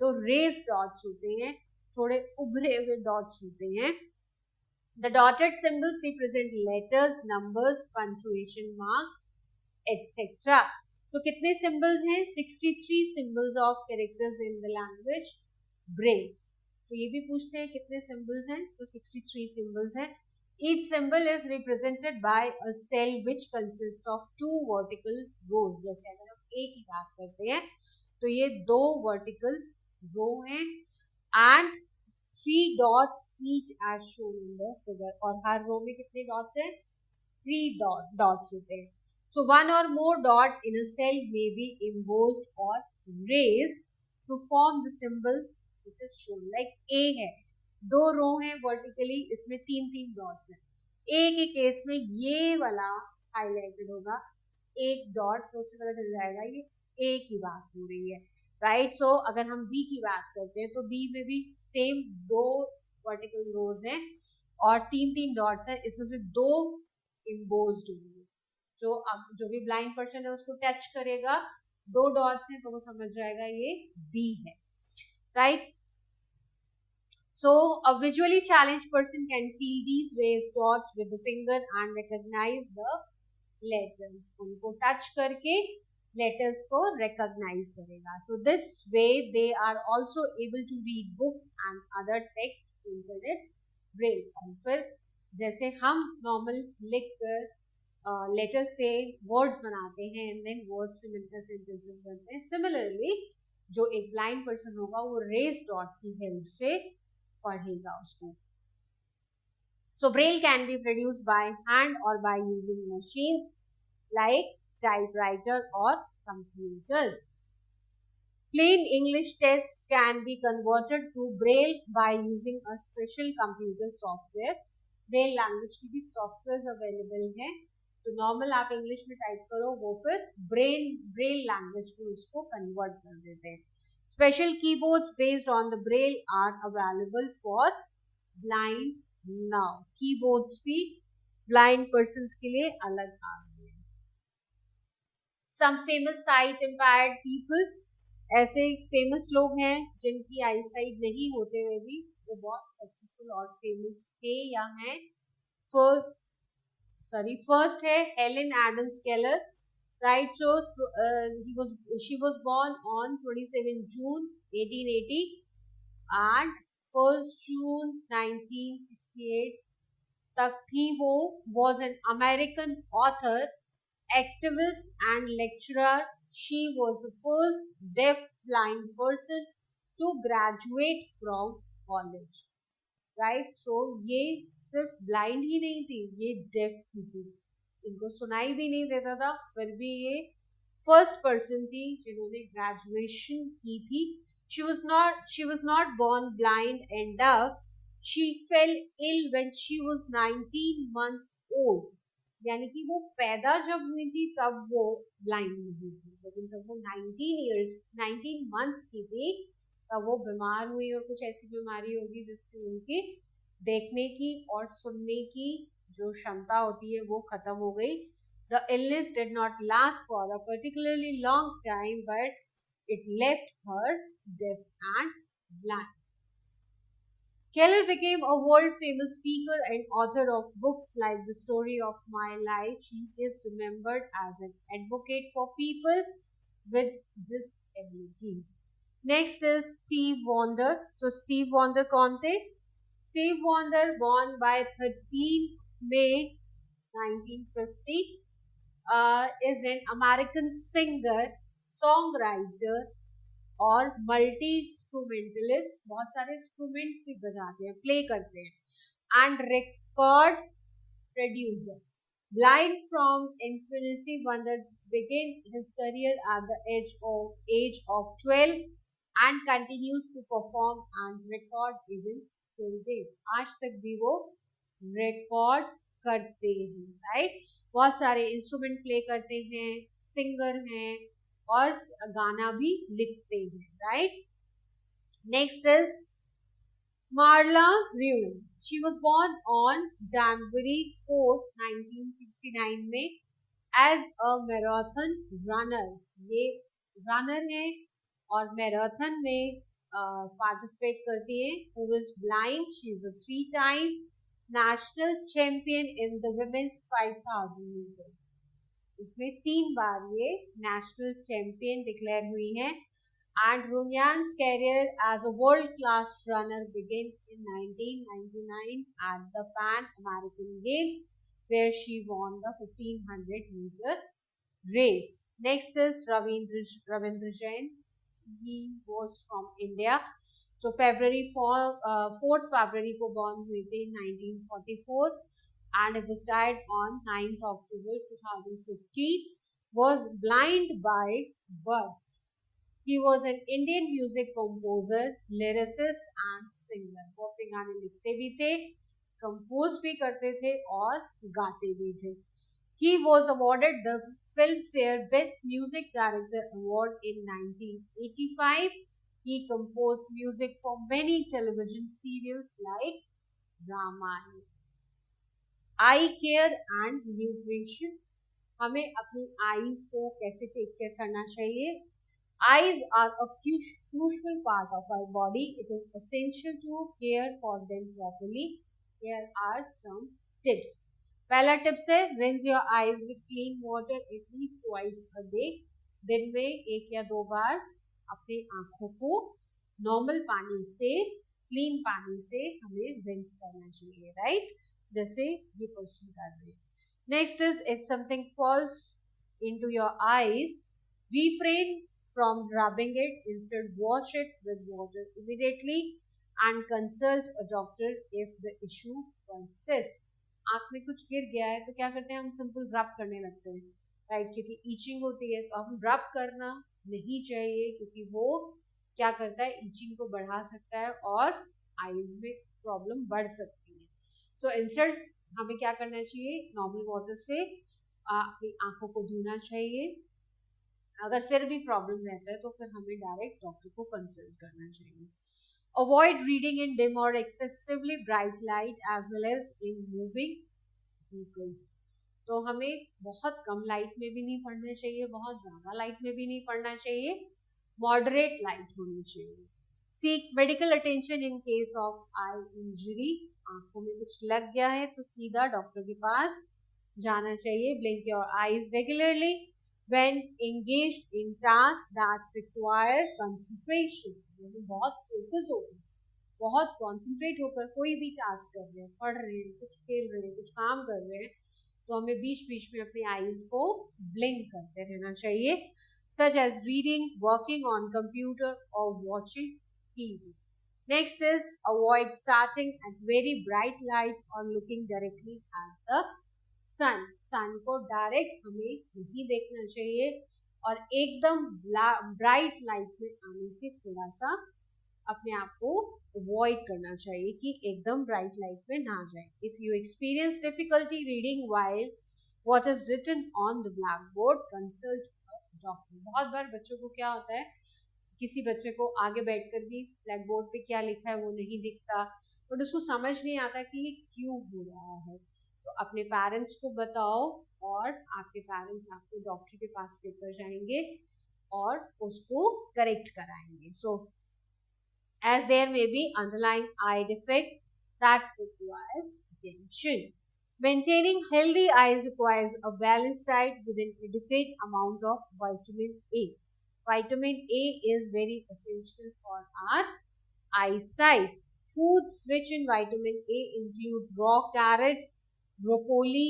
तो रेज डॉट्स होते हैं, थोड़े उभरे हुए डॉट्स होते हैं. The dotted symbols represent letters, numbers, punctuation marks etcetera. So कितने सिंबल्स हैं? 63 symbols of characters in the language Braille. तो ये भी पूछते हैं कितने सिंबल्स हैं, तो 63 सिंबल्स हैं. Each symbol is represented by a cell which consists of 2 vertical rows. जैसे अगर हम A की बात करते हैं तो ये 2 vertical row हैं and 3 dots each as shown in the figure. और हर रो में कितने dots हैं? 3 dots होते हैं. So one or more dot in a cell may be embossed or raised to form the symbol which is shown. Like A है, 2 रो हैं vertically, इसमें 3 dots हैं. ए के केस में ये वाला हाईलाइटेड होगा, 1 डॉट, तो उससे पता चल जाएगा ये ए की बात हो रही है, राइट. सो अगर हम बी की बात करते हैं तो बी में भी सेम 2 वर्टिकल रोज हैं और 3 डॉट्स हैं, इसमें से 2 इम्बोज्ड होंगे. जो भी ब्लाइंड पर्सन है उसको टच करेगा, 2 डॉट्स हैं तो वो समझ जाएगा ये बी है, right. So a visually challenged person can feel these raised dots with the finger and recognize the letters. उनको touch करके letters को recognize करेगा. So this way they are also able to read books and other text printed in braille. और फिर जैसे हम normal लिख कर letters से words बनाते हैं and then words से मिलकर sentences बनते हैं. Similarly जो एक blind person होगा वो raised dot की help से पढ़ेगा उसको. So braille can be produced by hand or by using machines like typewriter or computers. Plain English text can be converted to braille by using a special computer software. braille language की भी softwares available हैं, तो normal आप English में type करो वो फिर braille language में उसको convert कर देते हैं. Special keyboards based on the braille are available for blind now. Keyboards भी blind persons के लिए अलग आ गए हैं. Some famous sight impaired people, ऐसे famous लोग हैं जिनकी आई साइट नहीं होते हुए भी वो बहुत सक्सेसफुल और फेमस थे या हैं. फर्स्ट है Helen Adams Keller. right? So she was born on 27 June 1880 and 1st June 1968 तक थी वो. Was an American author, activist and lecturer. She was the first deaf blind person to graduate from college. Right. So ये सिर्फ blind ही नहीं थी, ये def भी थी, इनको सुनाई भी नहीं देता था, फिर भी ये फर्स्ट पर्सन थी जिन्होंने ग्रेजुएशन की थी. she was not born blind and deaf. she fell ill when she was 19 months old. यानी कि वो पैदा जब हुई थी तब वो ब्लाइंड नहीं थी, लेकिन जब वो 19 months की थी तब वो बीमार हुई और कुछ ऐसी बीमारी होगी जिससे उनकी देखने की और सुनने की जो क्षमता होती है वो खत्म हो गई. The illness did not last for a particularly long time, but it left her deaf and blind. Keller became a world-famous speaker and author of books like The Story of My Life. She is remembered as an advocate for people with disabilities. Next is Steve Wonder. So Steve Wonder कौन थे? Steve Wonder, born by 13th May 1950, is an American singer, songwriter और multi instrumentalist. बहुत सारे instrument भी बजाते हैं, play करते हैं, and record producer. Blind from infancy, Wonder began his career at the age of 12 and continues to perform and record even till date. आज तक भी वो रिकॉर्ड करते हैं, राइट. बहुत सारे इंस्ट्रूमेंट प्ले करते हैं, सिंगर हैं और गाना भी लिखते हैं, right. Next is Marla Rue. She was born on January 4, 1969 में as a marathon runner. ये रनर है और मैराथन में पार्टिसिपेट करती है. Who is blind? She is a 3-time national champion in the women's 5000 meters. इसमें 3 बार ये नेशनल चैंपियन डिक्लेयर हुई है. And Runyan's career as a world-class runner began in 1999 at the Pan American Games, where she won the 1500-meter race. Next is Ravindra Jain. He was from India. So 4th February को born हुए थे 1944 and he was died on 9th October 2015. Was blind by birth. He was an Indian music composer, lyricist and singer. वो अपने गाने लिखते भी थे, compose भी करते थे और गाते भी थे. He was awarded the Filmfare Best Music Director Award in 1985. He composed music for many television serials like Ramayana. Eye care and nutrition. हमें अपनी आईज को कैसे टेक केयर करना चाहिए. Eyes are a crucial part of our body. It is essential to care for them properly. Here are some tips. पहला tips है rinse your eyes with clean water at least twice a day. दिन में 1 या 2 बार अपने आँखों को normal पानी से, क्लीन पानी से हमें रिंस करना चाहिए, राइट, जैसे ये पर्सन कर रहे हैं. Next is if something falls into your eyes, refrain from rubbing it. Instead, wash it with water immediately and consult a doctor if the issue persists. आँख में कुछ गिर गया है तो क्या करते हैं हम, सिंपल रब करने लगते हैं, राइट, क्योंकि ईचिंग होती है. तो हम रब करना नहीं चाहिए क्योंकि वो क्या करता है, ईचिंग को बढ़ा सकता है और आईज में प्रॉब्लम बढ़ सकती है. सो इंस्टेड हमें क्या करना चाहिए, नॉर्मल वाटर से अपनी आँखों को धोना चाहिए. अगर फिर भी प्रॉब्लम रहता है तो फिर हमें डायरेक्ट डॉक्टर को कंसल्ट करना चाहिए. अवॉइड रीडिंग इन डिम और excessively bright light as well as in moving vehicles. तो हमें बहुत कम लाइट में भी नहीं पढ़ना चाहिए, बहुत ज़्यादा लाइट में भी नहीं पढ़ना चाहिए, मॉडरेट लाइट होनी चाहिए. Seek medical attention in case of I injury. आंखों में कुछ लग गया है तो सीधा डॉक्टर के पास जाना चाहिए. Blink your eyes regularly. when engaged in tasks that require concentration. बहुत फोकस होकर, बहुत कॉन्सेंट्रेट होकर कोई भी टास्क कर रहे हैं, पढ़ रहे हैं, कुछ खेल रहे हैं, कुछ काम कर रहे हैं, तो हमें बीच बीच में अपनी आईज को ब्लिंक करते रहना चाहिए, such as reading, working on computer और watching TV. Next is avoid starting at very bright light or looking directly at the sun. sun को डायरेक्ट हमें नहीं देखना चाहिए और एकदम ब्राइट लाइट में आने से थोड़ा सा अपने आप को अवॉइड करना चाहिए कि एकदम ब्राइट लाइट में ना जाए. If you experience difficulty reading while what is written on the black board, consult a doctor. बहुत बार बच्चों को क्या होता है, किसी बच्चे को आगे बैठकर भी ब्लैक बोर्ड पे क्या लिखा है वो नहीं दिखता, बट उसको समझ नहीं आता कि ये क्यों हो रहा है. तो अपने पेरेंट्स को बताओ और आपके पेरेंट्स आपको डॉक्टर के पास लेकर जाएंगे और उसको करेक्ट कराएंगे. So as there may be underlying eye defect that requires attention. Maintaining healthy eyes requires a balanced diet with an adequate amount of vitamin A. Vitamin A is very essential for our eyesight. Foods rich in vitamin A include raw carrot, broccoli,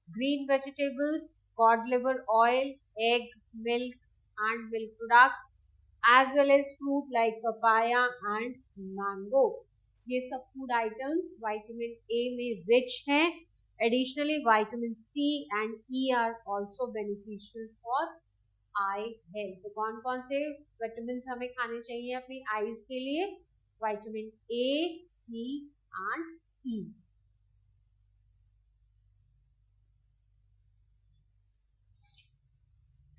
green vegetables, cod liver oil, egg, milk and milk products, as well as fruit like papaya and mango. ये सब food items vitamin A में rich हैं. Additionally, vitamin C and E are also beneficial for I health. तो कौन कौन से vitamin हमें खाने चाहिए अपनी आईज के लिए? Vitamin A, C and E.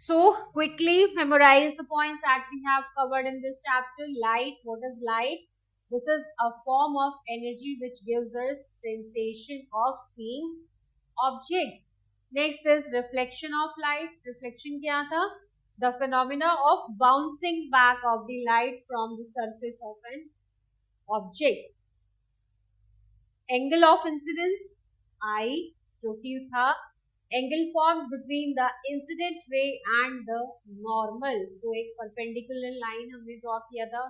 So quickly memorize the points that we have covered in this chapter. Light. What is light? This is a form of energy which gives us sensation of seeing objects. Next is reflection of light. Reflection क्या था? The phenomena of bouncing back of the light from the surface of an object. Angle of incidence, I, जो कि था angle formed between the incident ray and the normal. जो एक perpendicular line हमने draw किया था,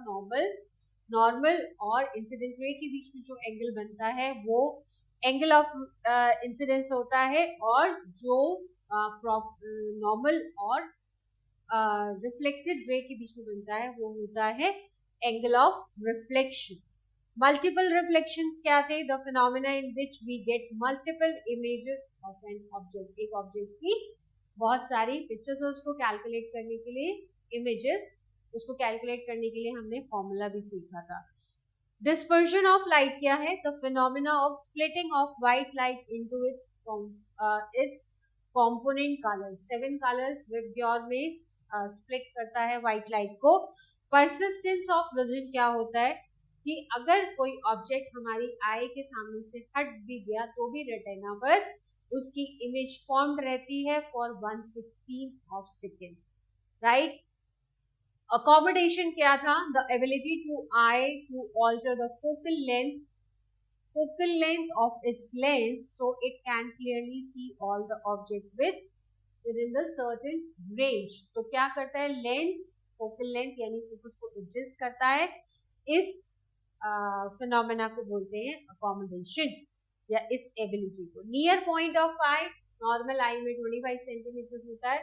normal और incident ray के बीच में जो angle बनता है वो एंगल ऑफ इंसिडेंस होता है, और जो नॉर्मल और रिफ्लेक्टेड रे के बीच में बनता है वो होता है angle of reflection. Multiple reflections क्या थे? The phenomena in which we get multiple images of an object. एक ऑब्जेक्ट की बहुत सारी पिक्चर्स है, उसको कैलकुलेट करने के लिए इमेजेस, उसको कैलकुलेट करने के लिए हमने फॉर्मूला भी सीखा था. Dispersion of light क्या है? The phenomena of splitting of white light into its component colors. 7 colors Vibgyor में split करता है white light को. Persistence of vision क्या होता है कि अगर कोई ऑब्जेक्ट हमारी आई के सामने से हट भी गया तो भी रेटिना पर उसकी इमेज फॉर्म्ड रहती है for 1/16 of second. Right? Accommodation क्या था? The ability to eye to alter the focal length of its lens so it can clearly see all the object within the certain range. तो क्या करता है lens? Focal length यानी focus को adjust करता है. इस फिनोमेना को बोलते हैं अकोमोडेशन या इस एबिलिटी को. Near point of eye, normal eye में 25 सेंटीमीटर होता है,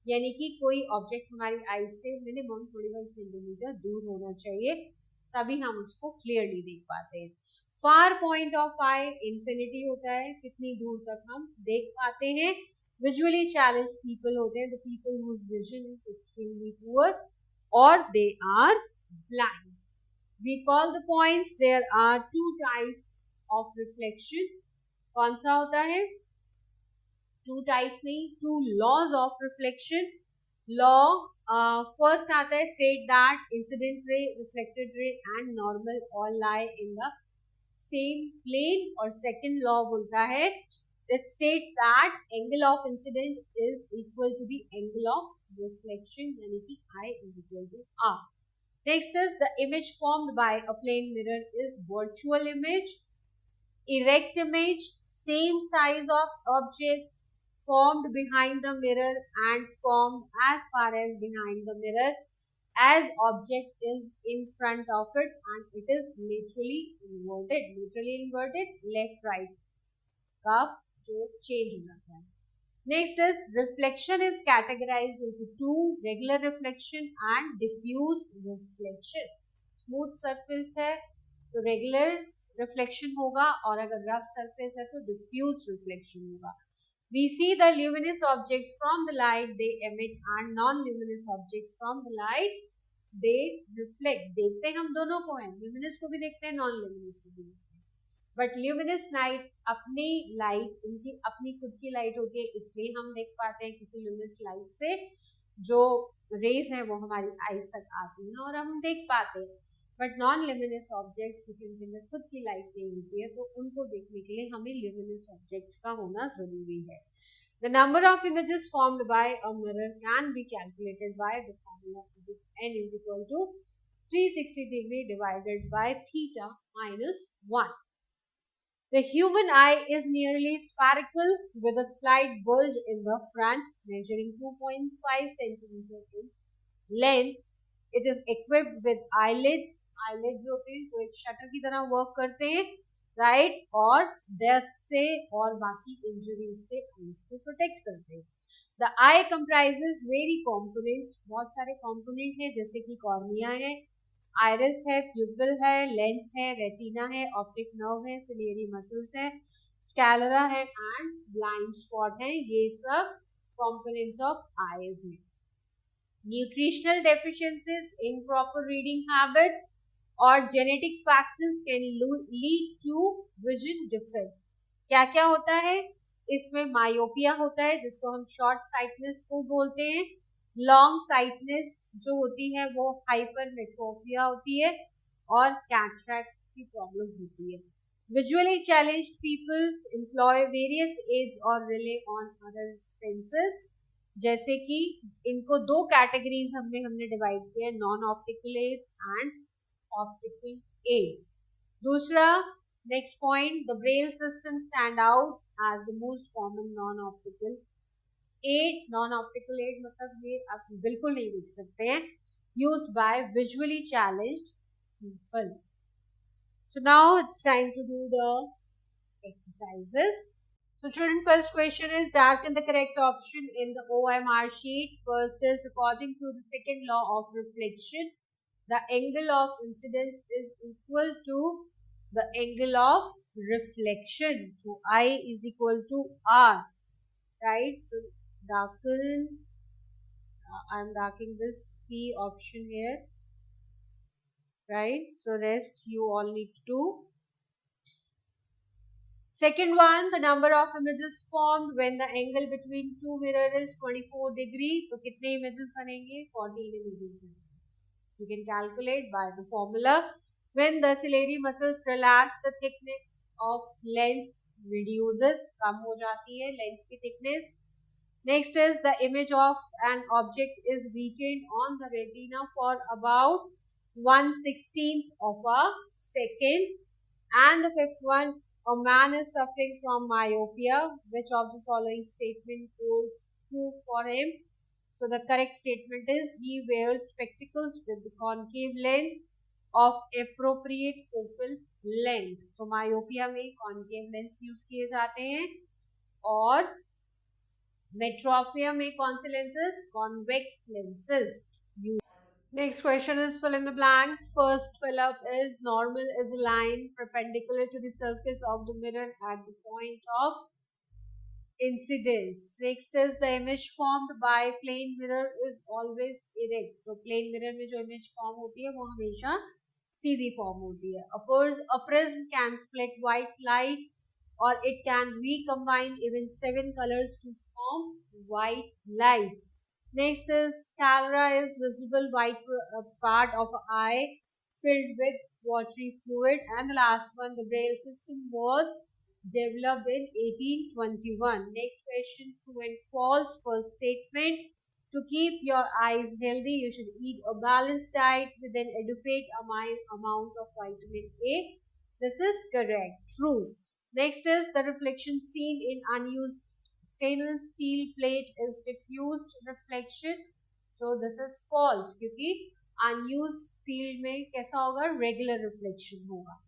यानी कि कोई ऑब्जेक्ट हमारी आई से मिनिमम 25 सेंटीमीटर दूर होना चाहिए, तभी हम उसको क्लियरली देख पाते हैं. फार पॉइंट ऑफ आई इंफिनिटी होता है, कितनी दूर तक हम देख पाते हैं. विजुअली चैलेंज्ड पीपल होते हैं, the people whose vision is extremely poor और they are blind. We call the points, there are 2 types of reflection. कौन सा होता है? 2 टाइप्स नहीं, 2 laws of reflection. Law first आता है state that incident ray, reflected ray and normal all lie in the same plane. और second law बोलता है it states that angle of incident is equal to the angle of reflection, यानी कि I is equal to R. Next is the image formed by a plane mirror is virtual image. Erect image, same size of object, formed behind the mirror and formed as far as behind the mirror as object is in front of it, and it is literally inverted left right का जो change हो जाता है. Next is reflection is categorized into two, regular reflection and diffused reflection. Smooth surface है तो regular reflection होगा, और अगर rough surface है तो diffused reflection होगा. We see the luminous objects from the light they emit and non-luminous objects from the light they reflect. देखते हम दोनों को हैं, luminous को भी देखते हैं, non-luminous को भी देखते हैं. बट ल्यूमिनस लाइट अपनी लाइट, इनकी अपनी खुद की लाइट होती है, इसलिए हम देख पाते हैं, क्योंकि ल्यूमिनस लाइट से जो रेज हैं वो हमारी आईज तक आती हैं और हम देख पाते हैं. बट नॉन ल्यूमिनस ऑब्जेक्ट्स, क्योंकि उनके अंदर खुद की लाइट नहीं होती है, तो उनको देखने के लिए हमें ल्यूमिनस ऑब्जेक्ट्स का होना जरूरी है. The number of images formed by a mirror can be calculated by the formula n is equal to 360 degree divided by theta minus 1. The human eye is nearly spherical with a slight bulge in the front measuring 2.5 cm in length. It is equipped with eyelids. Eyelids होते हैं जो एक shutter की तरह work करते हैं, right, और dust से और बाकी इंजरीज से आईज को प्रोटेक्ट करते हैं. The I comprises very components. बहुत सारे कॉम्पोनेंट हैं, जैसे कि कॉर्निया है, आयरिस है, प्यूपिल है, लेंस है, रेटिना है, ऑप्टिक नर्व है, सिलियरी मसल्स है, स्कैलरा है एंड ब्लाइंड स्पॉट है. ये सब कंपोनेंट्स ऑफ आईज हैं. Nutritional deficiencies, improper reading habit और genetic factors can lead to vision defect. क्या क्या होता है इसमें? मायोपिया होता है जिसको हम शॉर्ट साइटनेस को बोलते हैं. लॉन्ग साइटनेस जो होती है वो हाइपरमेट्रोपिया होती है, और कैटरैक्ट की प्रॉब्लम होती है. Visually challenged people employ various aids और रिले ऑन अदर सेंसेस. जैसे कि इनको दो कैटेगरीज हमने डिवाइड किया है, non optical aids and optical aids. दूसरा next point, the Braille system stand out as the most common non optical aid. Non optical aid मतलब ये आप बिल्कुल नहीं देख सकते हैं, used by visually challenged people. So now it's time to do the exercises. So children, first question is darken the correct option in the OMR sheet. First is according to the second law of reflection, the angle of incidence is equal to the angle of reflection. So I is equal to R, right? So darken, I'm darkening this C option here, right? So rest you all need to do. Second one, the number of images formed when the angle between two mirrors is 24 degree. तो कितने images बनेंगे? 14 images बनेंगे. You can calculate by the formula. When the ciliary muscles relax, the thickness of lens reduces. कम हो जाती है lens की thickness. Next is the image of an object is retained on the retina for about 1/16 of a second. And the fifth one, a man is suffering from myopia. Which of the following statement holds true for him? So the correct statement is he wears spectacles with the concave lens of appropriate focal length. So myopia में concave lens use किए जाते हैं, और metropia में कौन से lenses? Convex lenses. Next question is fill in the blanks. First fill up is normal is a line perpendicular to the surface of the mirror at the point of incidence. Next is the image formed by plane mirror is always erect. तो plane mirror में जो image form होती है वो हमेशा सीधी form होती है. A prism can split white light, or it can recombine even 7 colors to form white light. Next is sclera is visible white part of an eye filled with watery fluid. And the last one, the braille system was developed in 1821. Next question, true and false. First statement, to keep your eyes healthy, you should eat a balanced diet with an adequate amount of vitamin A. This is correct, true. Next is the reflection seen in unused stainless steel plate is diffused reflection. So this is false क्योंकि unused steel में कैसा होगा, regular reflection होगा.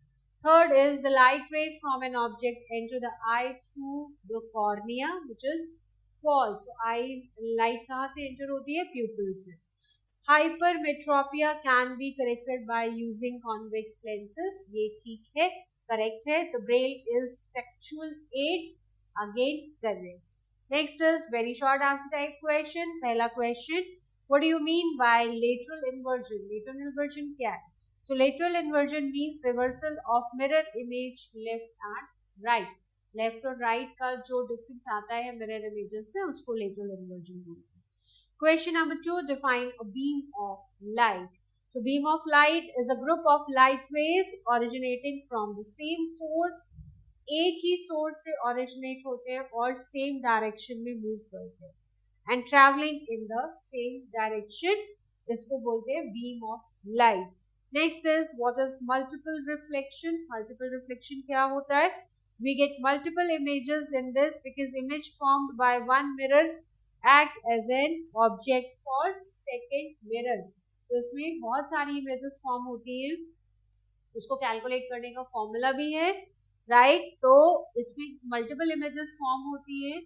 Third is the light rays from an object enter the eye through the cornea, which is false. So eye light कहाँ से enter होती है, pupil से. Hypermetropia can be corrected by using convex lenses. ये ठीक है, correct है. The braille is textual aid, again correct. Next is very short answer type question. पहला question, what do you mean by lateral inversion? Lateral inversion क्या है? So lateral inversion means reversal of mirror image left and right. Left और right का जो difference आता है mirror images में, उसको lateral inversion बोलते हैं. Question number 2, define a beam of light. So beam of light is a group of light rays originating from the same source. एक ही source से originate होते हैं और same direction में move करते हैं and traveling in the same direction. इसको बोलते हैं beam of light. Next is what is multiple reflection? Multiple reflection क्या होता है? We get multiple images in this because image formed by one mirror act as an object for second mirror. तो इसमें बहुत सारी images form होती हैं, उसको कैलकुलेट करने का फॉर्मूला भी है, राइट. तो इसमें मल्टीपल इमेजेस फॉर्म होती है,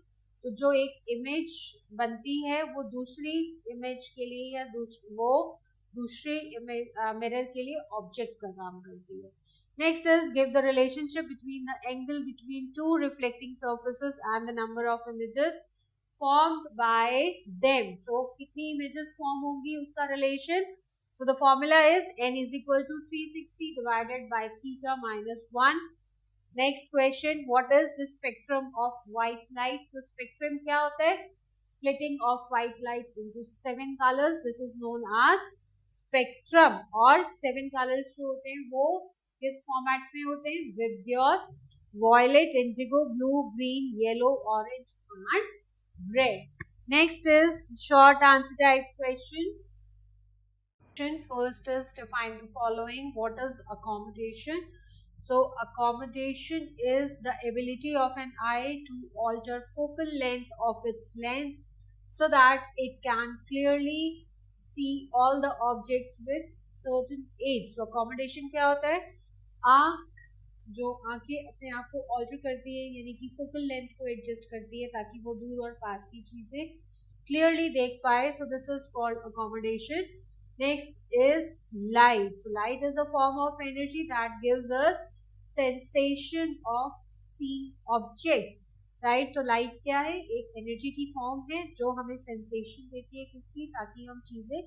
तो जो एक इमेज बनती है वो दूसरी इमेज के लिए या वो दूसरे मिरर के लिए ऑब्जेक्ट का काम करती है. Next is give the relationship between the angle between to reflecting surfaces and the number of images formed by them. So कितनी images form होंगी उसका relation. So the formula is n is equal to 360 divided by theta minus 1. Next question, what is the spectrum of white light? तो spectrum क्या होता है? Splitting of white light into 7 colors. This is known as spectrum. और 7 colors जो होते हैं वो किस format में होते हैं? Vibgyor, violet, indigo, blue, green, yellow, orange and red. Next is short answer type question. First is to find the following. What is accommodation? So accommodation is the ability of an eye to alter focal length of its lens so that it can clearly see all the objects with certain aid. So accommodation क्या होता है? आँख जो आंखें अपने आप को alter करती है, यानी कि फोकल लेंथ को एडजस्ट करती है ताकि वो दूर और पास की चीजें क्लियरली देख पाए. सो this is called accommodation. Next is light. So light is a form of energy that gives us sensation of seeing objects, right. तो लाइट क्या है? एक एनर्जी की फॉर्म है जो हमें सेंसेशन देती है किसकी, ताकि हम चीजें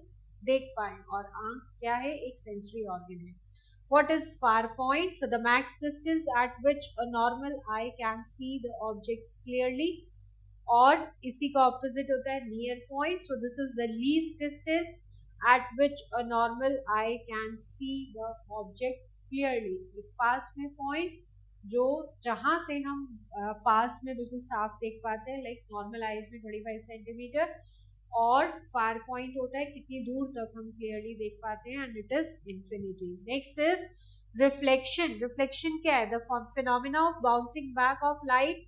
देख पाए. और आंख क्या है? एक सेंसरी ऑर्गन है. What is far point? So the max distance at which a normal eye can see the objects clearly. और इसी का opposite होता है near point. So this is the least distance at which a normal eye can see the object clearly. एक पास में point जो जहाँ से हम पास में बिल्कुल साफ देख पाते हैं, like normal eyes में 25 सेंटीमीटर, और फार पॉइंट होता है कितनी दूर तक हम क्लियरली देख पाते हैं, and it is infinity. Next is reflection. Reflection क्या है? The phenomena of bouncing back of light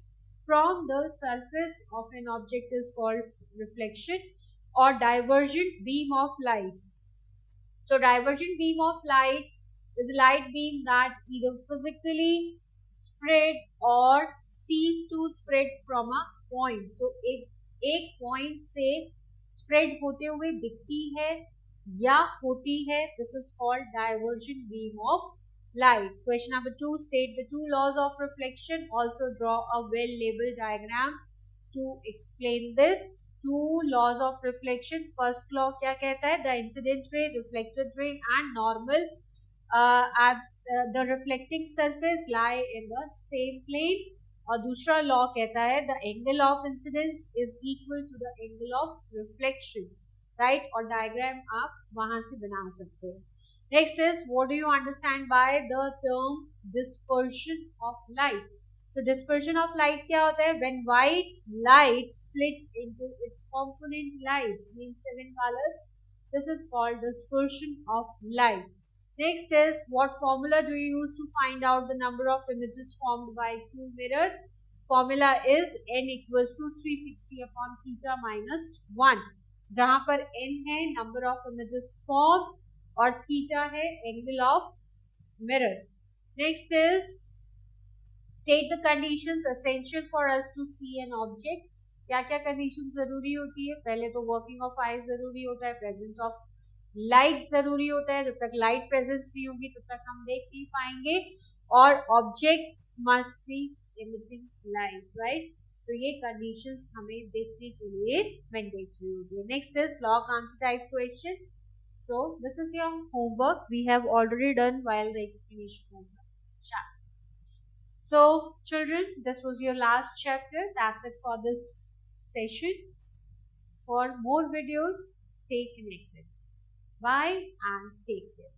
from the surface of an object is called reflection. और divergent beam of light. So divergent beam of light is light beam that either physically spread और seem to spread from a point. तो एक point से spread होते हुए दिखती है या होती है. This is called divergent beam of light. Question number 2, state the 2 laws of reflection. Also draw a well labelled diagram to explain this. 2 laws of reflection. First law क्या कहता है? The incident ray, reflected ray and normal at the reflecting surface lie in the same plane. और दूसरा law कहता है the angle of incidence is equal to the angle of reflection, right. और diagram आप वहां से बना सकते हैं. Next is what do you understand by the term dispersion of light. So dispersion of light क्या होता है? When white light splits into its component lights means 7 colours, this is called dispersion of light. Next is what formula do you use to find out the number of images formed by 2 mirrors? formula is n equals to 360 upon theta minus 1, जहां पर n है number of images formed और theta है angle of mirror. Next is state the conditions essential for us to see an object. क्या क्या condition जरूरी होती है? पहले तो वर्किंग ऑफ आईज जरूरी होता है, प्रेजेंस ऑफ लाइट जरूरी होता है. जब तक लाइट प्रेजेंस नहीं होगी तब तक हम देख नहीं पाएंगे. और object must be emitting light, right? तो ये कंडीशंस हमें देखने के लिए मैंडेटरी होती है. Next is log answer type question. So this is your homework. We have already done while the explanation of the chapter. So children, this was your last chapter. That's it for this session. For more videos, stay connected. Bye and take care.